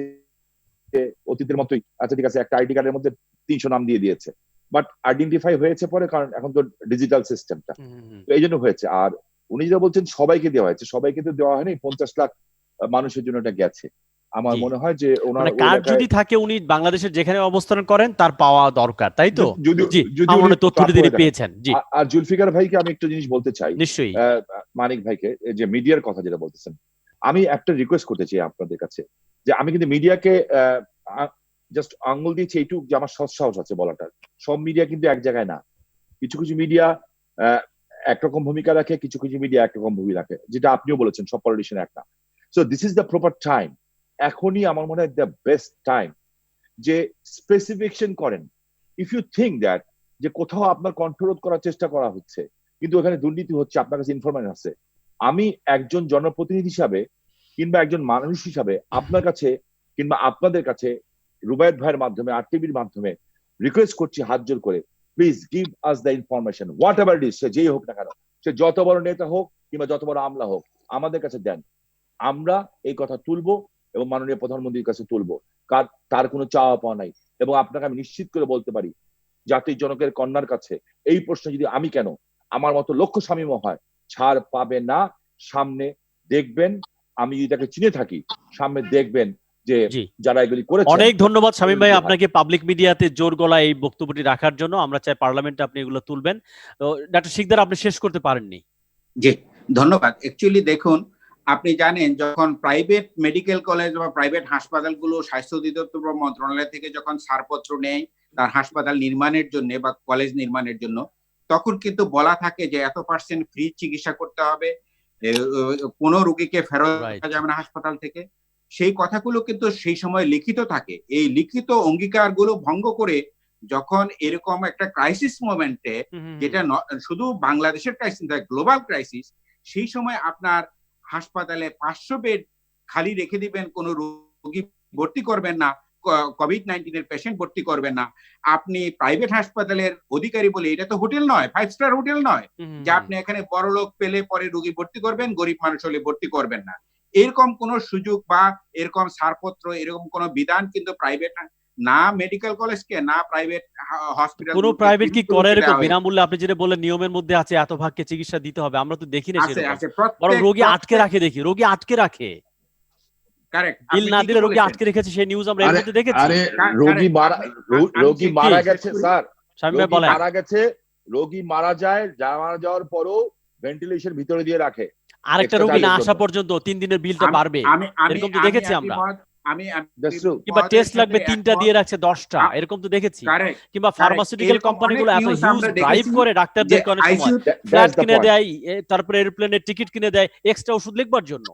অতীতের মতোই, আচ্ছা ঠিক আছে একটা আইডি কার্ডের মধ্যে 300 নাম দিয়ে দিয়েছে, বাট আইডেন্টিফাই হয়েছে পরে, কারণ এখন তো ডিজিটাল সিস্টেমটা, তো এই জন্য হয়েছে। আর উনি যেটা বলছেন সবাইকে দেওয়া হয়েছে, সবাইকে তো দেওয়া হয়নি, 50 লাখ মানুষের জন্য এটা গেছে। আমার মনে হয় যে ওনার কার্ড যদি থাকে, উনি বাংলাদেশের যেখানে অবস্থান করেন তার পাওয়া দরকার, তাই তো? জি, আমার তথ্যটি তিনি পেয়েছেন। জি। আর জুলফিকার ভাইকে আমি একটা জিনিস বলতে চাই, নিশ্চয়ই মানিক ভাইকে, যে মিডিয়ার কথা যেটা বলতেছেন, আমি একটা রিকোয়েস্ট করতে চাই আপনাদের কাছে, যে আমি কিন্তু মিডিয়াকে জাস্ট আঙ্গুল দিয়েছি এইটুক, যে আমার সৎসাহস আছে বলাটা। সব মিডিয়া কিন্তু এক জায়গায় না। কিছু কিছু মিডিয়া একরকম ভূমিকা রাখে, কিছু কিছু মিডিয়া একরকম ভূমিকা রাখে, যেটা আপনিও বলেছেন সব পলিটিশিয়ান একটা। So this is the proper time. এখনই আমার মনে হয় দ্য বেস্ট টাইম যে স্পেসিফিকেশন করেন। ইফ ইউ থিঙ্ক দ্যাট যে কোথাও আপনার কন্ট্রোল করার চেষ্টা করা হচ্ছে, কিন্তু ওখানে দুর্নীতি হচ্ছে, আপনার কাছে ইনফরমেশন আছে, আমি একজন জনপ্রতিনিধি হিসাবে কিংবা একজন মানুষ হিসাবে আপনার কাছে কিংবা আপনাদের কাছে রুবায়েত ভাইয়ের মাধ্যমে RTVর মাধ্যমে রিকোয়েস্ট করছি হাত জোর করে, please give us the information whatever it is, সে যেই হোক না কেন, সে যত বড় নেতা হোক কিংবা যত বড় আমলা হোক, আমাদের কাছে দেন। আমরা এই কথা তুলবো এবং মাননীয় প্রধানমন্ত্রীর কাছে তুলবো। তার কোনো চাওয়া পাওয়া নাই। এবং আপনাকে আমি নিশ্চিত করে বলতে পারি, জাতির জনকের কন্যার কাছে এই প্রশ্ন যদি আমি কেন, আমার মতো লক্ষ স্বামীমও হয়, ছাড় পাবে না। সামনে দেখবেন, আমি যদি তাকে চিনে থাকি, সামনে দেখবেন যে যারা এগুলি করেছে। অনেক ধন্যবাদ শামীম ভাই আপনাকে পাবলিক মিডিয়াতে জোর গলায় এই বক্তব্যটি রাখার জন্য। আমরা চাই পার্লামেন্টে আপনি এগুলো তুলবেন। তো ডাক্তার শিকদার, আপনি শেষ করতে পারেননি। জি, ধন্যবাদ। অ্যাকচুয়ালি দেখুন, আপনি জানেন যখন প্রাইভেট মেডিকেল কলেজ বা প্রাইভেট হাসপাতালগুলো স্বাস্থ্য অধিদপ্তর বা মন্ত্রণালয় থেকে যখন ছাড়পত্র নেয় তার হাসপাতাল নির্মাণের জন্য বা কলেজ নির্মাণের জন্য, তখন কিন্তু বলা থাকে যে এত % ফ্রি চিকিৎসা করতে হবে, কোনো রোগীকে ফেরত রাখা যাবে না হাসপাতাল থেকে। সেই কথাগুলো কিন্তু সেই সময় লিখিত থাকে। এই লিখিত অঙ্গীকারগুলো ভঙ্গ করে যখন এরকম একটা ক্রাইসিস মোমেন্টে, যেটা শুধু বাংলাদেশের ক্রাইসিস নয়, গ্লোবাল ক্রাইসিস, সেই সময় আপনার হাসপাতালে 500 বেড খালি রেখে দিবেন, কোনো রোগী ভর্তি করবেন না, COVID-19 এর পেশেন্ট ভর্তি করবেন না। আপনি প্রাইভেট হাসপাতালের অধিকারী বলে, এটা তো হোটেল নয়, 5 স্টার হোটেল নয় যে আপনি এখানে বড় লোক পেলে পরে রোগী ভর্তি করবেন, গরিব মানুষ হলে ভর্তি করবেন না। এরকম কোন সুযোগ বা এরকম ছাড়পত্র, এরকম কোন বিধান কিন্তু প্রাইভেট না মেডিকেল কলেজকে না প্রাইভেট হসপিটাল, কোন প্রাইভেট কি করে এরকম বিনামূল্যে? আপনি যেটা বললেন নিয়মের মধ্যে আছে এত ভাগকে চিকিৎসা দিতে হবে, আমরা তো দেখি না সেরকম। বরং রোগী আটকে রাখে, দেখি রোগী আটকে রাখে, কারেক্ট, বিল না দিলে রোগী আটকে রেখেছে, সেই নিউজ আমরা এর মধ্যে দেখেছি। আরে রোগী মারা গেছে স্যার, মারা গেছে, রোগী মারা যায়, মারা যাওয়ার পরও ভেন্টিলেশন ভিতরে দিয়ে রাখে, আরেকটা রোগী না আসা পর্যন্ত 3 দিনের বিলটা বাড়বে, এরকম তো দেখেছি আমরা। কিংবা টেস্ট লাগবে 3টা দিয়ে রাখছে 10টা, এরকম তো দেখেছি। কিংবা ফার্মাসিউটিক্যাল কোম্পানিগুলো এত হিউজ ড্রাইভ করে ডাক্তারদের অনেক সময় ফ্ল্যাট কিনে দেয়, তারপরে এরোপ্লেনের টিকিট কিনে দেয় এক্সট্রা ওষুধ লিখবার জন্য।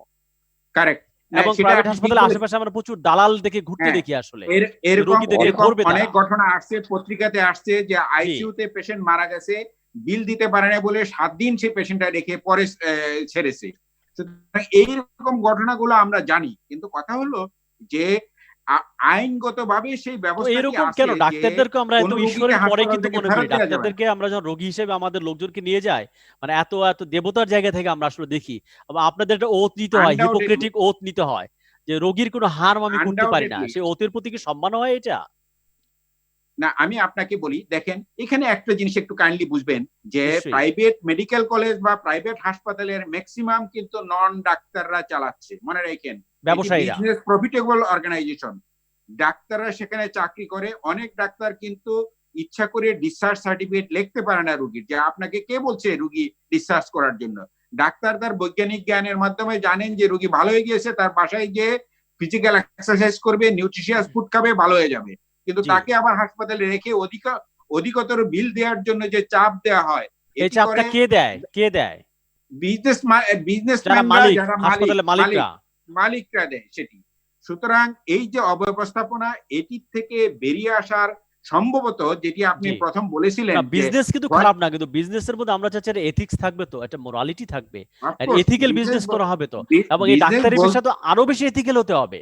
কারেক্ট। এবং প্রাইভেট হাসপাতালের আশেপাশে আমরা প্রচুর দালাল দেখে ঘুরতে দেখি। আসলে এরকম অনেক ঘটনা আসছে, পত্রিকাতে আসছে যে আইসিইউতে পেশেন্ট মারা গেছে, বিল দিতে পারে না বলে 7 দিন সে পেশেন্টটা রেখে পরে ছেড়েছে। এইরকম ঘটনাগুলো আমরা জানি, কিন্তু কথা হলো যে আইনগতভাবে সেই ব্যবস্থা এরকম কেন? ডাক্তারদেরকে আমরা এত ঈশ্বরের পরে কিন্তু মনে করি, ডাক্তারদেরকে আমরা যখন রোগী হিসেবে আমাদের লোকজনকে নিয়ে যায়, মানে এত এত দেবতার জায়গা থেকে আমরা আসলে দেখি। আপনাদের একটা ওথ নিতে হয়, হিপোক্রেটিক ওথ নিতে হয় যে রোগীর কোনো হার্ম আমি করতে পারি না, সেই ওথের প্রতি কি সম্মান হয় এটা? না, আমি আপনাকে বলি, দেখেন এখানে একটা জিনিস একটু কাইন্ডলি বুঝবেন যে প্রাইভেট মেডিকেল কলেজ বা প্রাইভেট হাসপাতালের ম্যাক্সিমাম কিন্তু নন ডাক্তাররা চালাচ্ছে, মনে রাখেন, ব্যবসায়ীরা, বিজনেস প্রফিটেবল অর্গানাইজেশন। ডাক্তাররা সেখানে চাকরি করে, অনেক ডাক্তার কিন্তু ইচ্ছা করে ডিসচার্জ সার্টিফিকেট লিখতে পারে না রোগীর, যে আপনাকে কে বলছে রোগী ডিসচার্জ করার জন্য। ডাক্তার তার বৈজ্ঞানিক জ্ঞানের মাধ্যমে জানেন যে রোগী ভালো হয়ে গিয়েছে, তার বাসায় গিয়ে ফিজিক্যাল এক্সারসাইজ করবে, নিউট্রিশিয়াস ফুড খাবে, ভালো হয়ে যাবে। কিন্তু তাকে আবার হাসপাতালে রেখে অধিকতর বিল দেওয়ার জন্য যে চাপ দেওয়া হয়, এই চাপটা কে দেয়? কে দেয়? বিজনেসম্যানরা, যারা মালিকরা দেয় সেটি। সুতরাং এই যে অব্যবস্থাপনা, এটি থেকে বেরিয়ে আসার সম্ভবত, যেটি আপনি প্রথম বলেছিলেন, বিজনেস কিন্তু খারাপ না, কিন্তু বিজনেসের মধ্যে আমরা চাচ্ছি এথিক্স থাকবে, তো একটা মোরালিটি থাকবে, এথিক্যাল বিজনেস করা হবে তো, এবং এই ডাক্তারি পেশা তো আরো বেশি এথিক্যাল হতে হবে।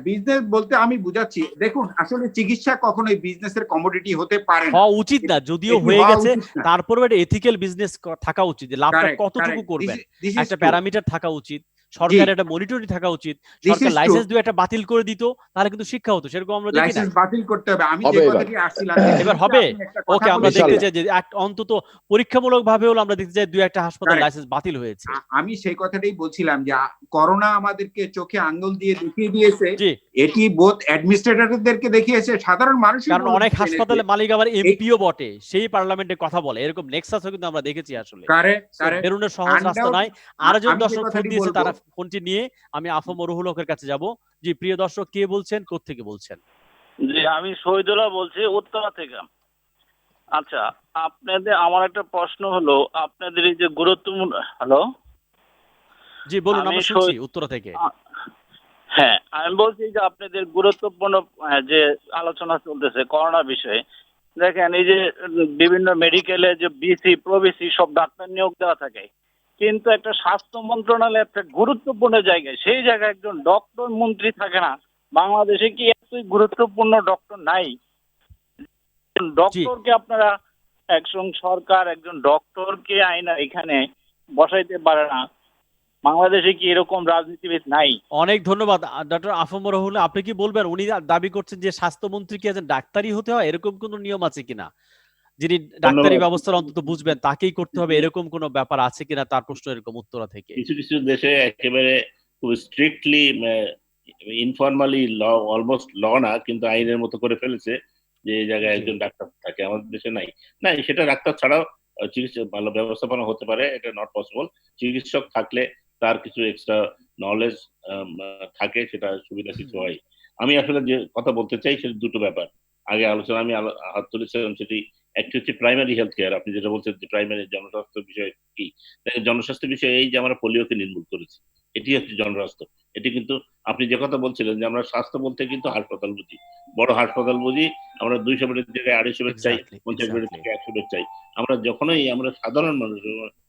বিজনেস বলতে আমি বুঝাচ্ছি, দেখুন আসলে চিকিৎসা কখনোই বিজনেসের কমোডিটি হতে পারে না, হওয়া উচিত না, যদিও হয়ে গেছে, তারপরে একটা এথিক্যাল বিজনেস থাকা উচিত, যে লাভটা কতটুকু করবেন একটা প্যারামিটার থাকা উচিত, সরকারের একটা মনিটরিং থাকা উচিত। সরকার লাইসেন্স দিয়ে একটা বাতিল করে দিত, তাহলে কিন্তু শিক্ষা হতো, সেরকম আমরা দেখি না। লাইসেন্স বাতিল করতে হবে, আমি যে কথাটি আসছিলাম এবার হবে। ওকে, আমরা দেখতে চাই যে অন্তত পরীক্ষামূলক ভাবে হলো আমরা দেখতে চাই 2-1টা হাসপাতাল লাইসেন্স বাতিল হয়েছে। আমি সেই কথাটাই বলছিলাম যে করোনা আমাদেরকে চোখে আঙ্গুল দিয়ে দেখিয়ে দিয়েছে, এটি বোথ অ্যাডমিনিস্ট্রেটরদেরকে দেখিয়েছে, সাধারণ মানুষ, কারণ অনেক হাসপাতালে মালিক আবার এমপিও বটে, সেই পার্লামেন্টে কথা বলে, এরকম নেক্সাসও কিন্তু আমরা দেখেছি। আসলে বেরোনোর সহজ রাস্তা নাই। আরেকজন দর্শক ফোন দিয়েছে, তারা ফোনটি নিয়ে আমি আফম রুহুল হকের কাছে যাব। জি, প্রিয় দর্শক, কে বলছেন, কোত্থেকে বলছেন? জি, আমি শহীদুল্লাহ বলছি, উত্তরা থেকে। আচ্ছা, আপনাদের আমার একটা প্রশ্ন হলো, আপনাদের এই যে গুরুত্বপূর্ণ, হ্যালো, জি বলুন, আমি শুনছি উত্তরা থেকে। হ্যাঁ, আমি বলছি যে আপনাদের গুরুত্বপূর্ণ যে আলোচনা চলতেছে করোনা বিষয়ে, দেখেন এই যে বিভিন্ন মেডিকেলে যে বিসি প্রবিসি সব ডাক্তার নিয়োগ দেওয়া থাকে, কিন্তু একটা স্বাস্থ্য মন্ত্রণালয় একটা গুরুত্বপূর্ণ জায়গায়, সেই জায়গায় একজন ডক্টর মন্ত্রী থাকে না। বাংলাদেশে কি এতই গুরুত্বপূর্ণ ডক্টর নাই? ডক্টরকে আপনারা একজন সরকার একজন ডক্টরকে আইনা এখানে বসাইতে পারে না। বাংলাদেশে কি এরকম রাজনীতিবিদ নাই? অনেক ধন্যবাদ ডক্টর আফম রহুল। আপনি কি বলবেন, উনি দাবি করছেন যে স্বাস্থ্যমন্ত্রী কি একজন ডাক্তারই হতে হয়, এরকম কোন নিয়ম আছে কিনা? যিনি ডাক্তারি ব্যবস্থার অন্তত বুঝবেন তাকেই করতে হবে, এরকম কোন ব্যাপার আছে কিনা? তার প্রশ্ন এরকম উত্তরা থেকে। কিছু কিছু দেশে একেবারে খুব স্ট্রিক্টলি ইনফরমালি ল, অলমোস্ট ল না কিন্তু আইনের মতো করে ফেলেছে যে এই জায়গায় একজন ডাক্তার থাকে। আমাদের দেশে নাই। না, সেটা ডাক্তার ছাড়াও চিকিৎসা ভালো ব্যবস্থাপনা হতে পারে, এটা নট পসিবল। চিকিৎসক থাকলে তার কিছু এক্সট্রা নলেজ থাকে, সেটা সুবিধা কিছু হয়। আমি আসলে যে কথা বলতে চাই সেটা দুটো ব্যাপার। আগে আলোচনা আমি হাত তুলেছিলাম, সেটি একটি হচ্ছে প্রাইমারি হেলথ কেয়ার। আপনি যেটা বলছেন যে প্রাইমারি জনস্বাস্থ্য বিষয় কি, জনস্বাস্থ্য বিষয় এই যে আমরা পোলিওকে নির্মূল করেছি, এটি হচ্ছে জনস্বাস্থ্য। এটি কিন্তু আপনি যে কথা বলছিলেন যে আমরা স্বাস্থ্য বলতে কিন্তু হাসপাতাল বুঝি, বড় হাসপাতাল বুঝি। আমরা 200 বেডের জায়গায় 250 বেড চাই, 50 বেডের থেকে 100 বেড চাই। আমরা যখনই আমরা সাধারণ মানুষ,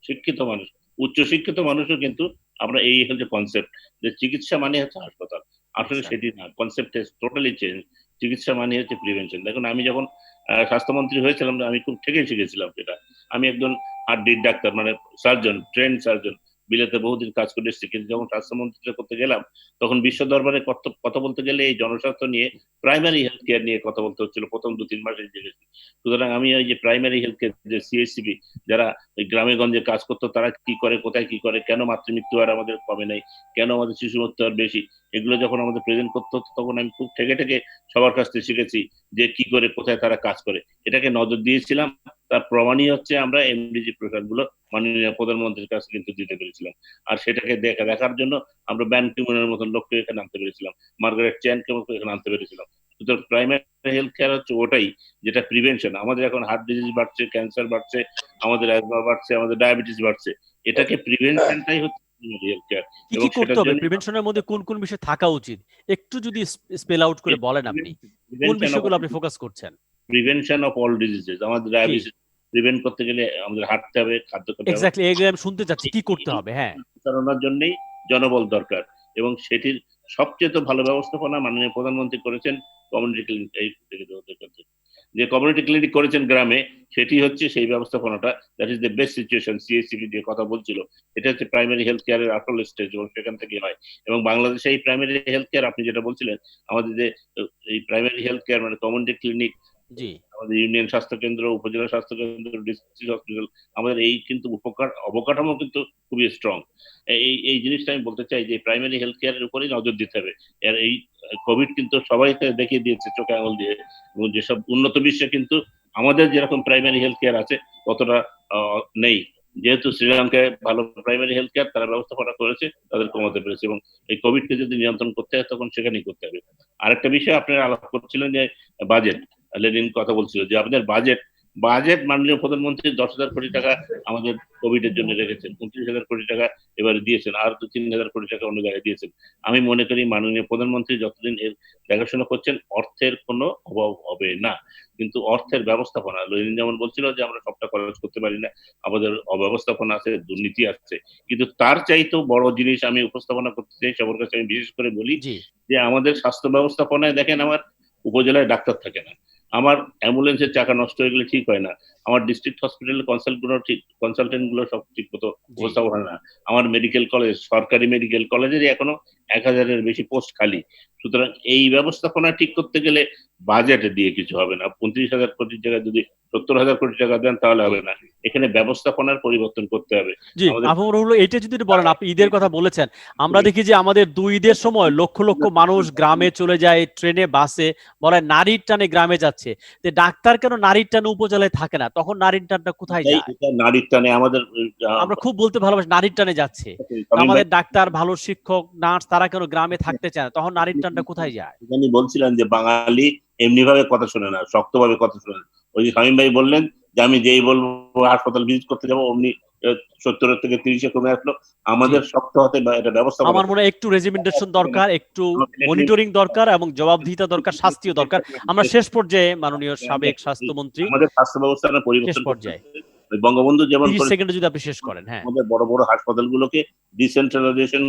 শিক্ষিত মানুষ, উচ্চ শিক্ষিত মানুষও কিন্তু আমরা এই হচ্ছে কনসেপ্ট যে চিকিৎসা মানে হচ্ছে হাসপাতাল। আসলে সেটি না, কনসেপ্ট টোটালি চেঞ্জ। চিকিৎসা মানে হচ্ছে প্রিভেনশন। দেখুন, আমি যখন স্বাস্থ্যমন্ত্রী হয়েছিলাম আমি খুব ঠিকই শিখেছিলাম সেটা। আমি একজন হাড্ডির ডাক্তার, মানে সার্জন, ট্রেন্ড সার্জন, বিলেতে বহুদিন কাজ করে এসেছি। কিন্তু যখন স্বাস্থ্যমন্ত্রী করতে গেলাম তখন বিশ্ব দরবারে কথা বলতে গেলে এই জনস্বাস্থ্য নিয়ে, প্রাইমারি হেলথ কেয়ার নিয়ে কথা বলতে হচ্ছিল প্রথম 2-3 মাসে জেগেছি। সুতরাং আমি ওই যে প্রাইমারি হেলথ কেয়ার যে সিএসসিপি যারা ওই গ্রামে গঞ্জে কাজ করতো, তারা কি করে, কোথায় কি করে, কেন মাতৃমৃত্যু হার আমাদের কমে নাই, কেন আমাদের শিশু মৃত্যু হার বেশি, এগুলো যখন আমাদের প্রেজেন্ট করতে হতো তখন আমি খুব ঠেকে ঠেকে সবার কাছ থেকে শিখেছি যে কি করে, কোথায় তারা কাজ করে। এটাকে নজর দিয়েছিলাম। তার প্রমাণই হচ্ছে আমরা এমডিজি প্রোগ্রামগুলো মাননীয় প্রধানমন্ত্রীর কাছে কিন্তু দিতে পেরেছিলাম। আর সেটাকে দেখার জন্য আমরা ব্যান কিমুনের মতন লোককে এখানে আনতে পেরেছিলাম, মার্গারেট চ্যানকে এখানে আনতে পেরেছিলাম। সুতরাং প্রাইমারি হেলথ কেয়ার হচ্ছে ওটাই যেটা প্রিভেনশন। আমাদের এখন হার্ট ডিজিজ বাড়ছে, ক্যান্সার বাড়ছে, আমাদের অ্যাজমা বাড়ছে, আমাদের ডায়াবেটিস বাড়ছে। এটাকে প্রিভেনশনটাই হচ্ছে হেলথ কেয়ার। কি কি করতে হবে? প্রিভেনশনের মধ্যে কোন কোন বিষয় থাকা উচিত একটু যদি স্পেল আউট করে বলেন, আপনি কোন বিষয়গুলো আপনি ফোকাস করছেন? Prevention of all diseases. আমাদের ডায়াবেটিস প্রিভেন্ট করতে গেলে আমাদের হাঁটতে হবে, খাদ্য খেতে হবে। এক্স্যাক্টলি, এগুলো আমি শুনতে চাচ্ছি, কি করতে হবে? হ্যাঁ, চালানোর জন্যই জনবল দরকার এবং সেটির সবচেয়ে তো ভালো ব্যবস্থাপনা মাননীয় প্রধানমন্ত্রী করেছেন কমিউনিটি ক্লিনিক। এই যে কমিউনিটি ক্লিনিক করেছেন গ্রামে, সেটি হচ্ছে সেই ব্যবস্থাপনাটা, that is the best situation. CSCP যে কথা বলছিল, এটা হচ্ছে প্রাইমারি হেলথ কেয়ারের আসল স্টেজ এবং সেখান থেকে হয়। এবং বাংলাদেশে এই প্রাইমারি হেলথ কেয়ার আপনি যেটা বলছিলেন, আমাদের যে এই প্রাইমারি হেলথ কেয়ার মানে কমিউনিটি ক্লিনিক, আমাদের ইউনিয়ন স্বাস্থ্য কেন্দ্র, উপজেলা স্বাস্থ্য কেন্দ্র, ডিস্ট্রিক্ট হসপিটাল, আমাদের এই কিন্তু অবকাঠামো কিন্তু খুবই স্ট্রং। এই জিনিসটা আমি বলতে চাই যে প্রাইমারি হেলথ কেয়ারের উপরেই নজর দিতে হবে। আর এই কোভিড কিন্তু সবাইকে দেখিয়ে দিয়েছে চোখে আঙুল দিয়ে, এবং যেসব উন্নত বিশ্বে কিন্তু আমাদের যেরকম প্রাইমারি হেলথ কেয়ার আছে ততটা নেই। যেহেতু শ্রীলঙ্কায় ভালো প্রাইমারি হেলথ কেয়ার তারা ব্যবস্থাপনা করেছে, তাদের কমাতে পেরেছে, এবং এই কোভিডকে যদি নিয়ন্ত্রণ করতে হয় তখন সেখানেই করতে হবে। আরেকটা বিষয় আপনারা আলাপ করছিলেন যে বাজেট, লেনিন কথা বলছিল যে আপনাদের বাজেট মাননীয় প্রধানমন্ত্রী 10,000 কোটি টাকা আমাদের কোভিড এর জন্য রেখেছেন, 29,000 কোটি টাকা এবারে দিয়েছেন, আর 2-3,000 কোটি টাকা অন্য জায়গায় দিয়েছেন। আমি মনে করি মাননীয় প্রধানমন্ত্রী যতদিন এর দেখাশোনা করছেন অর্থের কোনো অভাব হবে না, কিন্তু অর্থের ব্যবস্থাপনা, লেনিন যেমন বলছিল যে আমরা সবটা খরচ করতে পারি না, আমাদের অব্যবস্থাপনা আছে, দুর্নীতি আছে, কিন্তু তার চাইতেও বড় জিনিস আমি উপস্থাপনা করতে চাই সবার কাছে। আমি বিশেষ করে বলি যে আমাদের স্বাস্থ্য ব্যবস্থাপনায় দেখেন আমার উপজেলায় ডাক্তার থাকে না, আমার অ্যাম্বুলেন্সের চাকা নষ্ট হয়ে গেলে ঠিক হয় না, আমার ডিস্ট্রিক্ট হসপিটালের কনসালটেন্ট গুলো সব ঠিক মতো উপস্থাপন হয় না, আমার মেডিকেল কলেজ, সরকারি মেডিকেল কলেজেরই এখনো 1,000-এর বেশি পোস্ট খালি। সুতরাং এই ব্যবস্থাপনা ঠিক করতে গেলে বাজেট দিয়ে কিছু হবে না। 29,000 কোটির জায়গায় যদি 70,000 কোটি টাকা দেন তাহলে হবে না, এখানে ব্যবস্থাপনার পরিবর্তন করতে হবে। জি, আফম রহুল, এটা যদি বলেন, আপনি ঈদের কথা বলেছেন, আমরা দেখি যে আমাদের 2 ঈদের সময় লক্ষ লক্ষ মানুষ গ্রামে চলে যায়, ট্রেনে, বাসে, বলে নারীর টানে গ্রামে যাচ্ছে। তো ডাক্তার কেন নারীর টানে উপজেলায় থাকে না? তখন নারীর টানটা কোথায় যায়? নারীর টানে আমাদের, আমরা খুব বলতে ভালোবাসি নারীর টানে যাচ্ছে, আমাদের ডাক্তার, ভালো শিক্ষক, নার্স, তারা কেন গ্রামে থাকতে চায় না? তখন নারীর টানটা কোথায় যায়? বলছিলেন যে বাঙালি এমনি ভাবে কথা শোনে না, শক্তভাবে কথা শোনে না। ওই যে শামীম ভাই বললেন যে আমি যেই বলবো হাসপাতাল ভিজিট করতে যাবো অমনি 70 থেকে 30-এ কমে আসলো। আমাদের শক্ত হাতে এটা ব্যবস্থা, আমার মনে হয় একটু রেজিমেন্টেশন দরকার, একটু মনিটরিং দরকার এবং জবাবদিহিতা দরকার, শাস্তিও দরকার। আমরা শেষ পর্যায়ে মাননীয় সাবেক স্বাস্থ্যমন্ত্রী, আমাদের স্বাস্থ্য ব্যবস্থার পরিবর্তন পর্যায়ে ওই বঙ্গবন্ধু যেমন 30 সেকেন্ডে যদি আপনি শেষ করেন। হ্যাঁ, আমাদের বড় বড় হাসপাতালগুলোকে ডিসেন্ট্রালাইজেশন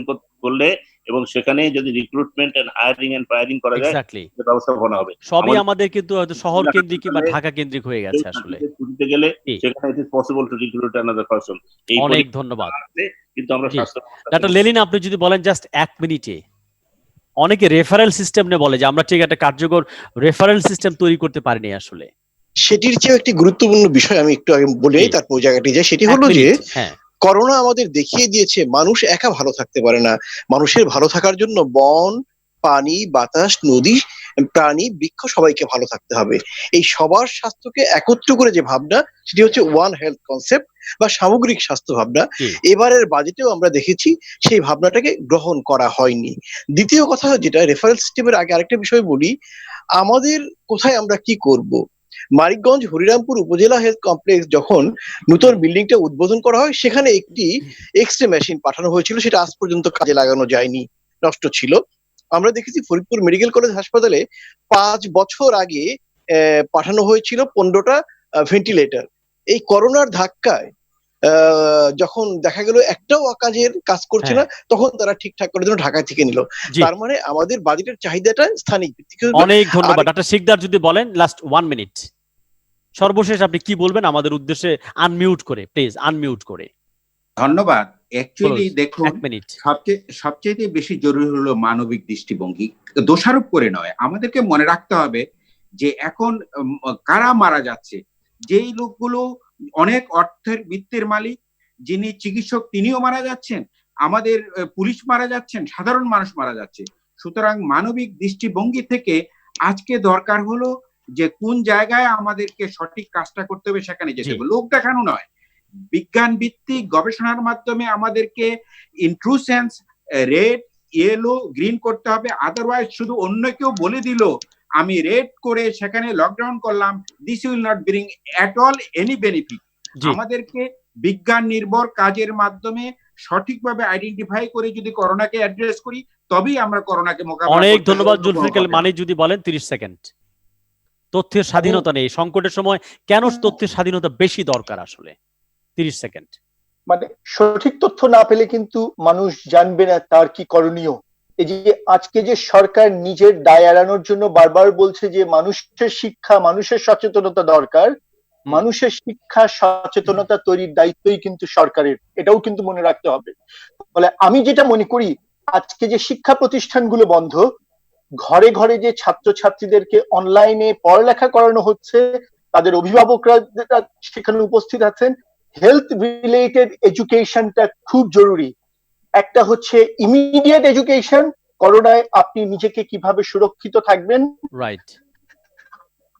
করলে এবং সেখানে যদি recruitment and hiring and firing করা যায়, এক্স্যাক্টলি। ব্যবস্থাপনা হবে। সবই আমাদের কিন্তু হয়তো শহর কেন্দ্রিক কিংবা ঢাকা কেন্দ্রিক হয়ে গেছে আসলে। ছুটিতে গেলে জি। সেখানে it is possible to recruit another person. অনেক ধন্যবাদ। কিন্তু আমরা জি। স্বাস্থ্য ডাক্তার লেলিন, আপনি যদি বলেন জাস্ট 1 মিনিটে, অনেকে রেফারেল সিস্টেম নিয়ে বলে যে আমরা ঠিক একটা কার্যকর রেফারেল সিস্টেম তৈরি করতে পারিনি আসলে। সেটির চেয়ে একটি গুরুত্বপূর্ণ বিষয় আমি একটু আগে বলে জি। তারপর জায়গাটি যায়, সেটি 1 হলো যে মিনিট। হ্যাঁ, করোনা আমাদের দেখিয়ে দিয়েছে মানুষ একা ভালো থাকতে পারে না। মানুষের ভালো থাকার জন্য বন, পানি, বাতাস, নদী, প্রাণী, বৃক্ষ সবাইকে ভালো থাকতে হবে। এই সবার স্বাস্থ্যকে একত্র করে যে ভাবনা, সেটি হচ্ছে ওয়ান হেলথ কনসেপ্ট বা সামগ্রিক স্বাস্থ্য ভাবনা। জি। এবারের বাজেটেও আমরা দেখেছি সেই ভাবনাটাকে গ্রহণ করা হয়নি। দ্বিতীয় কথা যেটা রেফারেল সিস্টেমের আগে আরেকটা বিষয় বলি, আমাদের কোথায় আমরা কি করব। মানিকগঞ্জ হরিরামপুর উপজেলা হেলথ কমপ্লেক্স যখন নতুন বিল্ডিংটা উদ্বোধন করা হয়, সেখানে একটি এক্স-রে মেশিন পাঠানো হয়েছিল, সেটা আজ পর্যন্ত কাজে লাগানো যায়নি, নষ্ট ছিল। আমরা দেখেছি ফরিদপুর মেডিকেল কলেজ হাসপাতালে 5 বছর আগে পাঠানো হয়েছিল 15টা ভেন্টিলেটর। এই করোনার ধাক্কায় যখন দেখা গেল একটাও কাজের কাজ করছে না, তখন তারা ঠিকঠাক করে জন্য ঢাকা থেকে নিল। জি। তার মানে আমাদের বাজেটের চাহিদাটা স্থানিক ভিত্তিক। অনেক ধন্যবাদ। ডাক্তার শিকদার যদি বলেন লাস্ট 1 মিনিট। সর্বশেষ আপনি কি বলবেন আমাদের উদ্দেশ্যে, আনমিউট করে প্লিজ, আনমিউট করে। ধন্যবাদ। অ্যাকচুয়ালি দেখুন, 1 মিনিট। সবচেয়ে বেশি জরুরি হলো মানবিক দৃষ্টিভঙ্গি, দোষারোপ করে নয়। আমাদেরকে মনে রাখতে হবে যে এখন কারা মারা যাচ্ছে। যেই লোকগুলো অনেক অর্থের বৃত্তের মালিক, যিনি চিকিৎসক, তিনিও মারা যাচ্ছেন, আমাদের পুলিশ মারা যাচ্ছেন, সাধারণ মানুষ মারা যাচ্ছে। সুতরাং মানবিক দৃষ্টিভঙ্গি থেকে আজকে দরকার হলো যে কোন জায়গায় আমাদেরকে সঠিক কাজটা করতে হবে, সেখানে যেতে হবে। লোক দেখানো নয়, বিজ্ঞান ভিত্তিক গবেষণার মাধ্যমে আমাদেরকে ইন্ট্রুসেন্স রেড, ইয়েলো, গ্রিন করতে হবে। আদারওয়াইজ শুধু অন্য কেউ বলে দিল আমি রেড করে সেখানে লকডাউন করলাম, this will not bring at all any benefit. আমাদেরকে বিজ্ঞান নির্ভর কাজের মাধ্যমে সঠিকভাবে আইডেন্টিফাই করে যদি করোনাকে অ্যাড্রেস করি, তবেই আমরা করোনাকে মোকাবেলা করতে। অনেক ধন্যবাদ। জুলফিকার মানি যদি বলেন 30 সেকেন্ড। তথ্যের স্বাধীনতা নেই সংকটের সময়, কেন তথ্যের স্বাধীনতা বেশি দরকার আসলে? 30 সেকেন্ড। মানে সঠিক তথ্য না পেলে কিন্তু মানুষ জানবে না তার কি করণীয়। এই যে আজকে যে সরকার নিজের দায় এড়ানোর জন্য বারবার বলছে যে মানুষের শিক্ষা, মানুষের সচেতনতা দরকার, মানুষের শিক্ষা সচেতনতা তৈরির দায়িত্বই কিন্তু সরকারের, এটাও কিন্তু মনে রাখতে হবে। ফলে আমি যেটা মনে করি, আজকে যে শিক্ষা প্রতিষ্ঠানগুলো বন্ধ, ঘরে ঘরে যে ছাত্রছাত্রীদেরকে অনলাইনে পড়ালেখা করানো হচ্ছে, তাদের অভিভাবকরা সেখানে উপস্থিত আছেন, হেলথ রিলেটেড এডুকেশনটা খুব জরুরি। একটা হচ্ছে ইমিডিয়েট এডুকেশন, করোনায় আপনি নিজেকে কিভাবে সুরক্ষিত থাকবেন, রাইট।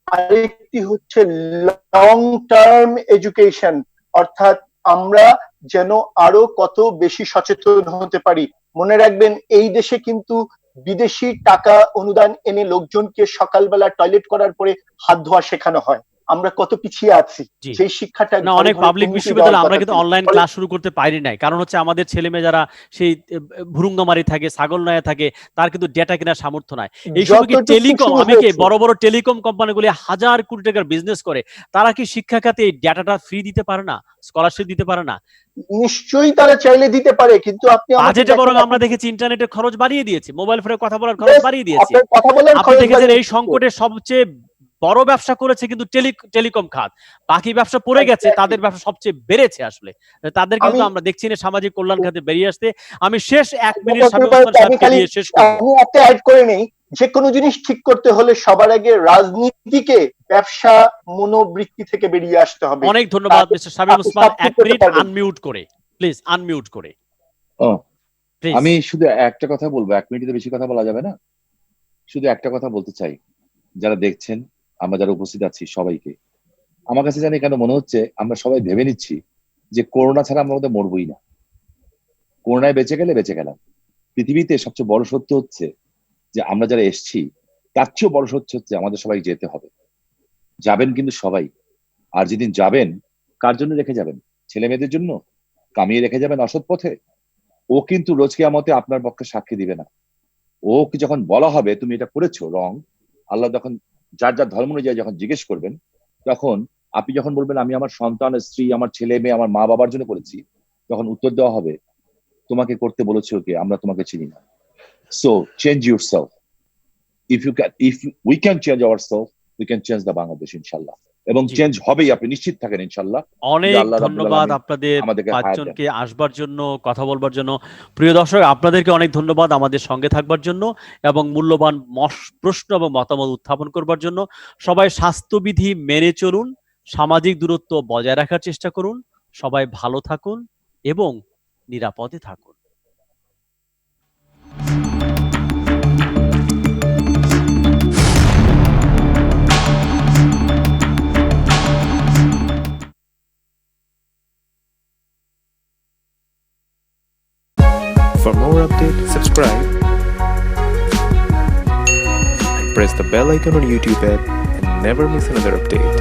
আরেকটি হচ্ছে লং টার্ম এডুকেশন, অর্থাৎ আমরা যেন আরো কত বেশি সচেতন হতে পারি। মনে রাখবেন, এই দেশে কিন্তু বিদেশি টাকা অনুদান এনে লোকজনকে সকালবেলা টয়লেট করার পরে হাত ধোয়া শেখানো হয়। আমরা কত পিছিয়ে আছি সেই শিক্ষাটা। না, অনেক পাবলিক বিশ্ববিদ্যালয়ে আমরা কিন্তু অনলাইন ক্লাস শুরু করতে পারি নাই, কারণ হচ্ছে আমাদের ছেলে মেয়ে যারা সেই ভুরুঙ্গামারি থাকে, ছাগলনায়া থাকে, তার কিন্তু ডেটা কেনার সামর্থ্য নাই। এই সময় কি টেলিকম, আমি কি বড় বড় টেলিকম কোম্পানিগুলি হাজার কোটি টাকার বিজনেস করে, তারা কি শিক্ষা খাতে এই ডেটাটা ফ্রি দিতে পারে না, স্কলারশিপ দিতে পারে না? নিশ্চয়ই তারা চাইলে দিতে পারে, কিন্তু আপনি বাজেটে বরং আমরা দেখেছি ইন্টারনেটের খরচ বাড়িয়ে দিয়েছে, মোবাইল ফোনে কথা বলার খরচ বাড়িয়ে দিয়েছে। আপনি দেখেছেন এই সংকটে সবচেয়ে বড় ব্যবসা করেছে কিন্তু টেলিকম খাত, বাকি ব্যবসা পড়ে গেছে, তাদের ব্যবসা সবচেয়ে বেড়েছে আসলে। তাদের কিন্তু আমরা দেখছি না সামাজিক কল্যাণ খাতে বেরিয়ে আসতে। আমি শেষ 1 মিনিট শেষ করব। আমি একটা অ্যাড করে নেই, যে কোনো জিনিস ঠিক করতে হলে সবার আগে রাজনীতিকে ব্যবসা মনোবৃত্তি থেকে বেরিয়ে আসতে হবে। অনেক ধন্যবাদ mister Shamim Osman. 1 minute unmute করে প্লিজ, আনমিউট করে। আমি শুধু একটা কথা বলবো, 1 মিনিটে বেশি কথা বলা যাবে না। শুধু একটা কথা বলতে চাই, যারা দেখছেন, আমরা যারা উপস্থিত আছি সবাইকে, আমার কাছে জানি কেন মনে হচ্ছে আমরা সবাই ভেবে নিচ্ছি যে করোনা ছাড়া আমরা মধ্যে মরবই না, করোনায় বেঁচে গেলে বেঁচে গেলাম। পৃথিবীতে সবচেয়ে বড় সত্য হচ্ছে যে আমরা যারা এসছি তার চেয়েও বড় সত্য হচ্ছে আমাদের সবাই যেতে হবে। যাবেন কিন্তু সবাই। আর যেদিন যাবেন, কার জন্য রেখে যাবেন? ছেলে মেয়েদের জন্য কামিয়ে রেখে যাবেন অসৎ পথে? ও কিন্তু রোজ কিয়ামতে আপনার পক্ষে সাক্ষী দিবে না। ও কি যখন বলা হবে তুমি এটা করেছো রং, আল্লাহ যখন যার যার ধর্ম অনুযায়ী যখন জিজ্ঞেস করবেন, তখন আপনি যখন বলবেন আমি আমার সন্তান, স্ত্রী, আমার ছেলে মেয়ে, আমার মা বাবার জন্য করেছি, তখন উত্তর দেওয়া হবে তোমাকে করতে বলেছে কে, আমরা তোমাকে চিনি না। So change yourself. if we can change ourselves, we can change the Bangladesh ইনশাআল্লাহ, এবং চেঞ্জ হবেই, আপনি নিশ্চিত থাকেন ইনশাআল্লাহ। অনেক ধন্যবাদ আপনাদের পাঁচজনকে আসবার জন্য, কথা বলবার জন্য। প্রিয় দর্শক, আপনাদেরকে অনেক ধন্যবাদ আমাদের সঙ্গে থাকবার জন্য এবং মূল্যবান প্রশ্ন এবং মতামত উত্থাপন করবার জন্য। সবাই স্বাস্থ্যবিধি মেনে চলুন, সামাজিক দূরত্ব বজায় রাখার চেষ্টা করুন, সবাই ভালো থাকুন এবং নিরাপদে থাকুন। For more updates, subscribe and press the bell icon on YouTube app and never miss another update.